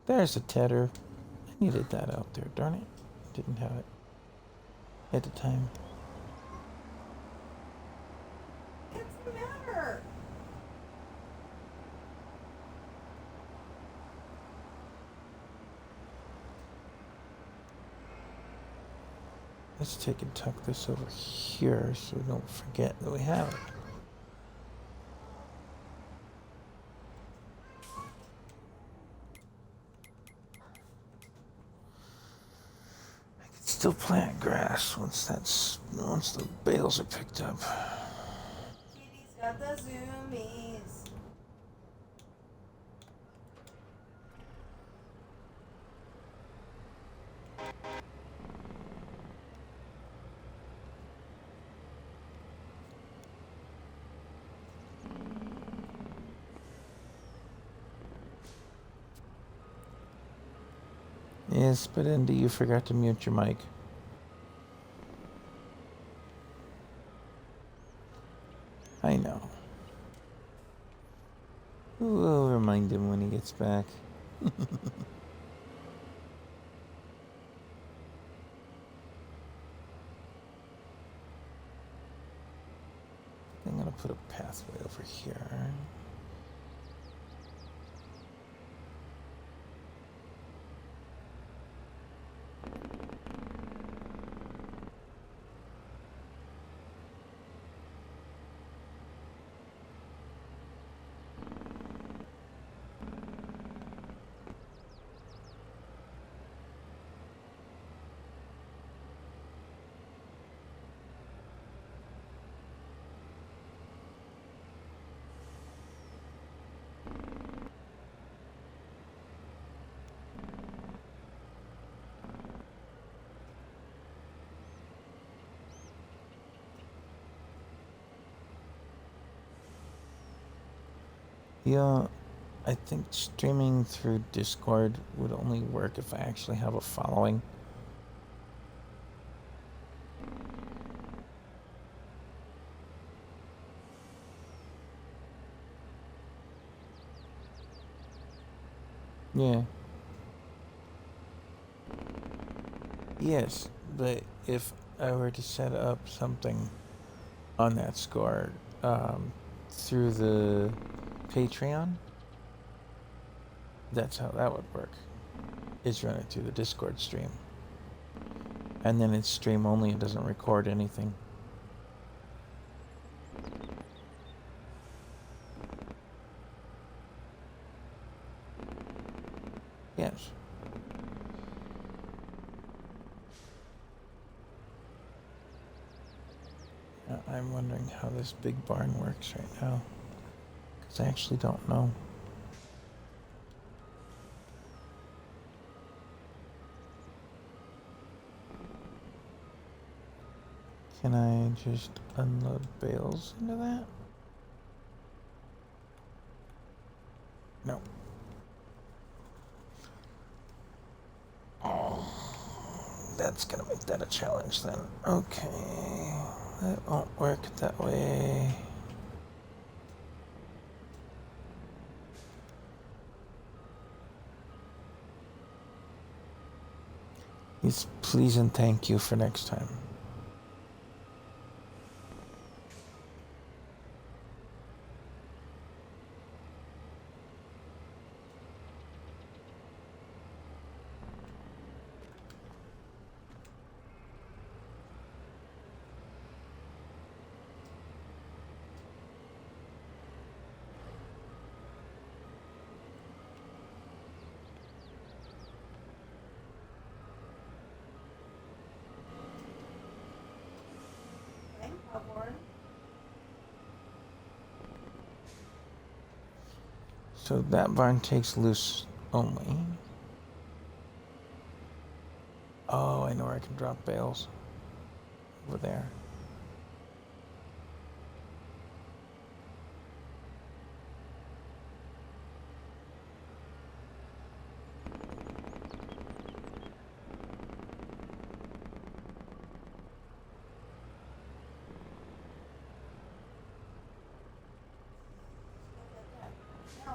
Speaker 1: There's a tedder. I needed that out there, darn it. Didn't have it at the time.
Speaker 2: What's the matter?
Speaker 1: Let's take and tuck this over here so we don't forget that we have it. I can still plant grass once the bales are picked up.
Speaker 2: Kitty's got the zoomies.
Speaker 1: Yes, but Andy, you forgot to mute your mic. I know. We'll remind him when he gets back. I'm gonna put a pathway over here. Yeah, I think streaming through Discord would only work if I actually have a following. Yeah. Yes, but if I were to set up something on that score through the Patreon, that's how that would work. Is run it through the Discord stream. And then it's stream only, it doesn't record anything. Yes. I'm wondering how this big barn works right now. Because I actually don't know. Can I just unload bales into that? No. That's gonna make that a challenge then. Okay. That won't work that way. Yes, please and thank you for next time.
Speaker 2: Okay, popcorn.
Speaker 1: So that barn takes loose only. Oh, I know where I can drop bales. Over there.
Speaker 2: No.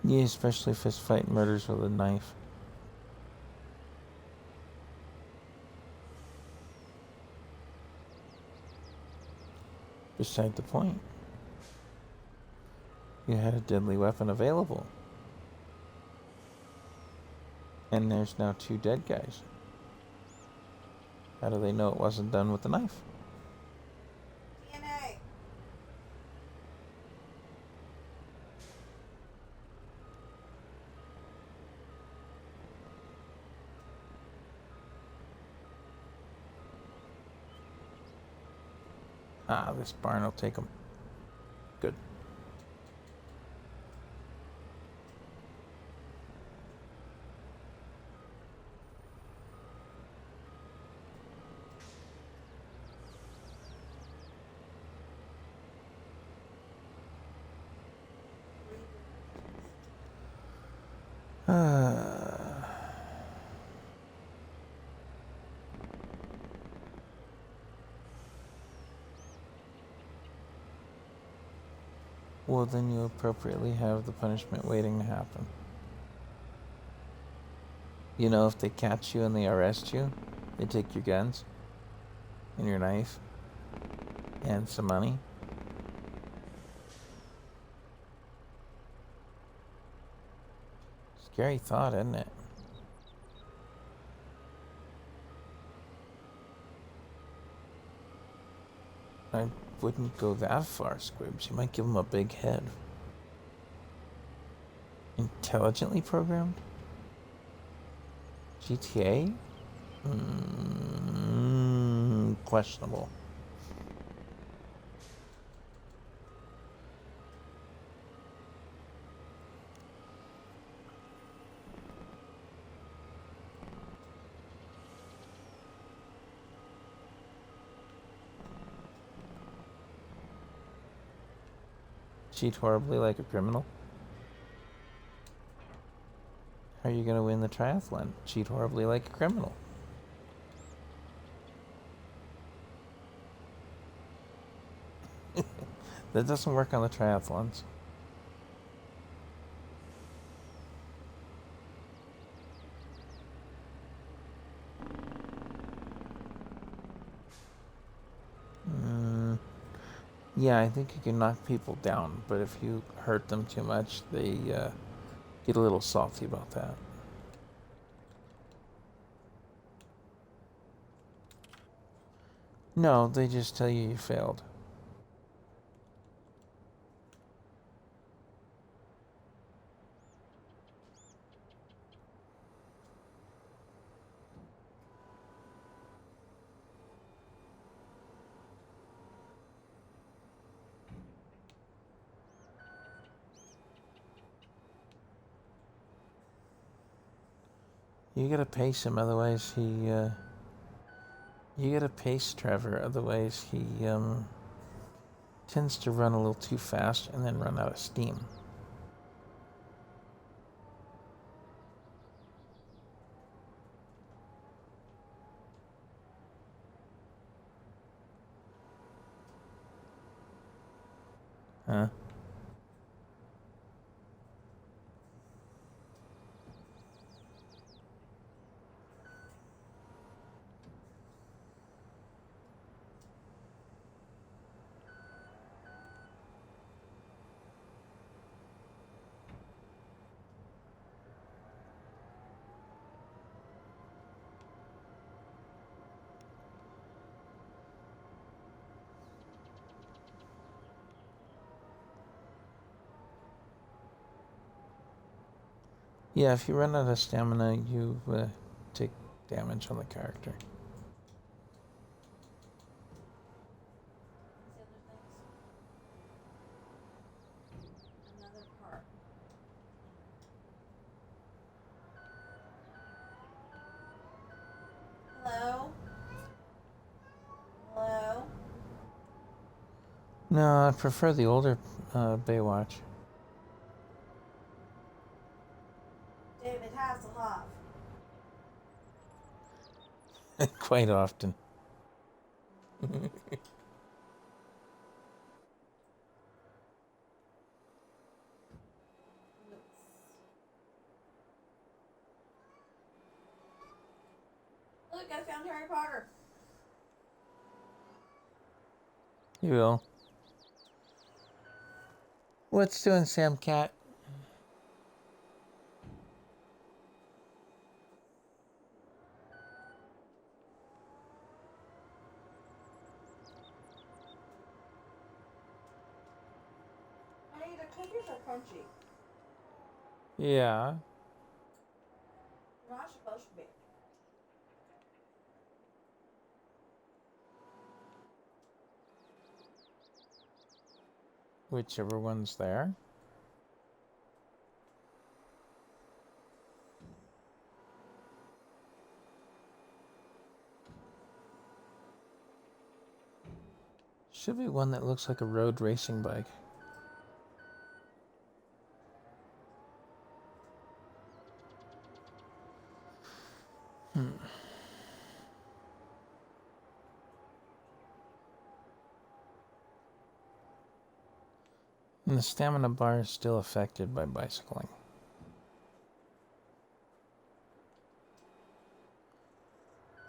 Speaker 1: Yeah, especially fist fight murders with a knife. Beside the point. You had a deadly weapon available. And there's now 2 dead guys. How do they know it wasn't done with the knife?
Speaker 2: DNA.
Speaker 1: Ah, this barn will take them. Good. Well, then you appropriately have the punishment waiting to happen. You know, if they catch you and they arrest you, they take your guns and your knife and some money. Scary thought, isn't it? I wouldn't go that far, Squibs. You might give them a big head. Intelligently programmed? GTA? Questionable. Cheat horribly like a criminal? How are you going to win the triathlon? Cheat horribly like a criminal. That doesn't work on the triathlons. Yeah, I think you can knock people down, but if you hurt them too much, they get a little salty about that. No, they just tell you failed. You gotta pace him, otherwise he, you gotta pace Trevor, otherwise he, tends to run a little too fast and then run out of steam. Huh? Yeah, if you run out of stamina, you take damage on the character.
Speaker 2: Another part. Hello? Hello?
Speaker 1: No, I prefer the older Baywatch.
Speaker 2: David Hasselhoff.
Speaker 1: Quite often.
Speaker 2: Look, I found Harry Potter.
Speaker 1: You will. What's doing, Sam Cat?
Speaker 2: Honey, the cookies are crunchy.
Speaker 1: Yeah.
Speaker 2: They're not supposed to be.
Speaker 1: Whichever one's there. Should be one that looks like a road racing bike. And the stamina bar is still affected by bicycling.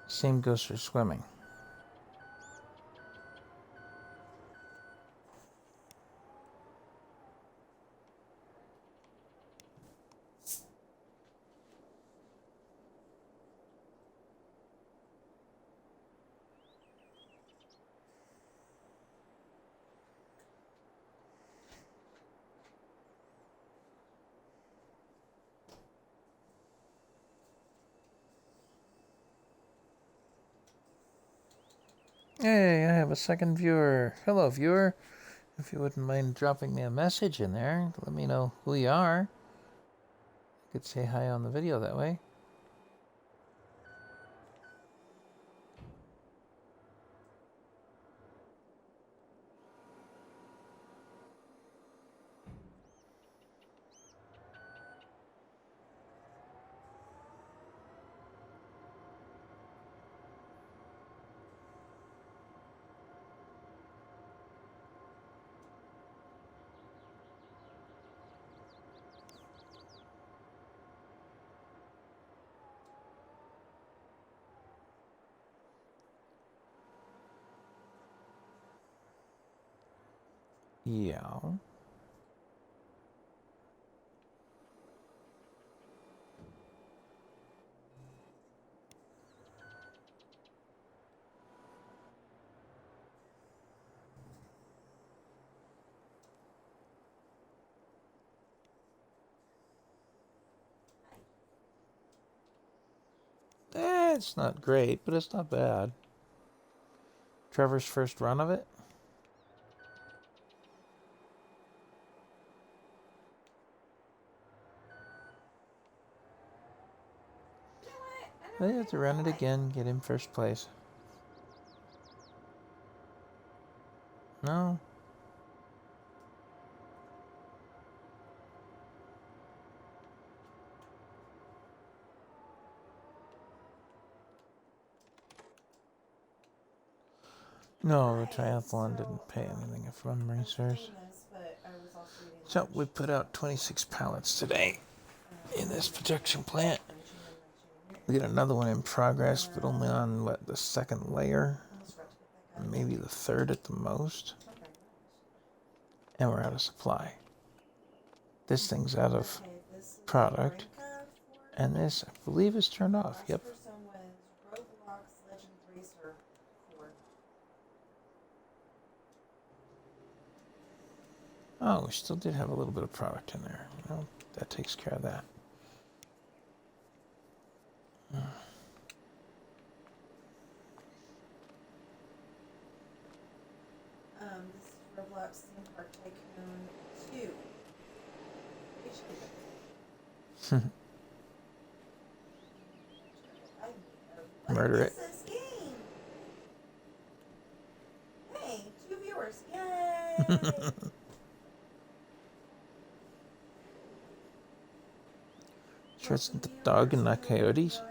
Speaker 1: Same goes for swimming. Hey, I have a second viewer. Hello, viewer. If you wouldn't mind dropping me a message in there, let me know who you are. I could say hi on the video that way. Yeah. It's not great, but it's not bad. Trevor's first run of it. They have to run it again, get in first place. No. No, the triathlon didn't pay anything, if memory
Speaker 2: I was
Speaker 1: serves.
Speaker 2: doing this, but I was also reading
Speaker 1: So we put out 26 pallets today in this projection plant. We got another one in progress, but only on what, the second layer, maybe the third at the most. And we're out of supply. This thing's out of product, and this, I believe, is turned off. Yep. Oh, we still did have a little bit of product in there. You know, that takes care of that.
Speaker 2: This is Roblox Theme Park Tycoon 2.
Speaker 1: Murder it.
Speaker 2: This game. Hey, 2 viewers. Yay!
Speaker 1: Sure it's the dog and not coyotes?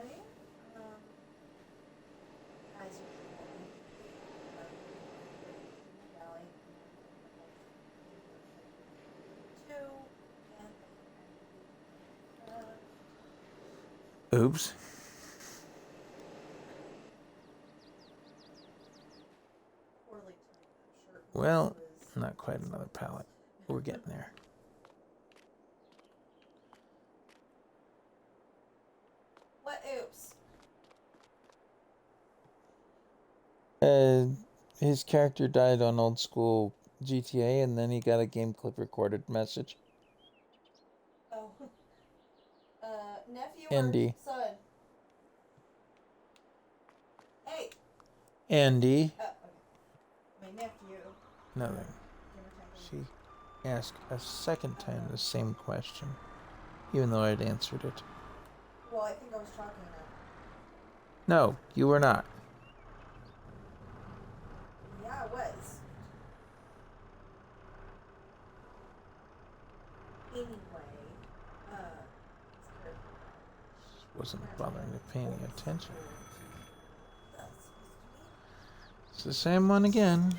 Speaker 1: Oops. Well, not quite another pallet. We're getting there.
Speaker 2: What oops?
Speaker 1: His character died on old school GTA, and then he got a game clip recorded message.
Speaker 2: Oh. Nephew
Speaker 1: Andy.
Speaker 2: or son? Hey.
Speaker 1: Andy.
Speaker 2: Okay. My nephew.
Speaker 1: Nothing. She asked a second time the same question, even though I'd answered it.
Speaker 2: Well, I think I was talking now.
Speaker 1: No, you were not.
Speaker 2: Yeah, I was. Anyway,
Speaker 1: Wasn't bothering to pay any attention. It's the same one again.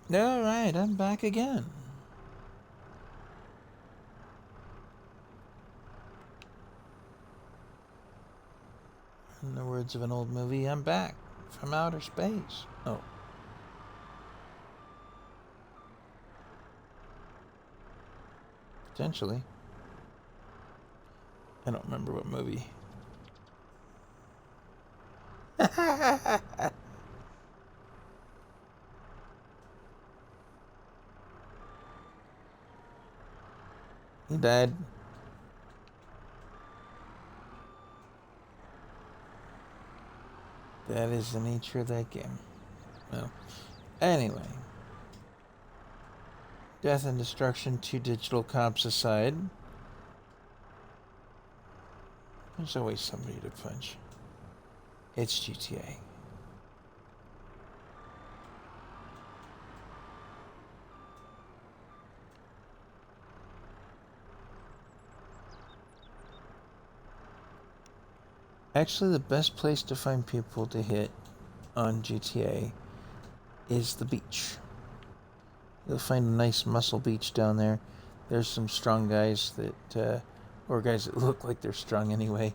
Speaker 1: All right, I'm back again. In the words of an old movie, I'm back from outer space. Oh. Potentially. I don't remember what movie. He died. That is the nature of that game. Well, anyway. Death and destruction, two digital cops aside. There's always somebody to punch. It's GTA. Actually, the best place to find people to hit on GTA is the beach. You'll find a nice muscle beach down there. There's some strong guys that, or guys that look like they're strong anyway.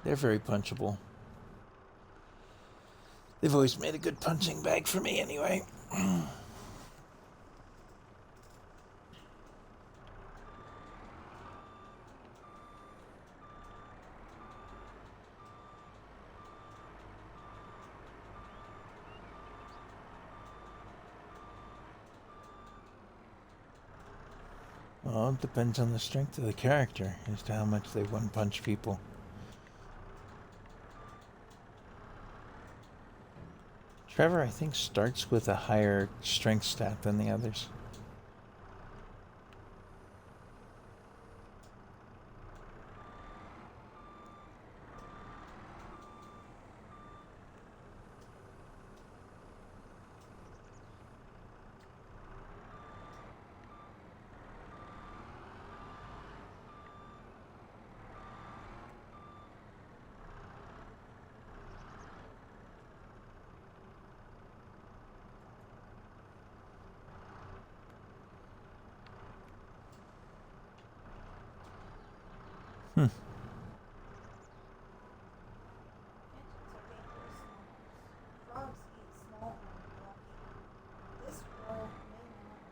Speaker 1: They're very punchable. They've always made a good punching bag for me anyway. Well, it depends on the strength of the character as to how much they one punch people. Trevor, I think, starts with a higher strength stat than the others. Hmm.
Speaker 2: Frogs eat small and lucky. This world may not.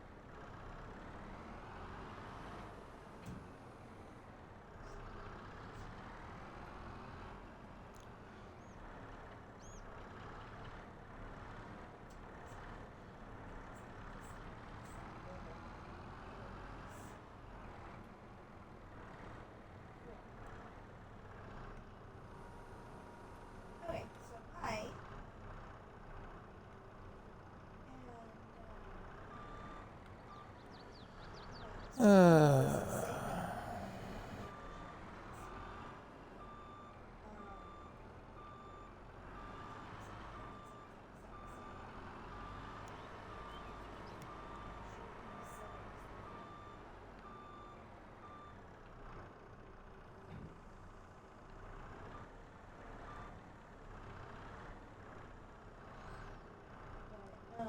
Speaker 2: Okay, so I and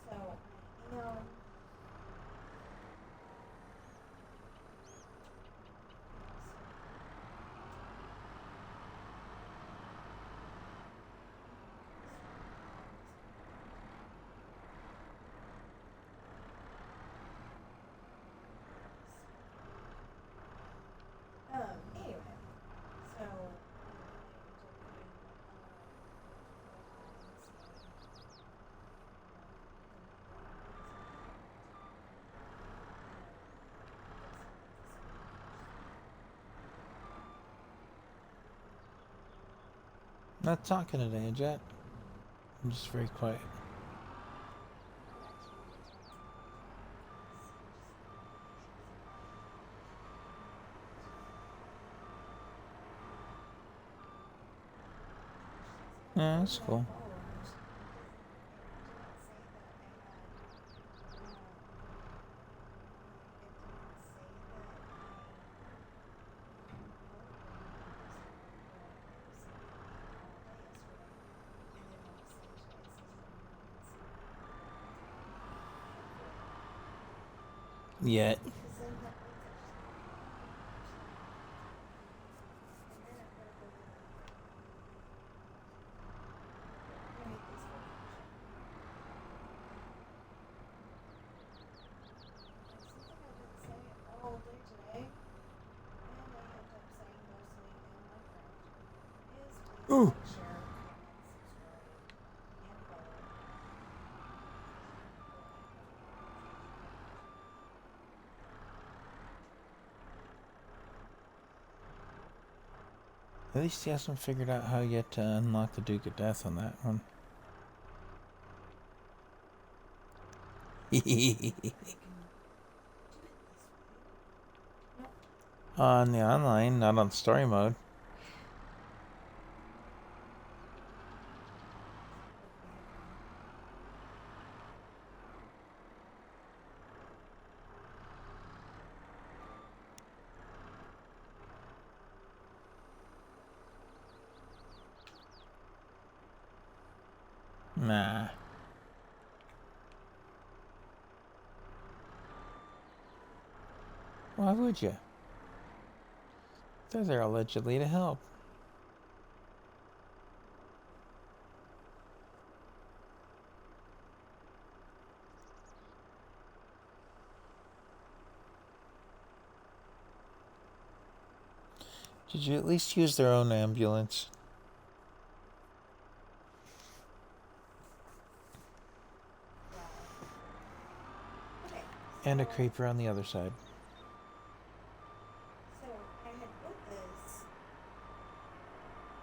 Speaker 2: so I am. Anyway, so
Speaker 1: Not talking today, Jet. I'm just very quiet. Yeah, that's cool. Yet.
Speaker 2: Because then that means I just and then I've got to go get I need this vacation. Something I didn't say all day today, and I end up saying mostly in my craft, is please
Speaker 1: Ooh.
Speaker 2: like, share, comment, subscribe, and follow.
Speaker 1: At least he hasn't figured out how yet to unlock the Duke of Death on that one. On the online, not on story mode. Nah. Why would you? They're there allegedly to help. Did you at least use their own ambulance?
Speaker 2: Okay.
Speaker 1: And a creeper on the other side.
Speaker 2: So I had built this,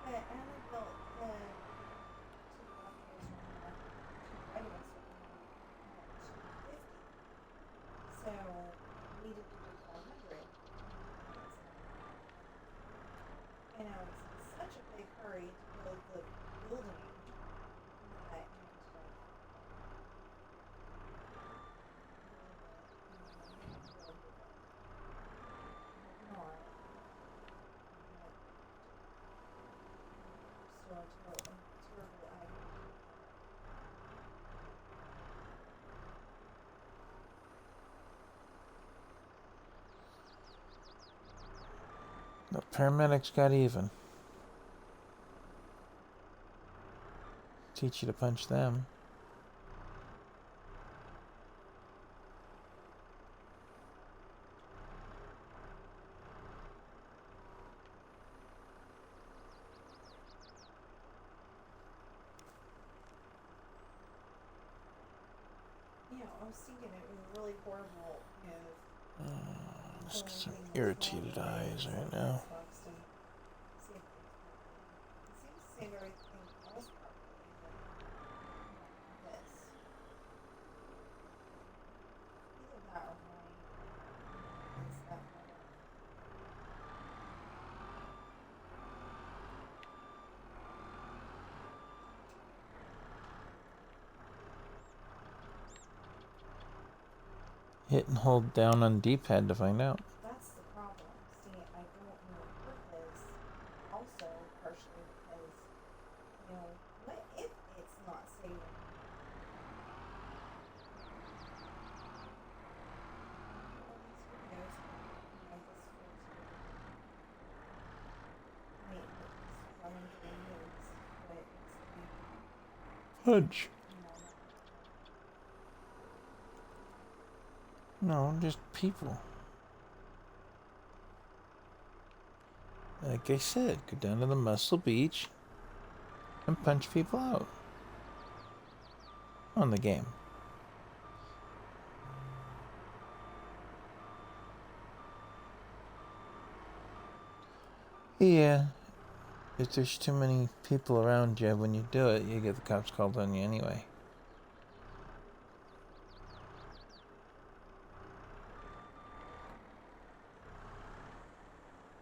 Speaker 2: but I only built the two left of us one more, two right of us one more at 250. So needed to do 400. And I was in such a big hurry to build the building that I ended up building it, and I had to go move it. If not, I'm still a terrible agony.
Speaker 1: The paramedics got even. Teach you to punch them.
Speaker 2: I was thinking it was really horrible if
Speaker 1: Just 'cause I'm
Speaker 2: thing was
Speaker 1: irritated eyes right now.
Speaker 2: Xbox doesn't save things properly. It seems to save everything else properly, but not this. Either that or mine is that better.
Speaker 1: Hit and hold down on D-pad to find out.
Speaker 2: That's the problem. See, I don't want to put this also partially because, what if it's not saving? All these videos, this feels weird. Maintenance running through news, but it's
Speaker 1: Punch.
Speaker 2: not.
Speaker 1: No, just people. Like I said, go down to the Muscle Beach and punch people out. On the game. Yeah. If there's too many people around you when you do it, you get the cops called on you anyway.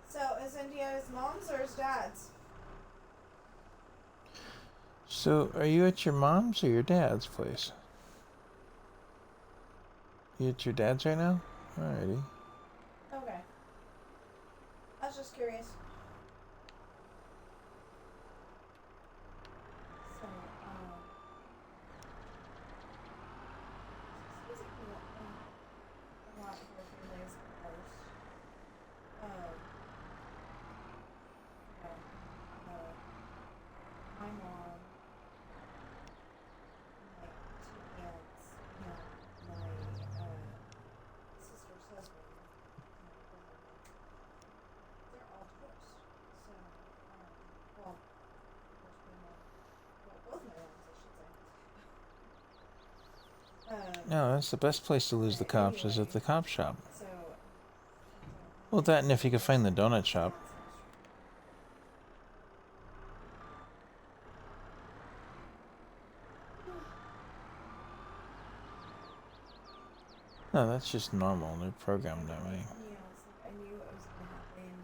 Speaker 2: So, is India his mom's or his dad's?
Speaker 1: So, are you at your mom's or your dad's place? You at your dad's right now? Alrighty.
Speaker 2: Okay. I was just curious. So, seems like a lot for
Speaker 1: No, that's the best place to lose the cops is at the cop shop.
Speaker 2: So,
Speaker 1: Well, that and if you could find the donut shop. No, that's just normal. They're programmed that way.
Speaker 2: you know, it's like I knew it was gonna happen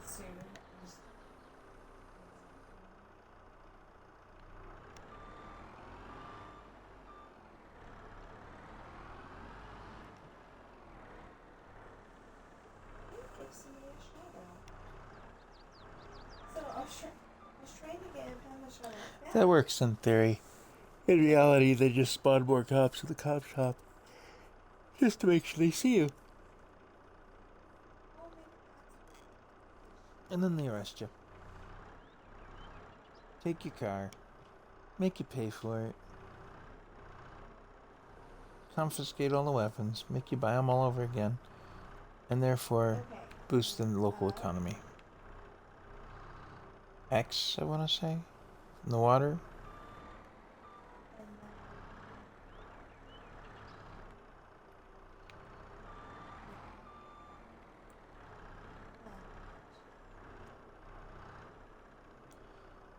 Speaker 2: soon. I just it gives me a shout out. So I was trying to give him a shout out back.
Speaker 1: That works in theory. In reality, they just spawn more cops at the cop shop. Just to make sure they see you.
Speaker 2: Oh, maybe that's
Speaker 1: And then they arrest you. Take your car. Make you pay for it. Confiscate all the weapons. Make you buy them all over again. And therefore,
Speaker 2: okay.
Speaker 1: boost the local economy. X, I want to say? In the water?
Speaker 2: And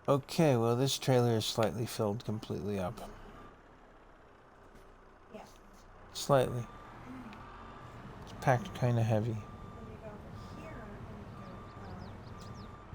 Speaker 1: Okay, well, this trailer is slightly filled completely up.
Speaker 2: yeah.
Speaker 1: Slightly. It's packed kind of heavy.
Speaker 2: Then you go over here and you go, oh, this seems to be up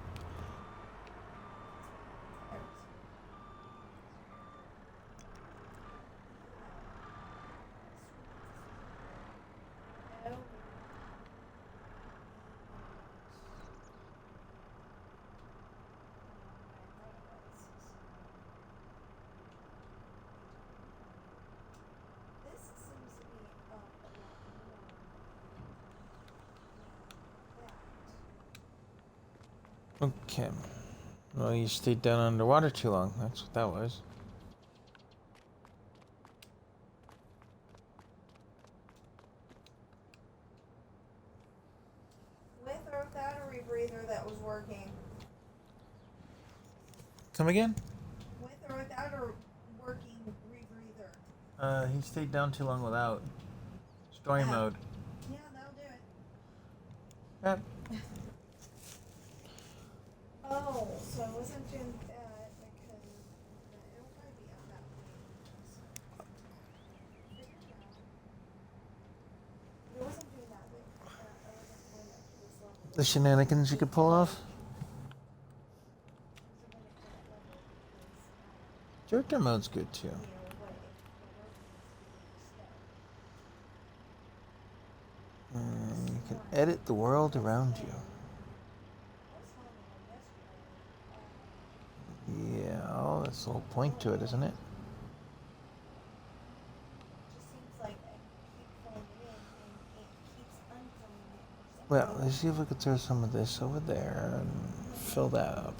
Speaker 2: a lot more than that.
Speaker 1: Okay. Well, you stayed down underwater too long. That's what that was.
Speaker 2: With or without a rebreather that was working.
Speaker 1: Come again?
Speaker 2: With or without a working rebreather.
Speaker 1: He stayed down too long without. Story
Speaker 2: Yeah.
Speaker 1: mode.
Speaker 2: Yeah, that'll do it.
Speaker 1: Yep.
Speaker 2: Oh, so I wasn't doing that because it'll probably be up that way. Figure it out. It wasn't doing that way. I wasn't going up to this level.
Speaker 1: The shenanigans you could pull off?
Speaker 2: I wasn't going to that level because,
Speaker 1: Joker mode's good too.
Speaker 2: you know, what if the work needs to be
Speaker 1: You can edit the world around you.
Speaker 2: I was telling him yesterday,
Speaker 1: Yeah, oh, that's the whole point to it, isn't it?
Speaker 2: it just seems like I keep filling it in and it keeps unfilling it for some
Speaker 1: Well,
Speaker 2: reason.
Speaker 1: let's see if we could throw some of this over there and fill that up.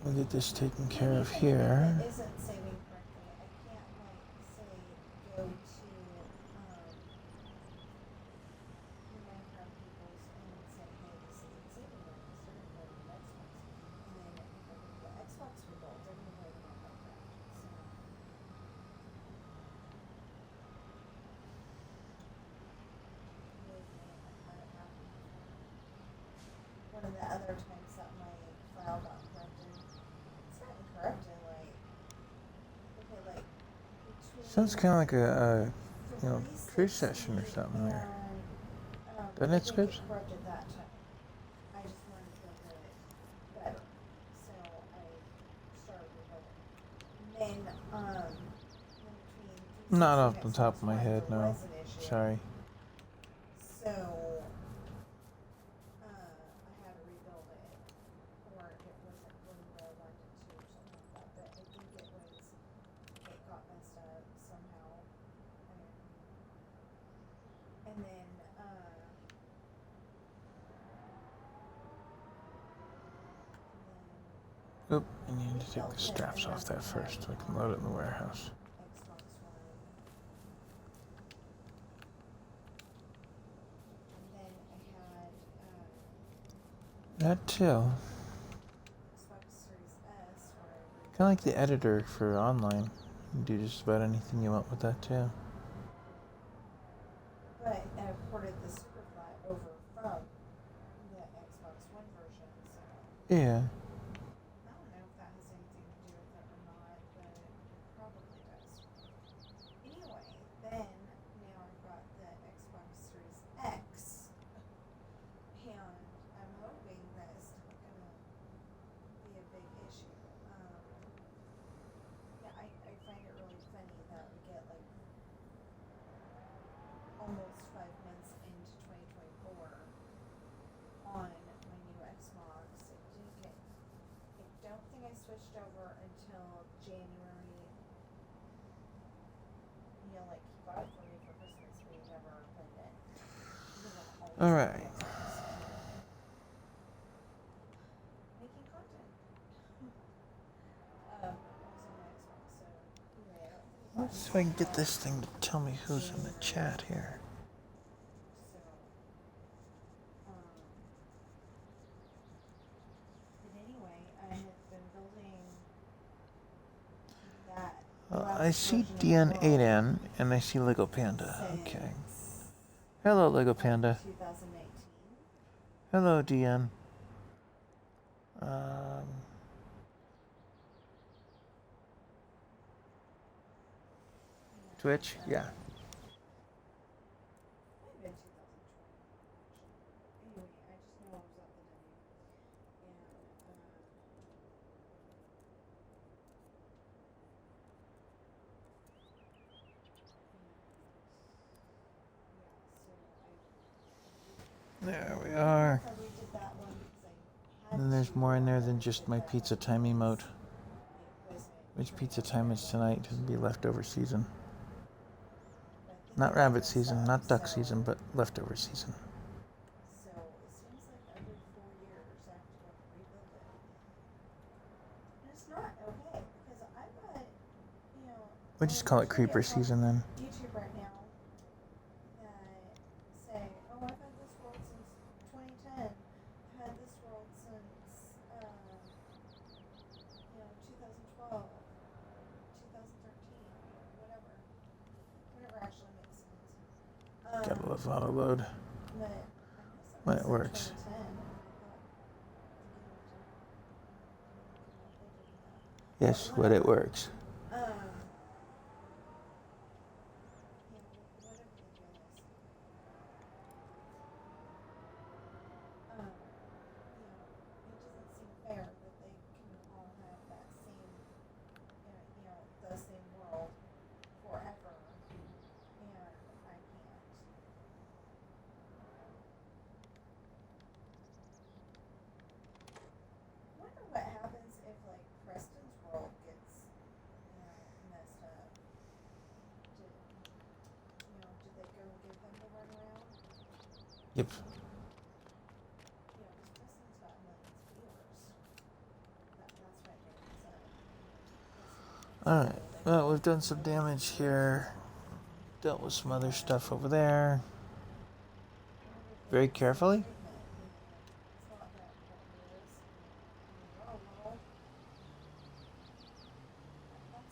Speaker 1: We'll get this taken care of here.
Speaker 2: It isn't saving correctly. I can't like say go to the Minecraft peoples and say, hey, this isn't saving right. So they're gonna go to the Xbox. And then if I go to the Xbox result, they're gonna play them on Minecraft. So believe me, I've had it happen before. One of the other times that my file got corrupted, it's gotten corrupted like okay, like between
Speaker 1: Sounds kind of like a you know,
Speaker 2: 360
Speaker 1: trade session or something there.
Speaker 2: and,
Speaker 1: Doesn't
Speaker 2: I
Speaker 1: it,
Speaker 2: think
Speaker 1: Scripps?
Speaker 2: corrupted that time. I just wanted to build it better, so I started rebuilding. Then, in between
Speaker 1: Not
Speaker 2: 360
Speaker 1: off
Speaker 2: and
Speaker 1: the top
Speaker 2: Xbox
Speaker 1: of my
Speaker 2: One,
Speaker 1: head,
Speaker 2: there
Speaker 1: no.
Speaker 2: was an issue.
Speaker 1: Sorry.
Speaker 2: So, I had to rebuild it, or it wasn't when I wanted it to, or something like that. But I think it got messed up somehow, and then,
Speaker 1: Oop, I need to take the straps off that first so I can load it in the warehouse.
Speaker 2: Xbox One.
Speaker 1: That too.
Speaker 2: Xbox Series S, where I
Speaker 1: Kind of like the editor for online. You can do just about anything you want with that too.
Speaker 2: but I ported the Superfly over from the Xbox One version, so
Speaker 1: Yeah.
Speaker 2: I don't know if that has anything to do with it or not, but it probably does. Anyway, then now I've got the Xbox Series X, and I'm hoping that it's not gonna be a big issue. Yeah, I find it really funny that we get like almost 5 months into 2024 on my new Xbox. I don't think I switched over until January. You know, like he bought it for me for Christmas, but he never played it because I'm always
Speaker 1: All
Speaker 2: on
Speaker 1: right.
Speaker 2: the Xbox making content. Always on my Xbox. So anyway, I don't think he bought
Speaker 1: Let's see if I can
Speaker 2: anything
Speaker 1: get
Speaker 2: until
Speaker 1: this thing to tell me who's in the chat here.
Speaker 2: So, but anyway, I had been building that
Speaker 1: I
Speaker 2: last
Speaker 1: see
Speaker 2: version of the world
Speaker 1: DN8N and I see Lego Panda. Okay.
Speaker 2: since
Speaker 1: Hello, Lego Panda.
Speaker 2: 2019.
Speaker 1: Hello, DN. Um, Twitch? Yeah.
Speaker 2: Might have been 2020, actually. Anyway, I just know I was at the W. And,
Speaker 1: There we are.
Speaker 2: I redid that one because I had
Speaker 1: And then there's
Speaker 2: to,
Speaker 1: more in there than just my
Speaker 2: that
Speaker 1: pizza
Speaker 2: one
Speaker 1: time emote.
Speaker 2: it wasn't
Speaker 1: Which
Speaker 2: turning
Speaker 1: pizza
Speaker 2: out
Speaker 1: time
Speaker 2: very
Speaker 1: is
Speaker 2: well.
Speaker 1: tonight? It'll be leftover season.
Speaker 2: But I think
Speaker 1: Not
Speaker 2: I got
Speaker 1: rabbit
Speaker 2: this
Speaker 1: season,
Speaker 2: up,
Speaker 1: not duck
Speaker 2: so
Speaker 1: season, but leftover season.
Speaker 2: so it seems like every 4 years I have to go rebuild it. And it's not okay because I've got, you know,
Speaker 1: We
Speaker 2: I
Speaker 1: just
Speaker 2: mean,
Speaker 1: call
Speaker 2: there's
Speaker 1: it
Speaker 2: gonna be a
Speaker 1: creeper
Speaker 2: couple
Speaker 1: season then.
Speaker 2: YouTube right now that say, "Oh, I've had this world since 2010. I've had this world since 2012, 2013, whatever, whatever actually makes sense."
Speaker 1: Gotta love autoload.
Speaker 2: But I know
Speaker 1: When
Speaker 2: somebody
Speaker 1: it
Speaker 2: said
Speaker 1: works.
Speaker 2: 2010, and I thought the game was
Speaker 1: Yes,
Speaker 2: but
Speaker 1: when it
Speaker 2: whatever.
Speaker 1: works.
Speaker 2: Whatever the deal is. It doesn't seem fair that they can all have that same, the same world forever, and I can't. I wonder what happens if, like, Preston's world gets, messed up. Did they go give them the runaround?
Speaker 1: Yep.
Speaker 2: Because Preston's got millions of viewers. That's right,
Speaker 1: Alright, well, we've done some damage here. Dealt with some other stuff over there. Very carefully.
Speaker 2: It's not that important it is. Oh, well. That's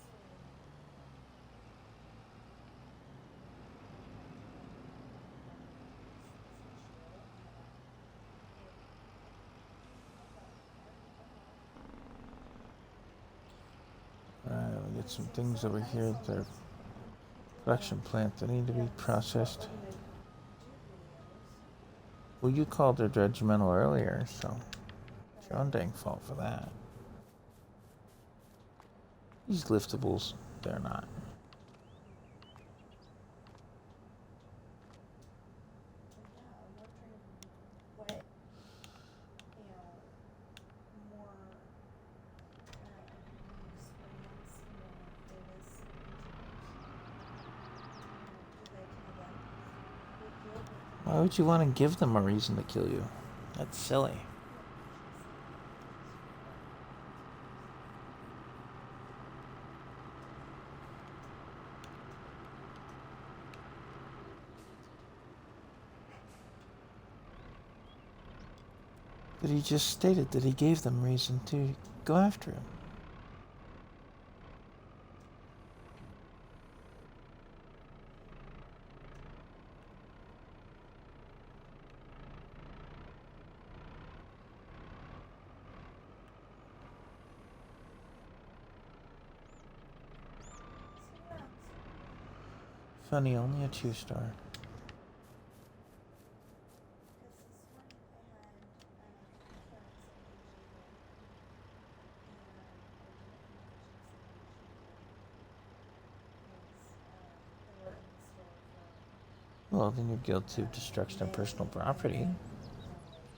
Speaker 1: Alright, we get some things over here at their production plant that need to be processed. Well, you called her judgmental earlier, so it's your own dang fault for that. These liftables, they're not.
Speaker 2: what, more, news brands, Davis, do they tell them big deal,
Speaker 1: Why would you want to give them a reason to kill you? That's silly. But he just stated that he gave them reason to go after him. Funny, only a 2-star.
Speaker 2: Because this morning I had parents in Virginia, and they were in the store from
Speaker 1: Well, then you're guilty of destruction of personal property.
Speaker 2: May, not June,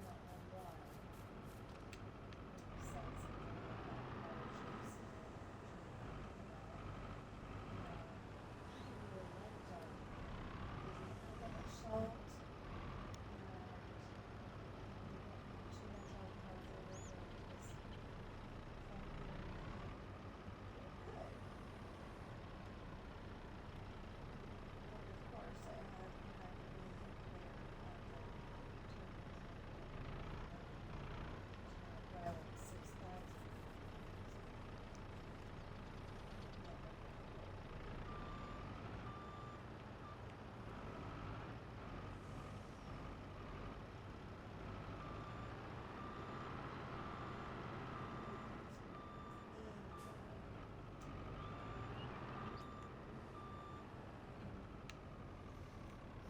Speaker 2: not one line. He said something about scholarships and we were like, did you have that much salt?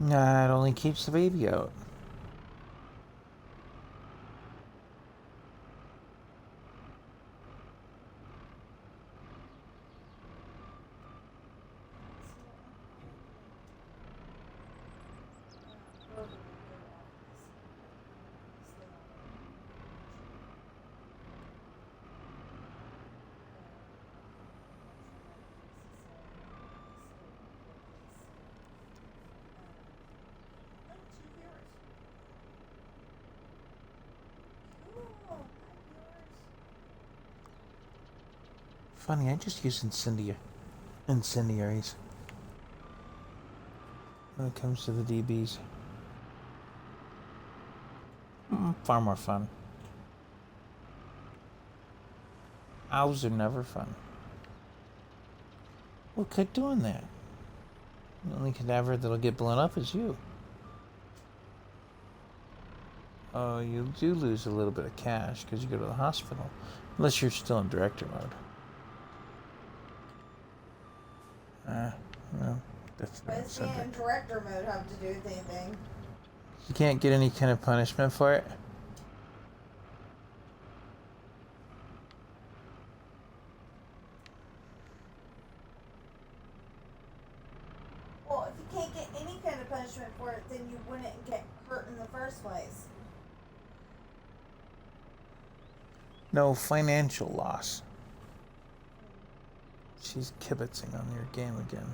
Speaker 1: Nah, it only keeps the baby out. Funny, I just use incendiaries when it comes to the DBs. Far more fun. Owls are never fun. Well, quit doing that. The only cadaver that'll get blown up is you. Oh, you do lose a little bit of cash because you go to the hospital. Unless you're still in director mode. No, that's
Speaker 2: What
Speaker 1: not
Speaker 2: does being in
Speaker 1: subject.
Speaker 2: director mode have to do with anything?
Speaker 1: You can't get any kind of punishment for it.
Speaker 2: Well, if you can't get any kind of punishment for it, then you wouldn't get hurt in the first place.
Speaker 1: No financial loss. She's kibitzing on your game again.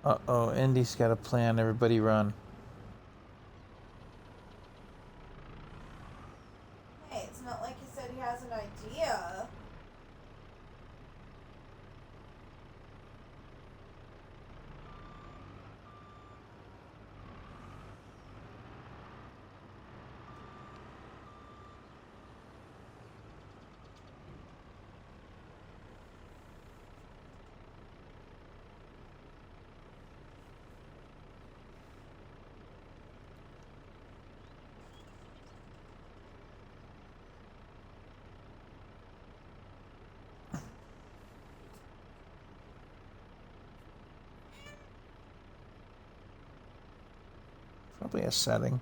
Speaker 1: Uh-oh, Indy's got a plan. Everybody run.
Speaker 2: Hey, it's not like he said he has an idea.
Speaker 1: Probably a setting.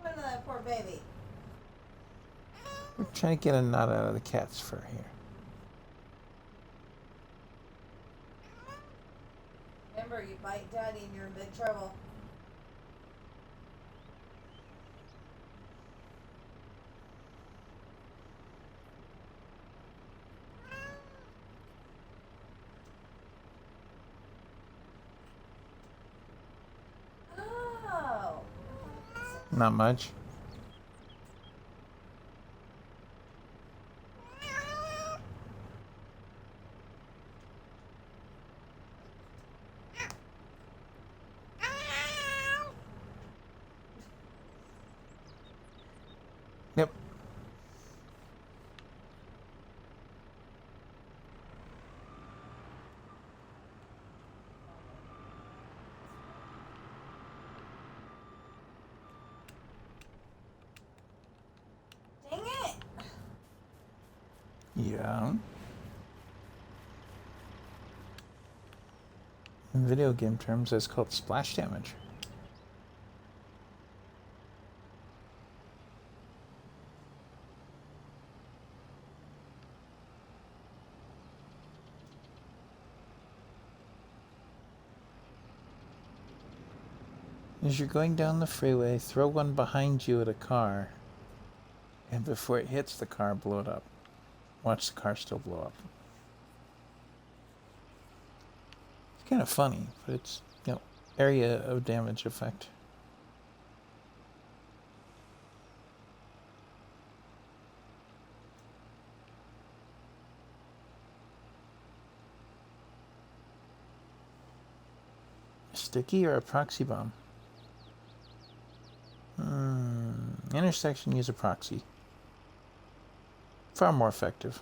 Speaker 2: What are you doing to that poor baby?
Speaker 1: We're trying to get a knot out of the cat's fur here.
Speaker 2: Remember, you bite daddy and you're in big trouble.
Speaker 1: Not much. Yep.
Speaker 2: Dang it!
Speaker 1: Yeah. In video game terms, it's called splash damage. As you're going down the freeway, throw one behind you at a car, and before it hits the car, blow it up. Watch the car still blow up. It's kind of funny, but it's, area of damage effect. Sticky or a proxy bomb? Intersection, use a proxy. Far more effective.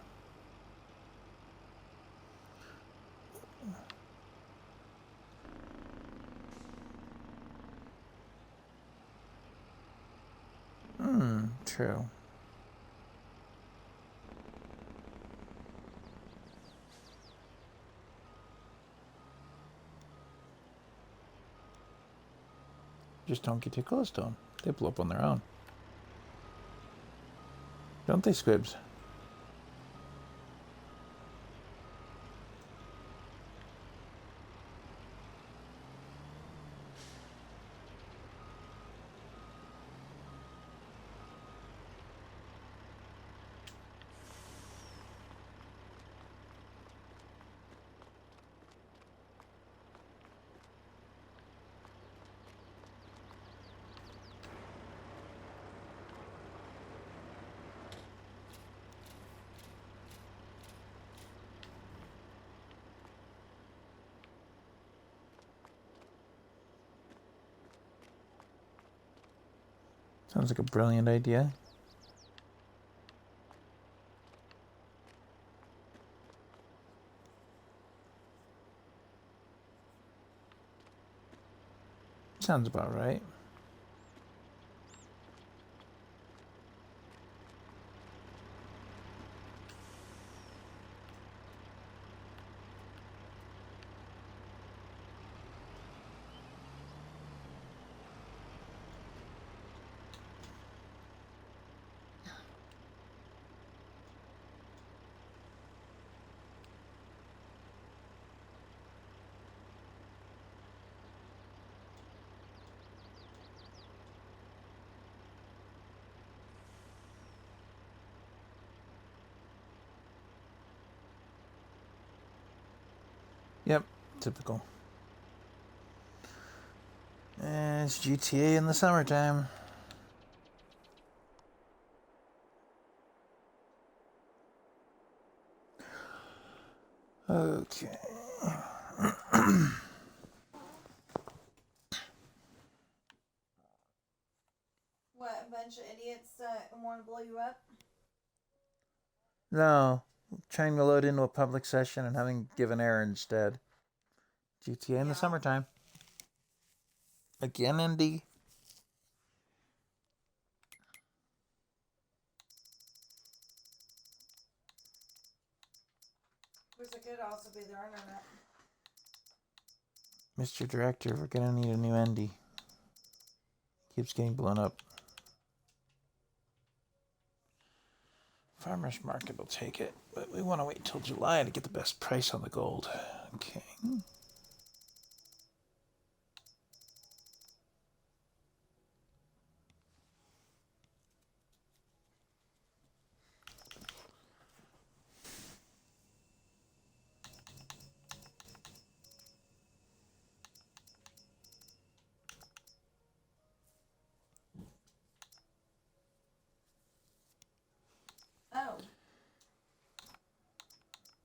Speaker 1: True. Just don't get too close to them. They blow up on their own. Don't they, Squibs? Sounds like a brilliant idea. Sounds about right. Yep, typical. It's GTA in the summertime. Okay.
Speaker 2: What, a bunch of idiots want to blow you up?
Speaker 1: No, trying to load into a public session and having given error instead. GTA in the summertime. Again, Indy.
Speaker 2: Which it could also be their internet.
Speaker 1: Mr. Director, we're gonna need a new Indy. Keeps getting blown up. Farmer's Market will take it, but we want to wait till July to get the best price on the gold. Okay.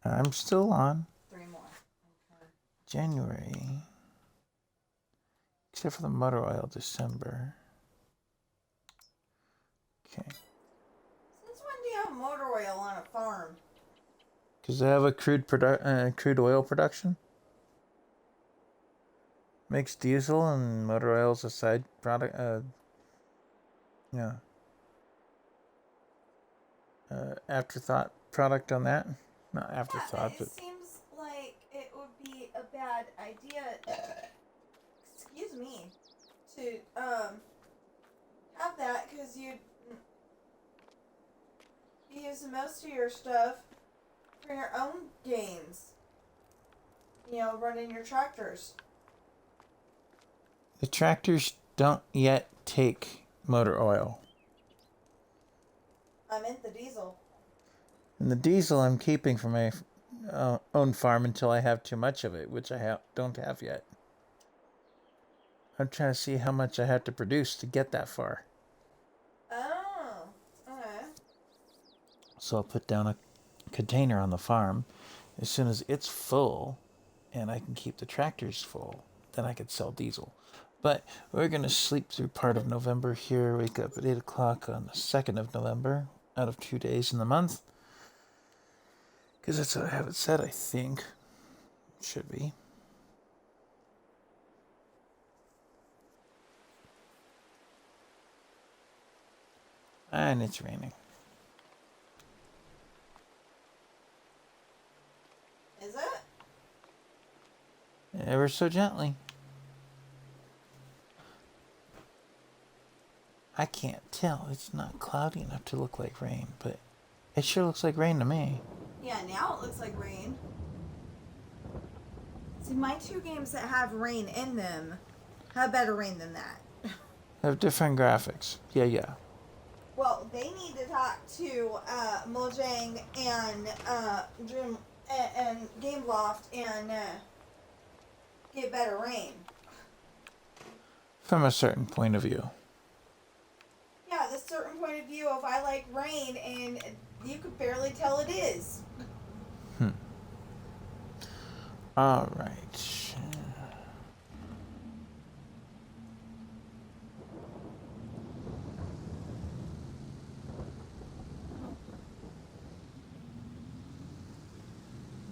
Speaker 1: I'm still on
Speaker 2: 3 more. Okay.
Speaker 1: January. Except for the motor oil, December. Okay.
Speaker 2: Since when do you have motor oil on a farm?
Speaker 1: Because they have a crude oil production. Makes diesel and motor oil's a side product. Yeah. Afterthought product on that. Not
Speaker 2: Yeah,
Speaker 1: afterthought,
Speaker 2: it
Speaker 1: but
Speaker 2: seems like it would be a bad idea. Excuse me, to have that because you use most of your stuff for your own gains. You know, running your tractors.
Speaker 1: the tractors don't yet take motor oil.
Speaker 2: I meant the diesel.
Speaker 1: And the diesel I'm keeping for my own farm until I have too much of it, which I don't have yet. I'm trying to see how much I have to produce to get that far.
Speaker 2: Oh, okay.
Speaker 1: So I'll put down a container on the farm. As soon as it's full and I can keep the tractors full, then I could sell diesel. But we're going to sleep through part of November here, wake up at 8 o'clock on the 2nd of November, out of 2 days in the month. Because that's what I have it set, I think. It should be. And it's raining.
Speaker 2: Is it?
Speaker 1: Ever so gently. I can't tell. It's not cloudy enough to look like rain, but it sure looks like rain to me.
Speaker 2: Yeah, now it looks like rain. See, my 2 games that have rain in them have better rain than that.
Speaker 1: Have different graphics. Yeah.
Speaker 2: Well, they need to talk to Mojang and Dream and Gameloft and get better rain.
Speaker 1: From a certain point of view.
Speaker 2: Yeah, the certain point of view of I like rain and you could barely tell it is.
Speaker 1: Alright.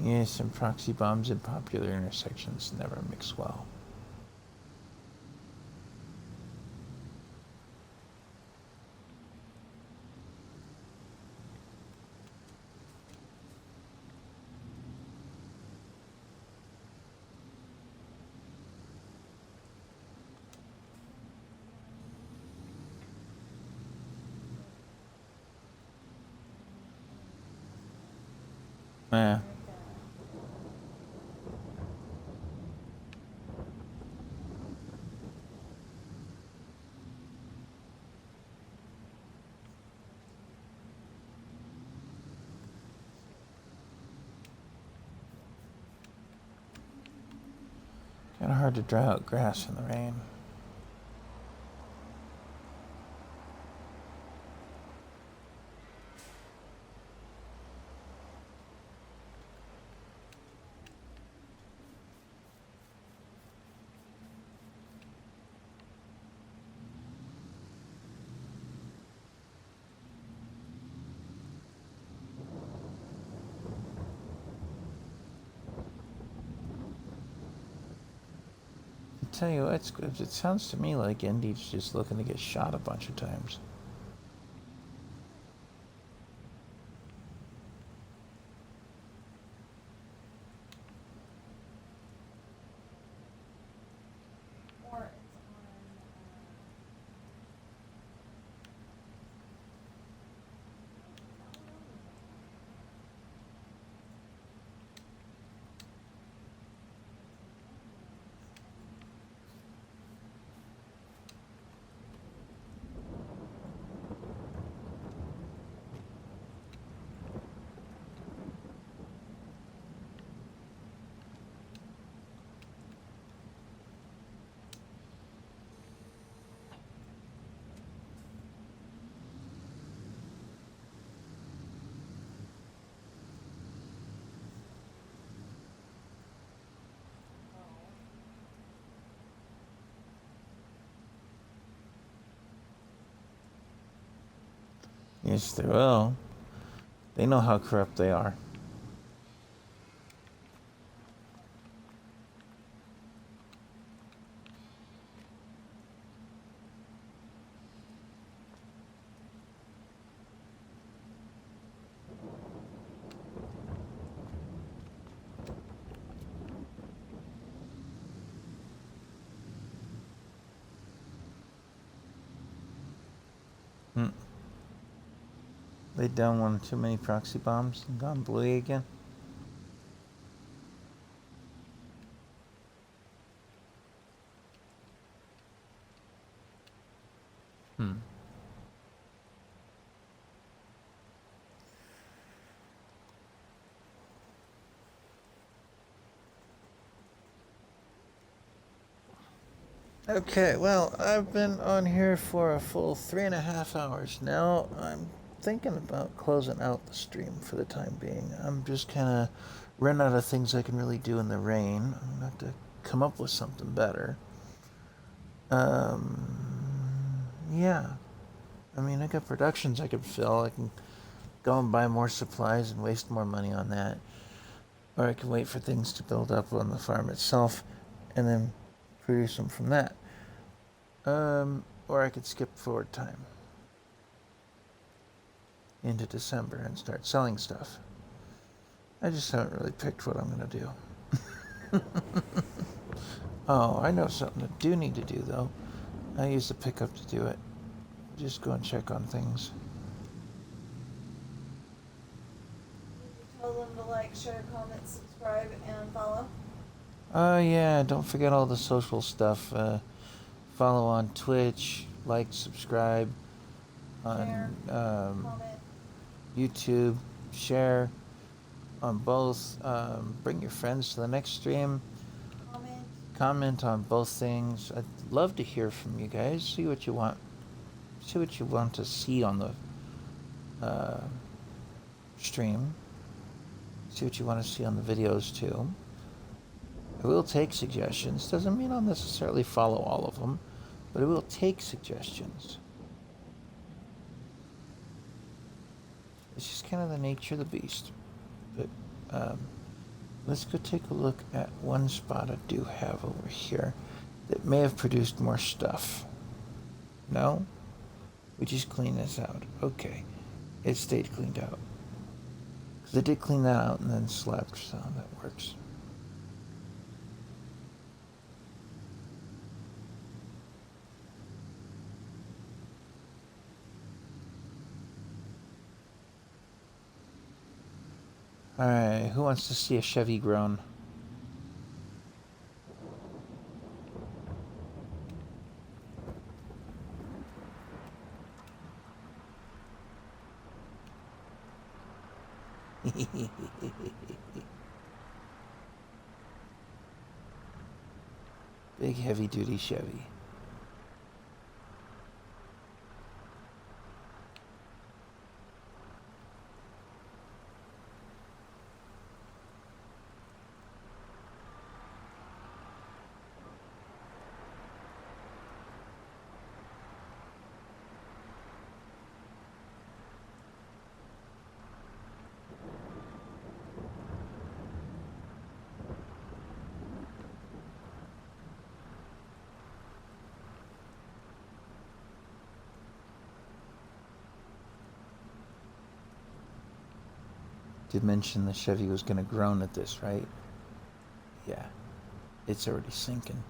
Speaker 1: Yes, and proxy bombs in popular intersections never mix well. Yeah. Kinda hard to dry out grass in the rain. I tell you what, it sounds to me like Indy's just looking to get shot a bunch of times.
Speaker 2: Or it's on.
Speaker 1: Yes, they will. They know how corrupt they are. Hmm. They done one too many proxy bombs and gone blue again. Hmm. Okay, well, I've been on here for a full 3.5 hours now. I'm thinking about closing out the stream for the time being. I'm just kind of run out of things I can really do in the rain. I'm gonna have to come up with something better. Yeah. I mean, I got productions I could fill. I can go and buy more supplies and waste more money on that. Or I can wait for things to build up on the farm itself and then produce them from that. Or I could skip forward time into December and start selling stuff. I just haven't really picked what I'm going to do. Oh, I know something I do need to do, though. I use the pickup to do it. Just go and check on things.
Speaker 2: Did you tell them to like, share, comment, subscribe, and follow?
Speaker 1: Oh, yeah, don't forget all the social stuff. Follow on Twitch, like, subscribe
Speaker 2: Share,
Speaker 1: on
Speaker 2: comment.
Speaker 1: YouTube, share on both. Bring your friends to the next stream. Comment on both things. I'd love to hear from you guys. See what you want. See what you want to see on the stream. See what you want to see on the videos too. I will take suggestions. Doesn't mean I'll necessarily follow all of them, but I will take suggestions. It's just kind of the nature of the beast. But let's go take a look at one spot I do have over here that may have produced more stuff. No? We just clean this out. Okay. It stayed cleaned out. Because I did clean that out and then slept, so that works. Alright, who wants to see a Chevy grown? Big heavy duty Chevy. Did mention the Chevy was going to groan at this, right? Yeah. It's already sinking.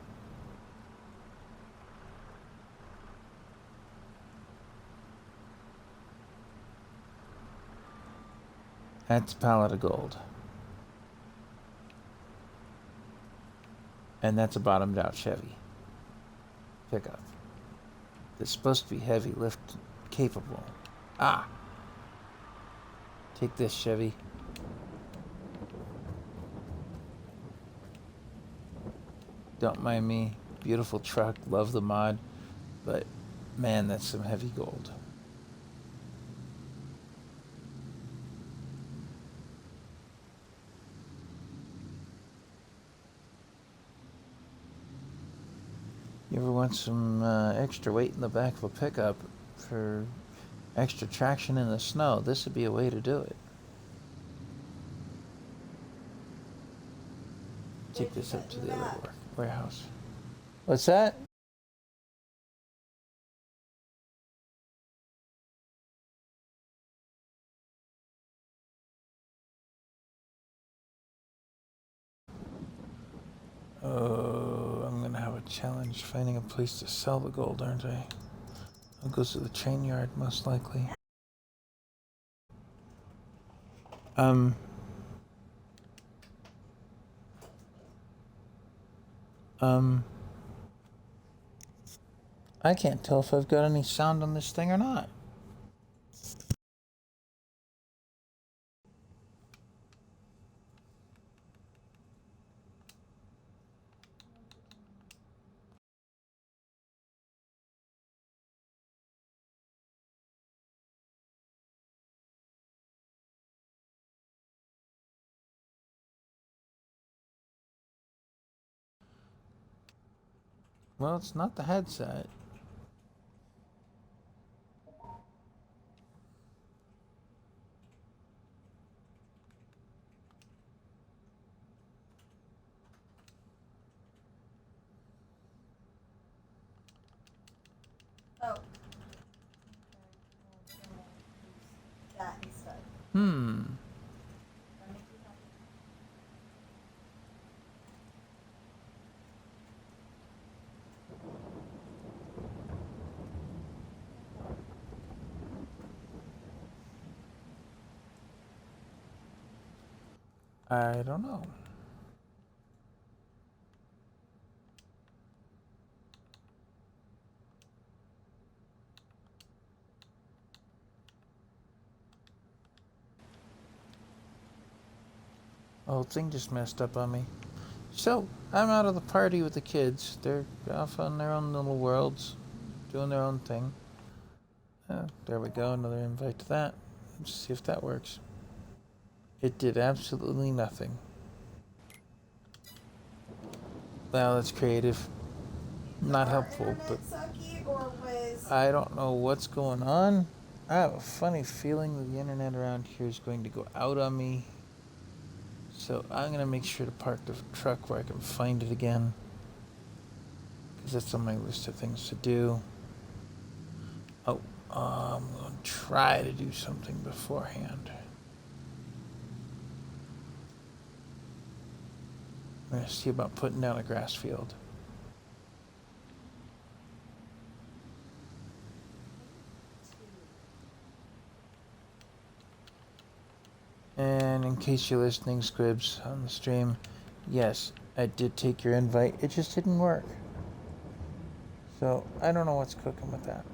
Speaker 1: That's a pallet of gold. And that's a bottomed out Chevy pickup. It's supposed to be heavy lift capable. Ah! Take this, Chevy. Don't mind me. Beautiful truck. Love the mod. But man, that's some heavy gold. You ever want some extra weight in the back of a pickup for extra traction in the snow, this would be a way to do it. Take
Speaker 2: What'd you
Speaker 1: this
Speaker 2: put
Speaker 1: up to
Speaker 2: in
Speaker 1: the other
Speaker 2: back?
Speaker 1: warehouse. What's that? Oh, I'm gonna have a challenge finding a place to sell the gold, aren't I? I'll go to the train yard, most likely. Um. I can't tell if I've got any sound on this thing or not. Well, it's not the headset.
Speaker 2: Oh. Okay. Well, use that instead.
Speaker 1: Hmm.
Speaker 2: That make you happy?
Speaker 1: I don't know. Oh, thing just messed up on me. So, I'm out of the party with the kids. They're off on their own little worlds, doing their own thing. There we go, another invite to that. Let's see if that works. It did absolutely nothing. Well, that's creative. Not
Speaker 2: Our
Speaker 1: helpful, but
Speaker 2: internet sucky, or was
Speaker 1: I don't know what's going on. I have a funny feeling that the internet around here is going to go out on me. So I'm going to make sure to park the truck where I can find it again. Because that's on my list of things to do. Oh, I'm going to try to do something beforehand. I'm going to see about putting down a grass field. And in case you're listening, Squibs, on the stream, yes, I did take your invite. It just didn't work. So I don't know what's cooking with that.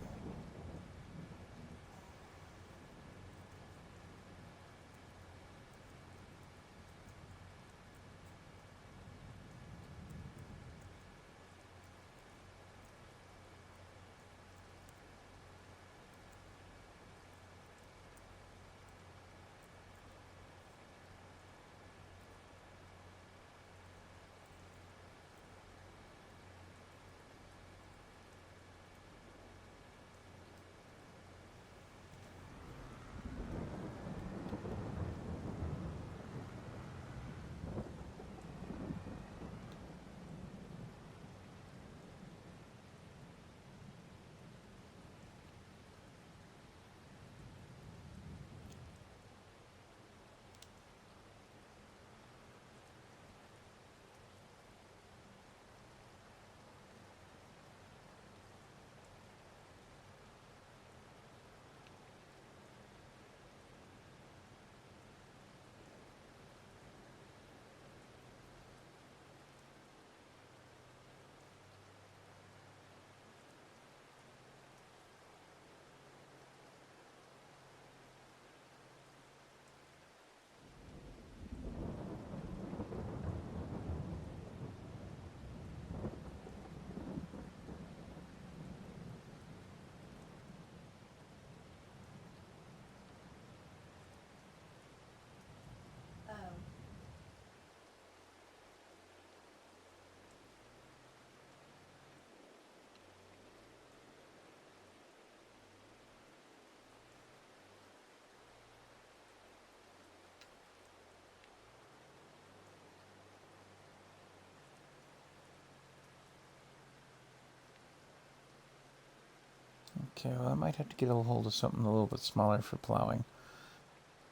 Speaker 1: Okay, well, I might have to get a hold of something a little bit smaller for plowing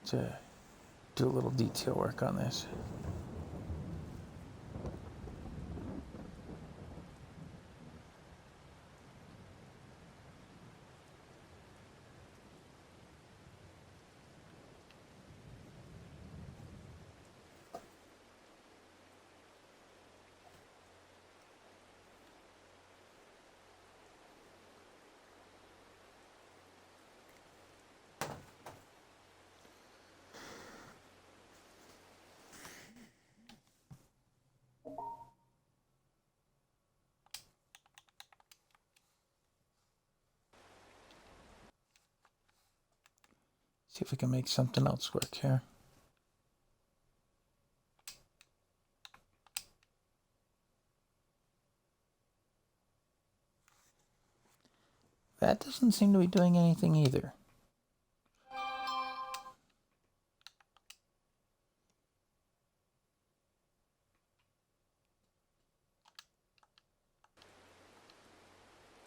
Speaker 1: to do a little detail work on this. See if we can make something else work here. That doesn't seem to be doing anything either.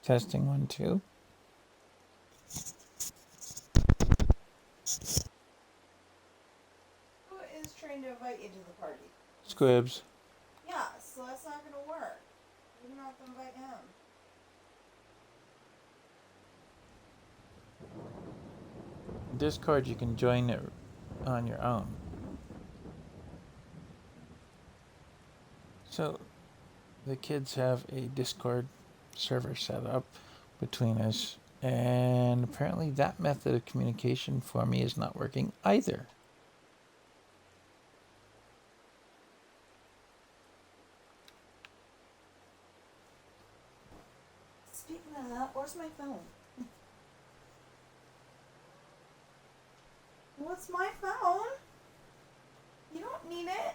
Speaker 1: Testing 1, 2.
Speaker 2: Who is trying to invite you to the party?
Speaker 1: Squibs.
Speaker 2: Yeah, so that's not gonna work. You're gonna have to invite him.
Speaker 1: Discord, you can join it on your own. So, the kids have a Discord server set up between us, and apparently that method of communication for me is not working either.
Speaker 2: Speaking of that, where's my phone? What's my phone? You don't need it.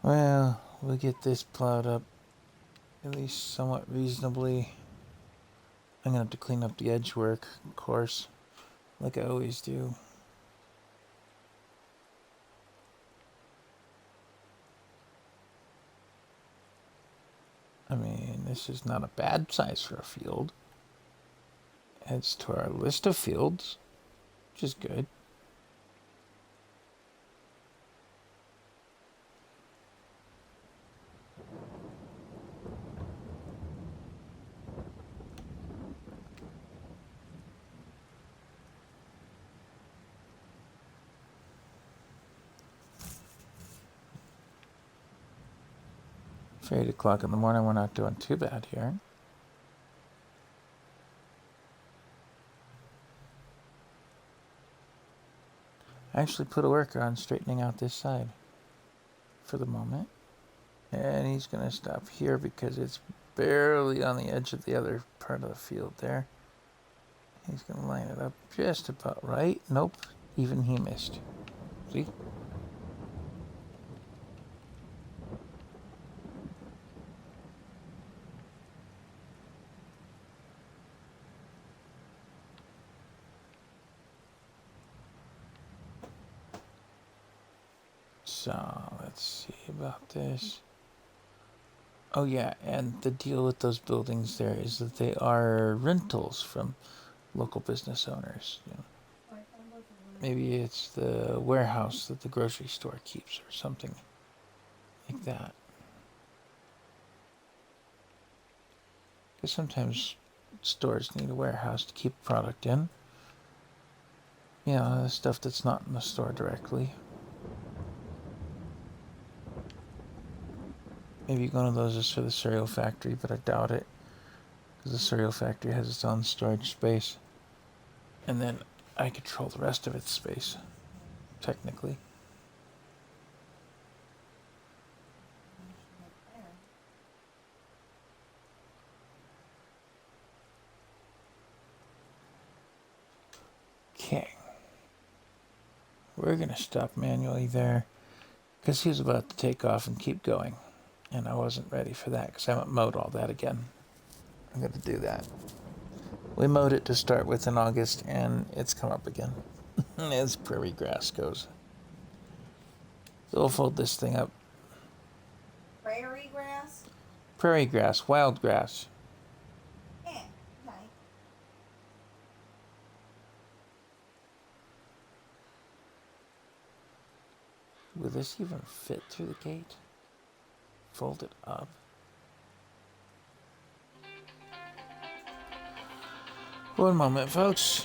Speaker 1: Well, we'll get this plowed up at least somewhat reasonably. I'm gonna have to clean up the edge work, of course, like I always do. I mean, this is not a bad size for a field. Adds to our list of fields, which is good. For 8 o'clock in the morning, we're not doing too bad here. I actually put a worker on straightening out this side for the moment. And he's going to stop here because it's barely on the edge of the other part of the field there. He's going to line it up just about right. Nope, even he missed. See? So, let's see about this. Oh yeah, and the deal with those buildings there is that they are rentals from local business owners. You know. Maybe it's the warehouse that the grocery store keeps or something like that. Because sometimes stores need a warehouse to keep product in. You know, the stuff that's not in the store directly. Maybe one of those is for the cereal factory, but I doubt it. Because the cereal factory has its own storage space. And then I control the rest of its space, technically. Okay. We're going to stop manually there. Because he was about to take off and keep going. And I wasn't ready for that because I haven't mowed all that again. I'm going to do that. We mowed it to start with in August, and it's come up again as prairie grass goes. So we'll fold this thing up.
Speaker 2: Prairie grass?
Speaker 1: Prairie grass, wild grass.
Speaker 2: Eh, okay.
Speaker 1: Will this even fit through the gate? Fold it up. One moment, folks.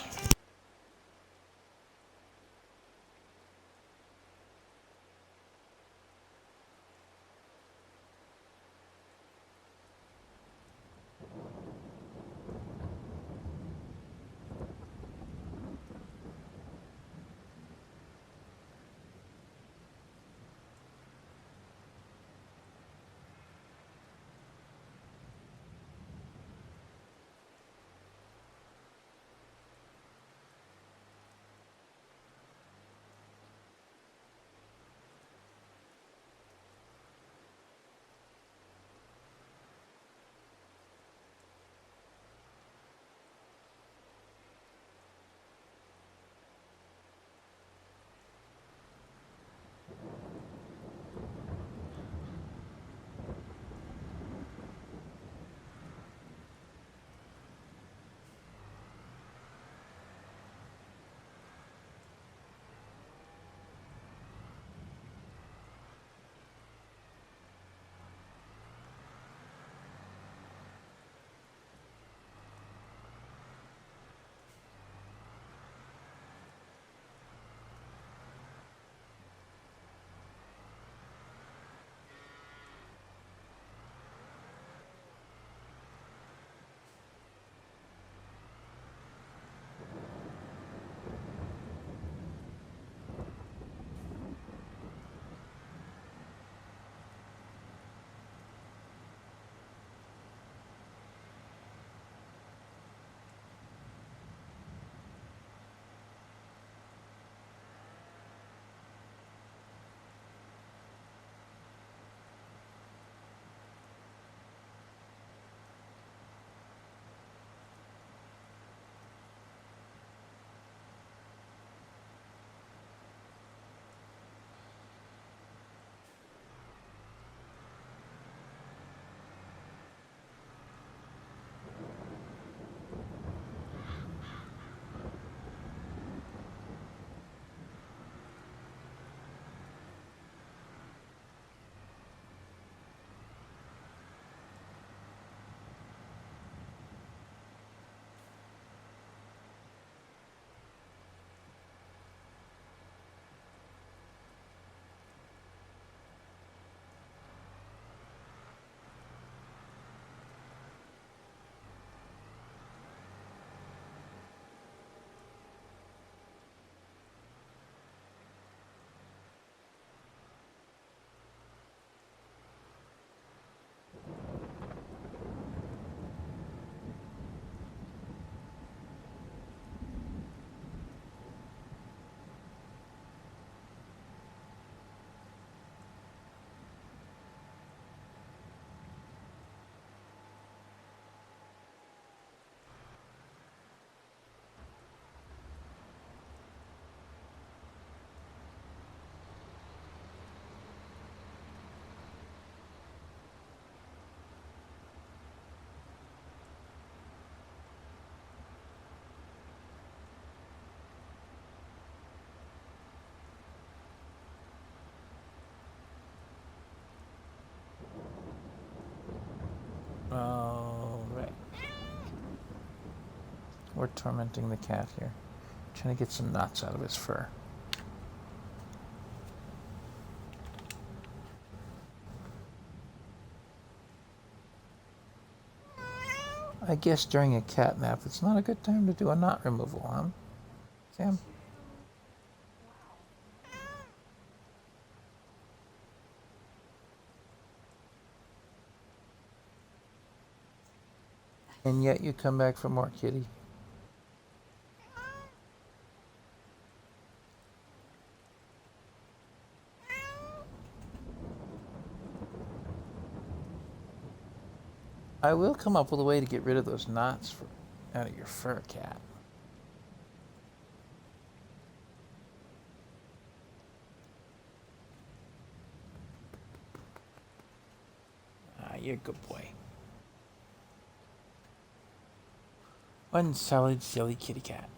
Speaker 1: All right. We're tormenting the cat here. Trying to get some knots out of his fur. I guess during a cat nap, it's not a good time to do a knot removal, huh? Sam? And yet you come back for more, kitty. I will come up with a way to get rid of those knots Out of your fur, cat. Ah, you're a good boy. One solid, silly kitty cat.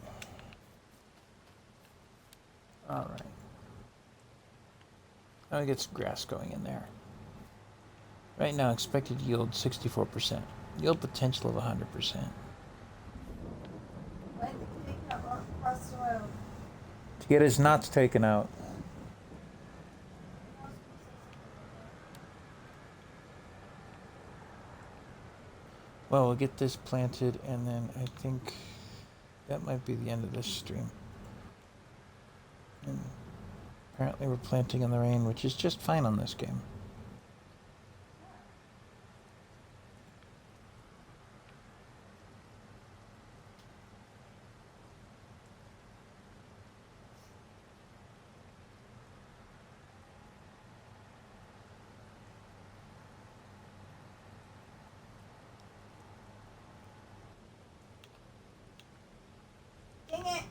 Speaker 1: Alright. I'll get some grass going in there. Right now, expected yield 64%. Yield potential of 100%.
Speaker 2: Why did the kitty cat walk across the road?
Speaker 1: To get his knots taken out. Well, we'll get this planted, and then I think that might be the end of this stream. And apparently we're planting in the rain, which is just fine on this game.
Speaker 2: Dang it!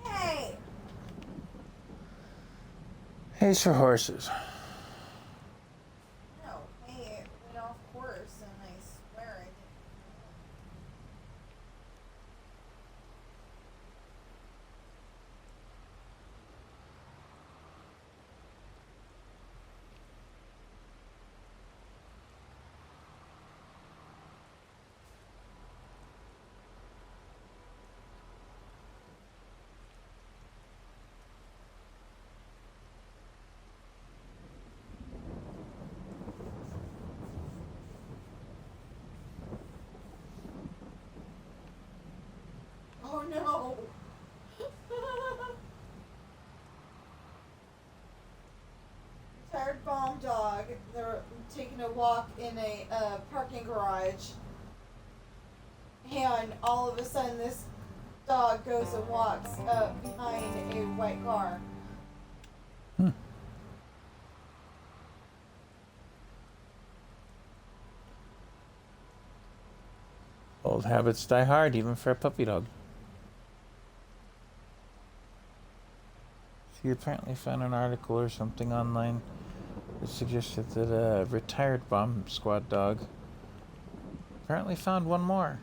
Speaker 2: Hey!
Speaker 1: Hay's for horses.
Speaker 2: No, hey, it went off course, and I swear I didn't. Oh no! Retired bomb dog. They're taking a walk in a parking garage, and all of a sudden, this dog goes and walks behind a white car.
Speaker 1: Old habits die hard, even for a puppy dog. He apparently found an article or something online that suggested that a retired bomb squad dog apparently found one more.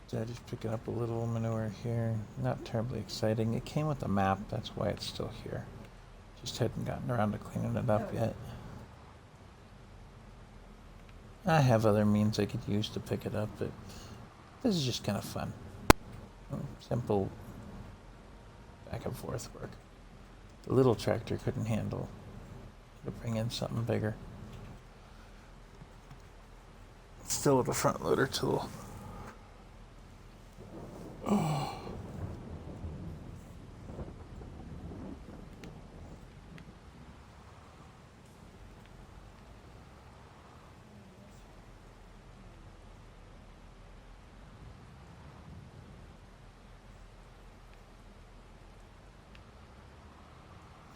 Speaker 1: So just picking up a little manure here. Not terribly exciting. It came with a map, that's why it's still here. Just hadn't gotten around to cleaning it up yet. I have other means I could use to pick it up, but this is just kind of fun. Simple back and forth work. The little tractor couldn't handle to bring in something bigger. Still with a front loader tool.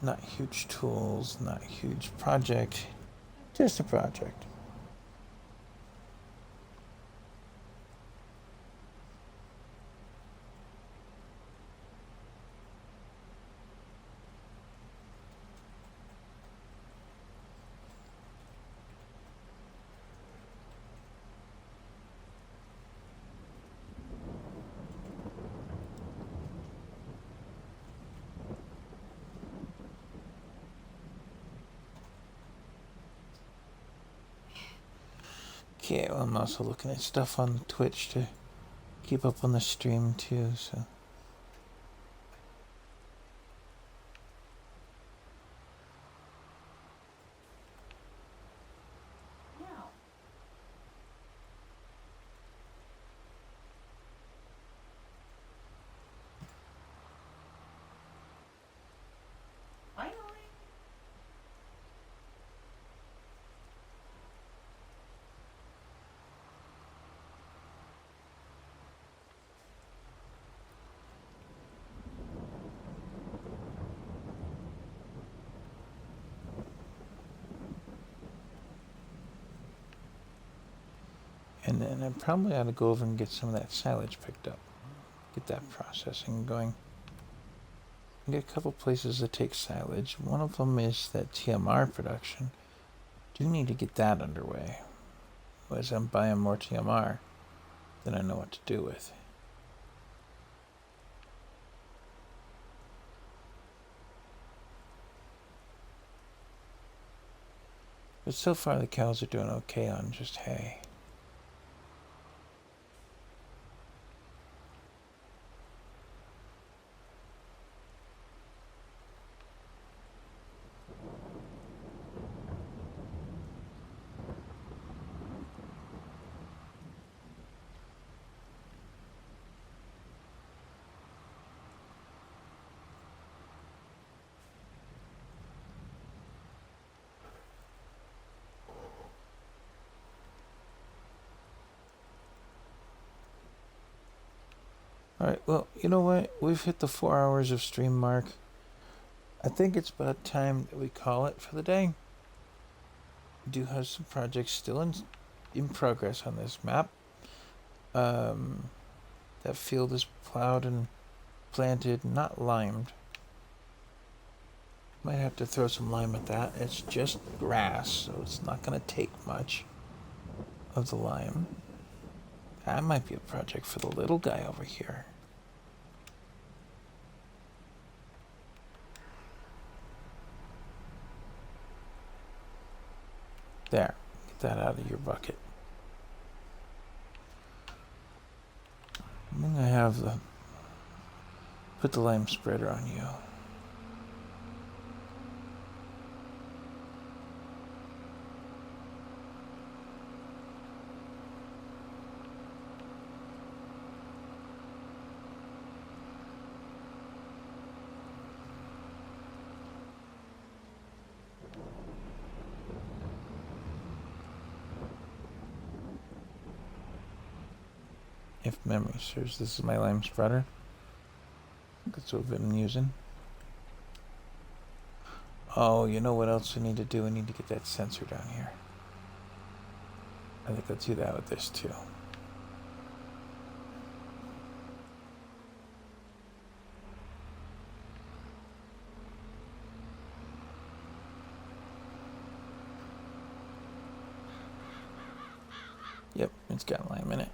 Speaker 1: Not huge tools, not huge project, just a project. Okay, well, I'm also looking at stuff on Twitch to keep up on the stream too, so.
Speaker 2: Now, finally.
Speaker 1: And then I probably ought to go over and get some of that silage picked up. Get that processing going. I get a couple places that take silage. One of them is that TMR production. Do need to get that underway. As I'm buying more TMR, then I know what to do with. But so far the cows are doing okay on just hay. Alright, well, you know what? We've hit the 4 hours of stream mark. I think it's about time that we call it for the day. We do have some projects still in progress on this map. That field is plowed and planted, not limed. Might have to throw some lime at that. It's just grass, so it's not going to take much of the lime. That might be a project for the little guy over here. There, get that out of your bucket. I'm gonna have the put the lime spreader on you. If memory serves, this is my lime spreader. That's what I've been using. Oh, you know what else we need to do? We need to get that sensor down here. I think I'll do that with this too. Yep, it's got lime in it.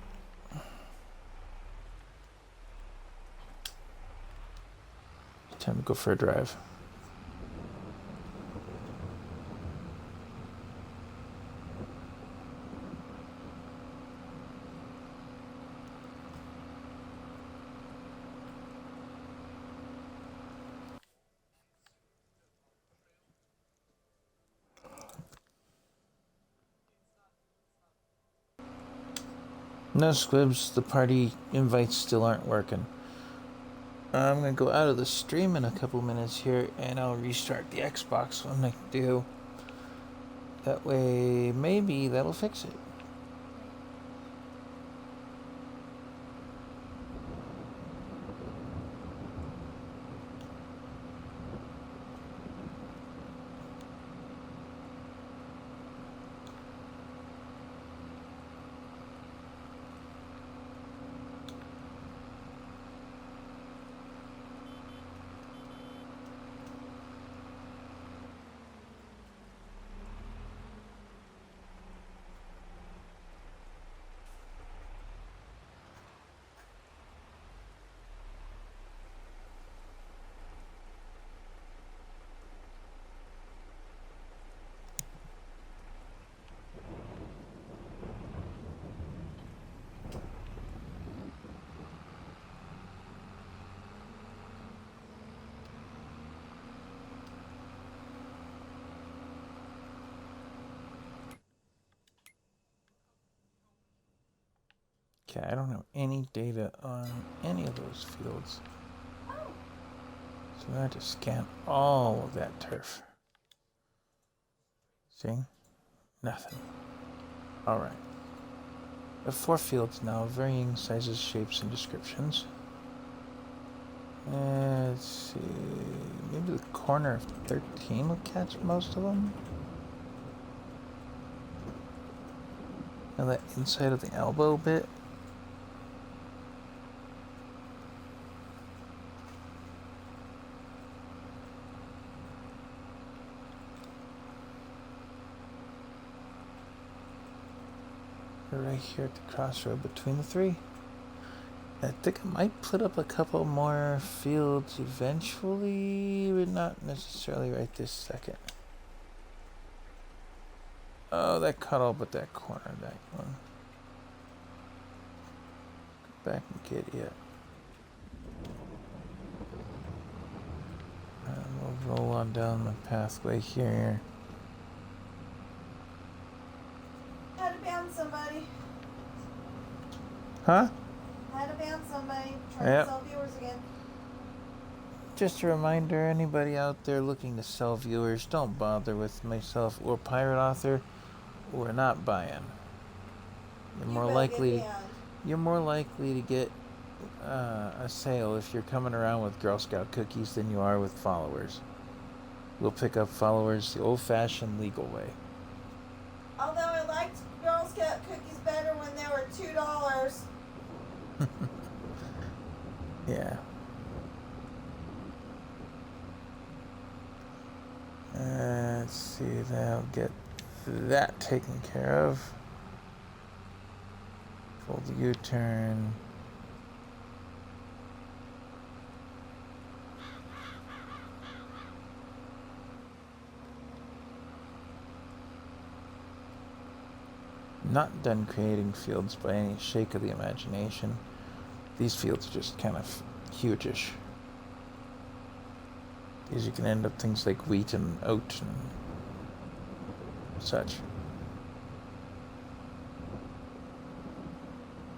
Speaker 1: Time to go for a drive. No squibs, the party invites still aren't working. I'm gonna go out of the stream in a couple minutes here and I'll restart the Xbox when I do. That way, maybe that'll fix it. Okay, I don't have any data on any of those fields. So I have to scan all of that turf. See? Nothing. Alright. I have 4 fields now, varying sizes, shapes, and descriptions. Let's see. Maybe the corner of 13 will catch most of them. And that inside of the elbow bit. Right here at the crossroad between the 3. I think I might put up a couple more fields eventually, but not necessarily right this second. Oh, that cut all but that corner, that one. Go back and get it. And we'll roll on down the pathway here.
Speaker 2: Had to ban somebody.
Speaker 1: Huh?
Speaker 2: Had to ban somebody. Trying
Speaker 1: Yep.
Speaker 2: to sell viewers again.
Speaker 1: Just a reminder, anybody out there looking to sell viewers, don't bother with myself or Pirate Author. We're not buying. You're more likely to get a sale if you're coming around with Girl Scout cookies than you are with followers. We'll pick up followers the old-fashioned legal way.
Speaker 2: Although I liked Girl Scout cookies better when they were $2.
Speaker 1: Yeah. Let's see, that'll get that taken care of. Full U-turn. Not done creating fields by any shake of the imagination. These fields are just kind of huge-ish. Because you can end up things like wheat and oat and such.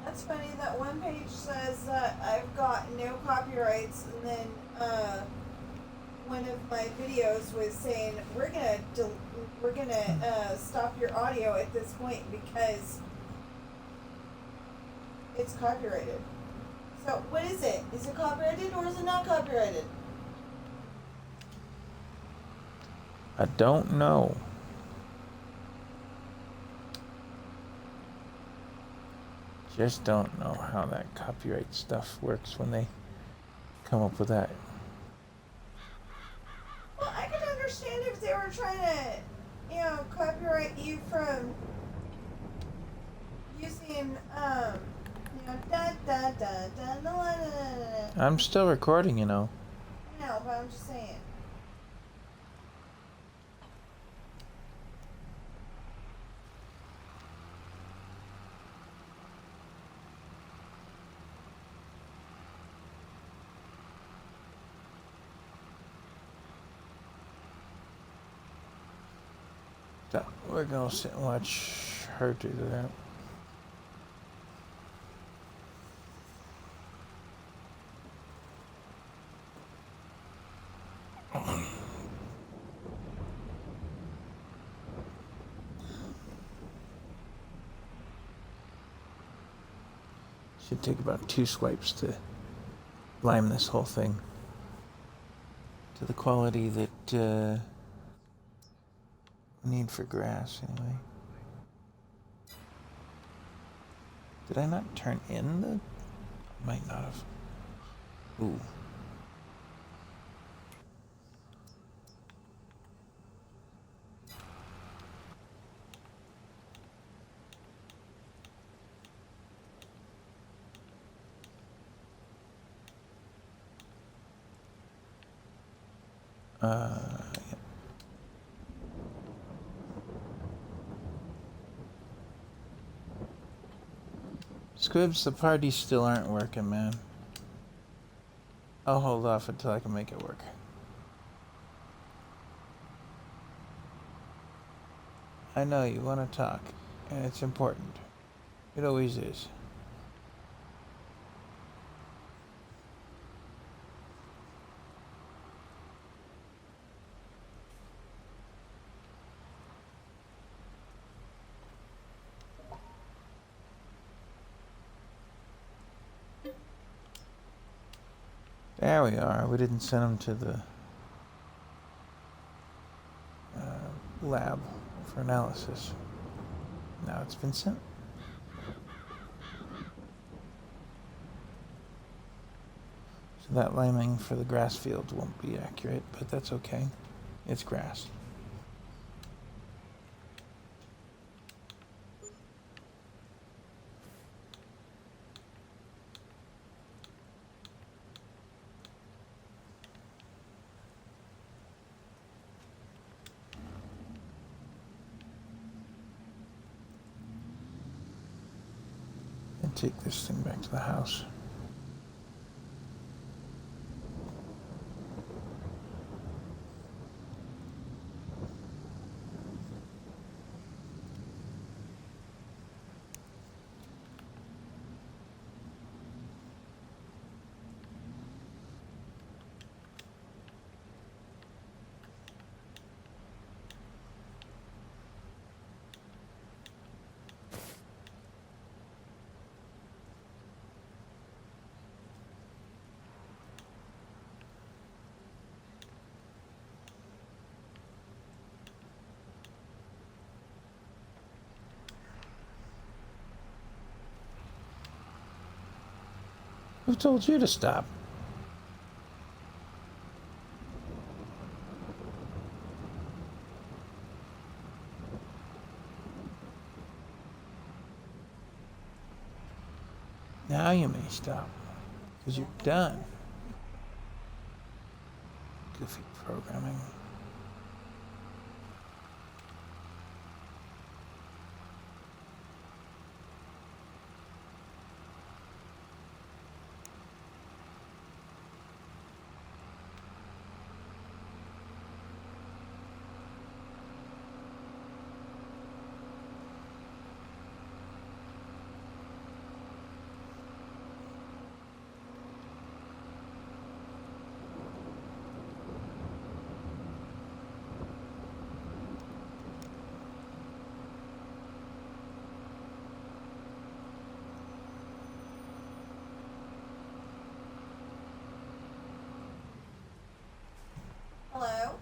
Speaker 2: That's funny that one page says that I've got no copyrights, and then one of my videos was saying we're gonna stop your audio at this point because it's copyrighted. So what is it? Is it copyrighted or is it not copyrighted?
Speaker 1: I don't know. Just don't know how that copyright stuff works when they come up with that.
Speaker 2: Well, I could understand if they were trying to, copyright you from using, da da da da da da da da.
Speaker 1: I'm still recording, you know.
Speaker 2: No, but I'm just saying.
Speaker 1: So we're gonna sit and watch her do that. Should take about 2 swipes to lime this whole thing to the quality that we need for grass, anyway. Did I not turn in the... Might not have. Ooh. Yeah. Squibs, the parties still aren't working, man. I'll hold off until I can make it work. I know you want to talk, and it's important. It always is. There we are. We didn't send them to the lab for analysis. Now it's been sent. So that liming for the grass field won't be accurate, but that's okay. It's grass. And take this thing back to the house. Who told you to stop? Now you may stop, because you're done. Goofy programming.
Speaker 2: Hello?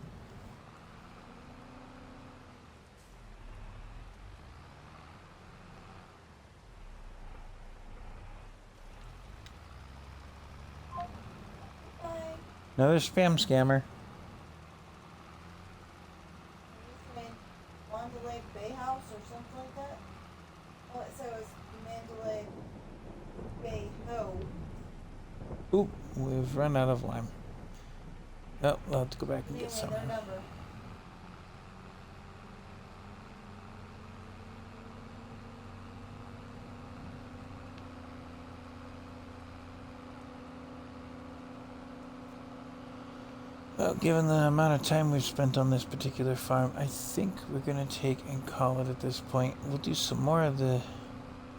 Speaker 2: Hi.
Speaker 1: Another spam scammer.
Speaker 2: Are you saying Mandalay Bay House or something like that? Oh, it said it was Mandalay Bay Ho.
Speaker 1: Oop, we've run out of lime. Oh, we'll have to go back and
Speaker 2: Anyway,
Speaker 1: get some.
Speaker 2: their number.
Speaker 1: Well, given the amount of time we've spent on this particular farm, I think we're going to take and call it at this point. We'll do some more of the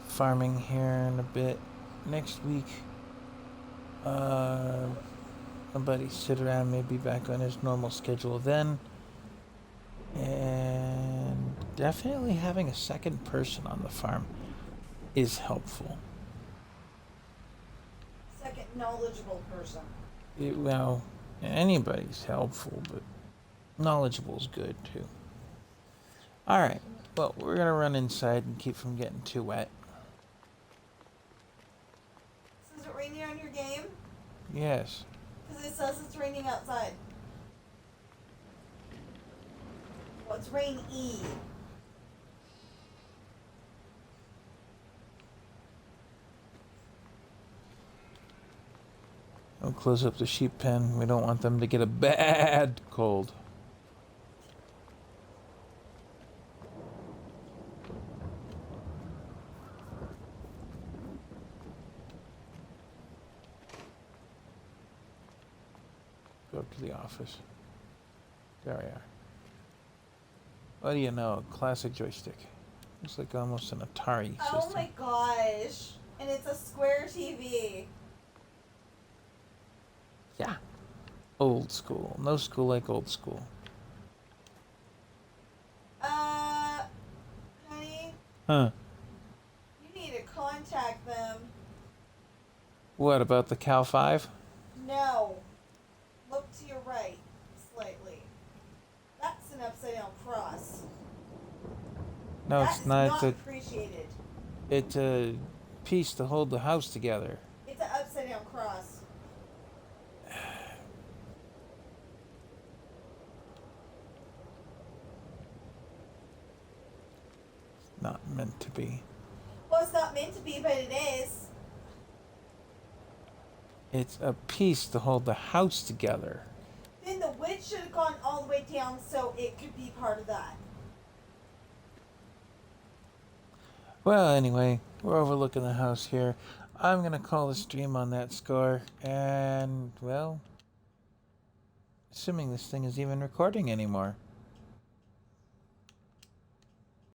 Speaker 1: farming here in a bit. Next week, my buddy sit around may be back on his normal schedule then. And definitely having a second person on the farm is helpful.
Speaker 2: Second knowledgeable person.
Speaker 1: Well, anybody's helpful, but knowledgeable is good too. All right. Well, we're gonna run inside and keep from getting too wet.
Speaker 2: So is it raining on your game?
Speaker 1: Yes.
Speaker 2: Because it says it's raining outside. Well, it's rain-y.
Speaker 1: I'll close up the sheep pen. We don't want them to get a bad cold. Go up to the office. There we are. What do you know? Classic joystick. Looks like almost an Atari
Speaker 2: Oh
Speaker 1: system.
Speaker 2: my gosh. And it's a square TV.
Speaker 1: Yeah. Old school. No school like old school.
Speaker 2: Honey,
Speaker 1: Huh.
Speaker 2: you need to contact them.
Speaker 1: What about the Cal 5?
Speaker 2: No. Look to your right, slightly. That's an upside down cross.
Speaker 1: No,
Speaker 2: That
Speaker 1: it's
Speaker 2: is
Speaker 1: not.
Speaker 2: not
Speaker 1: It's
Speaker 2: appreciated.
Speaker 1: it's a piece to hold the house together.
Speaker 2: It's an upside down cross.
Speaker 1: Not meant to be.
Speaker 2: Well, it's not meant to be, but it is.
Speaker 1: It's a piece to hold the house together.
Speaker 2: Then the wood should have gone all the way down so it could be part of that.
Speaker 1: Well, anyway, we're overlooking the house here. I'm going to call the stream on that score. And, well, assuming this thing is even recording anymore.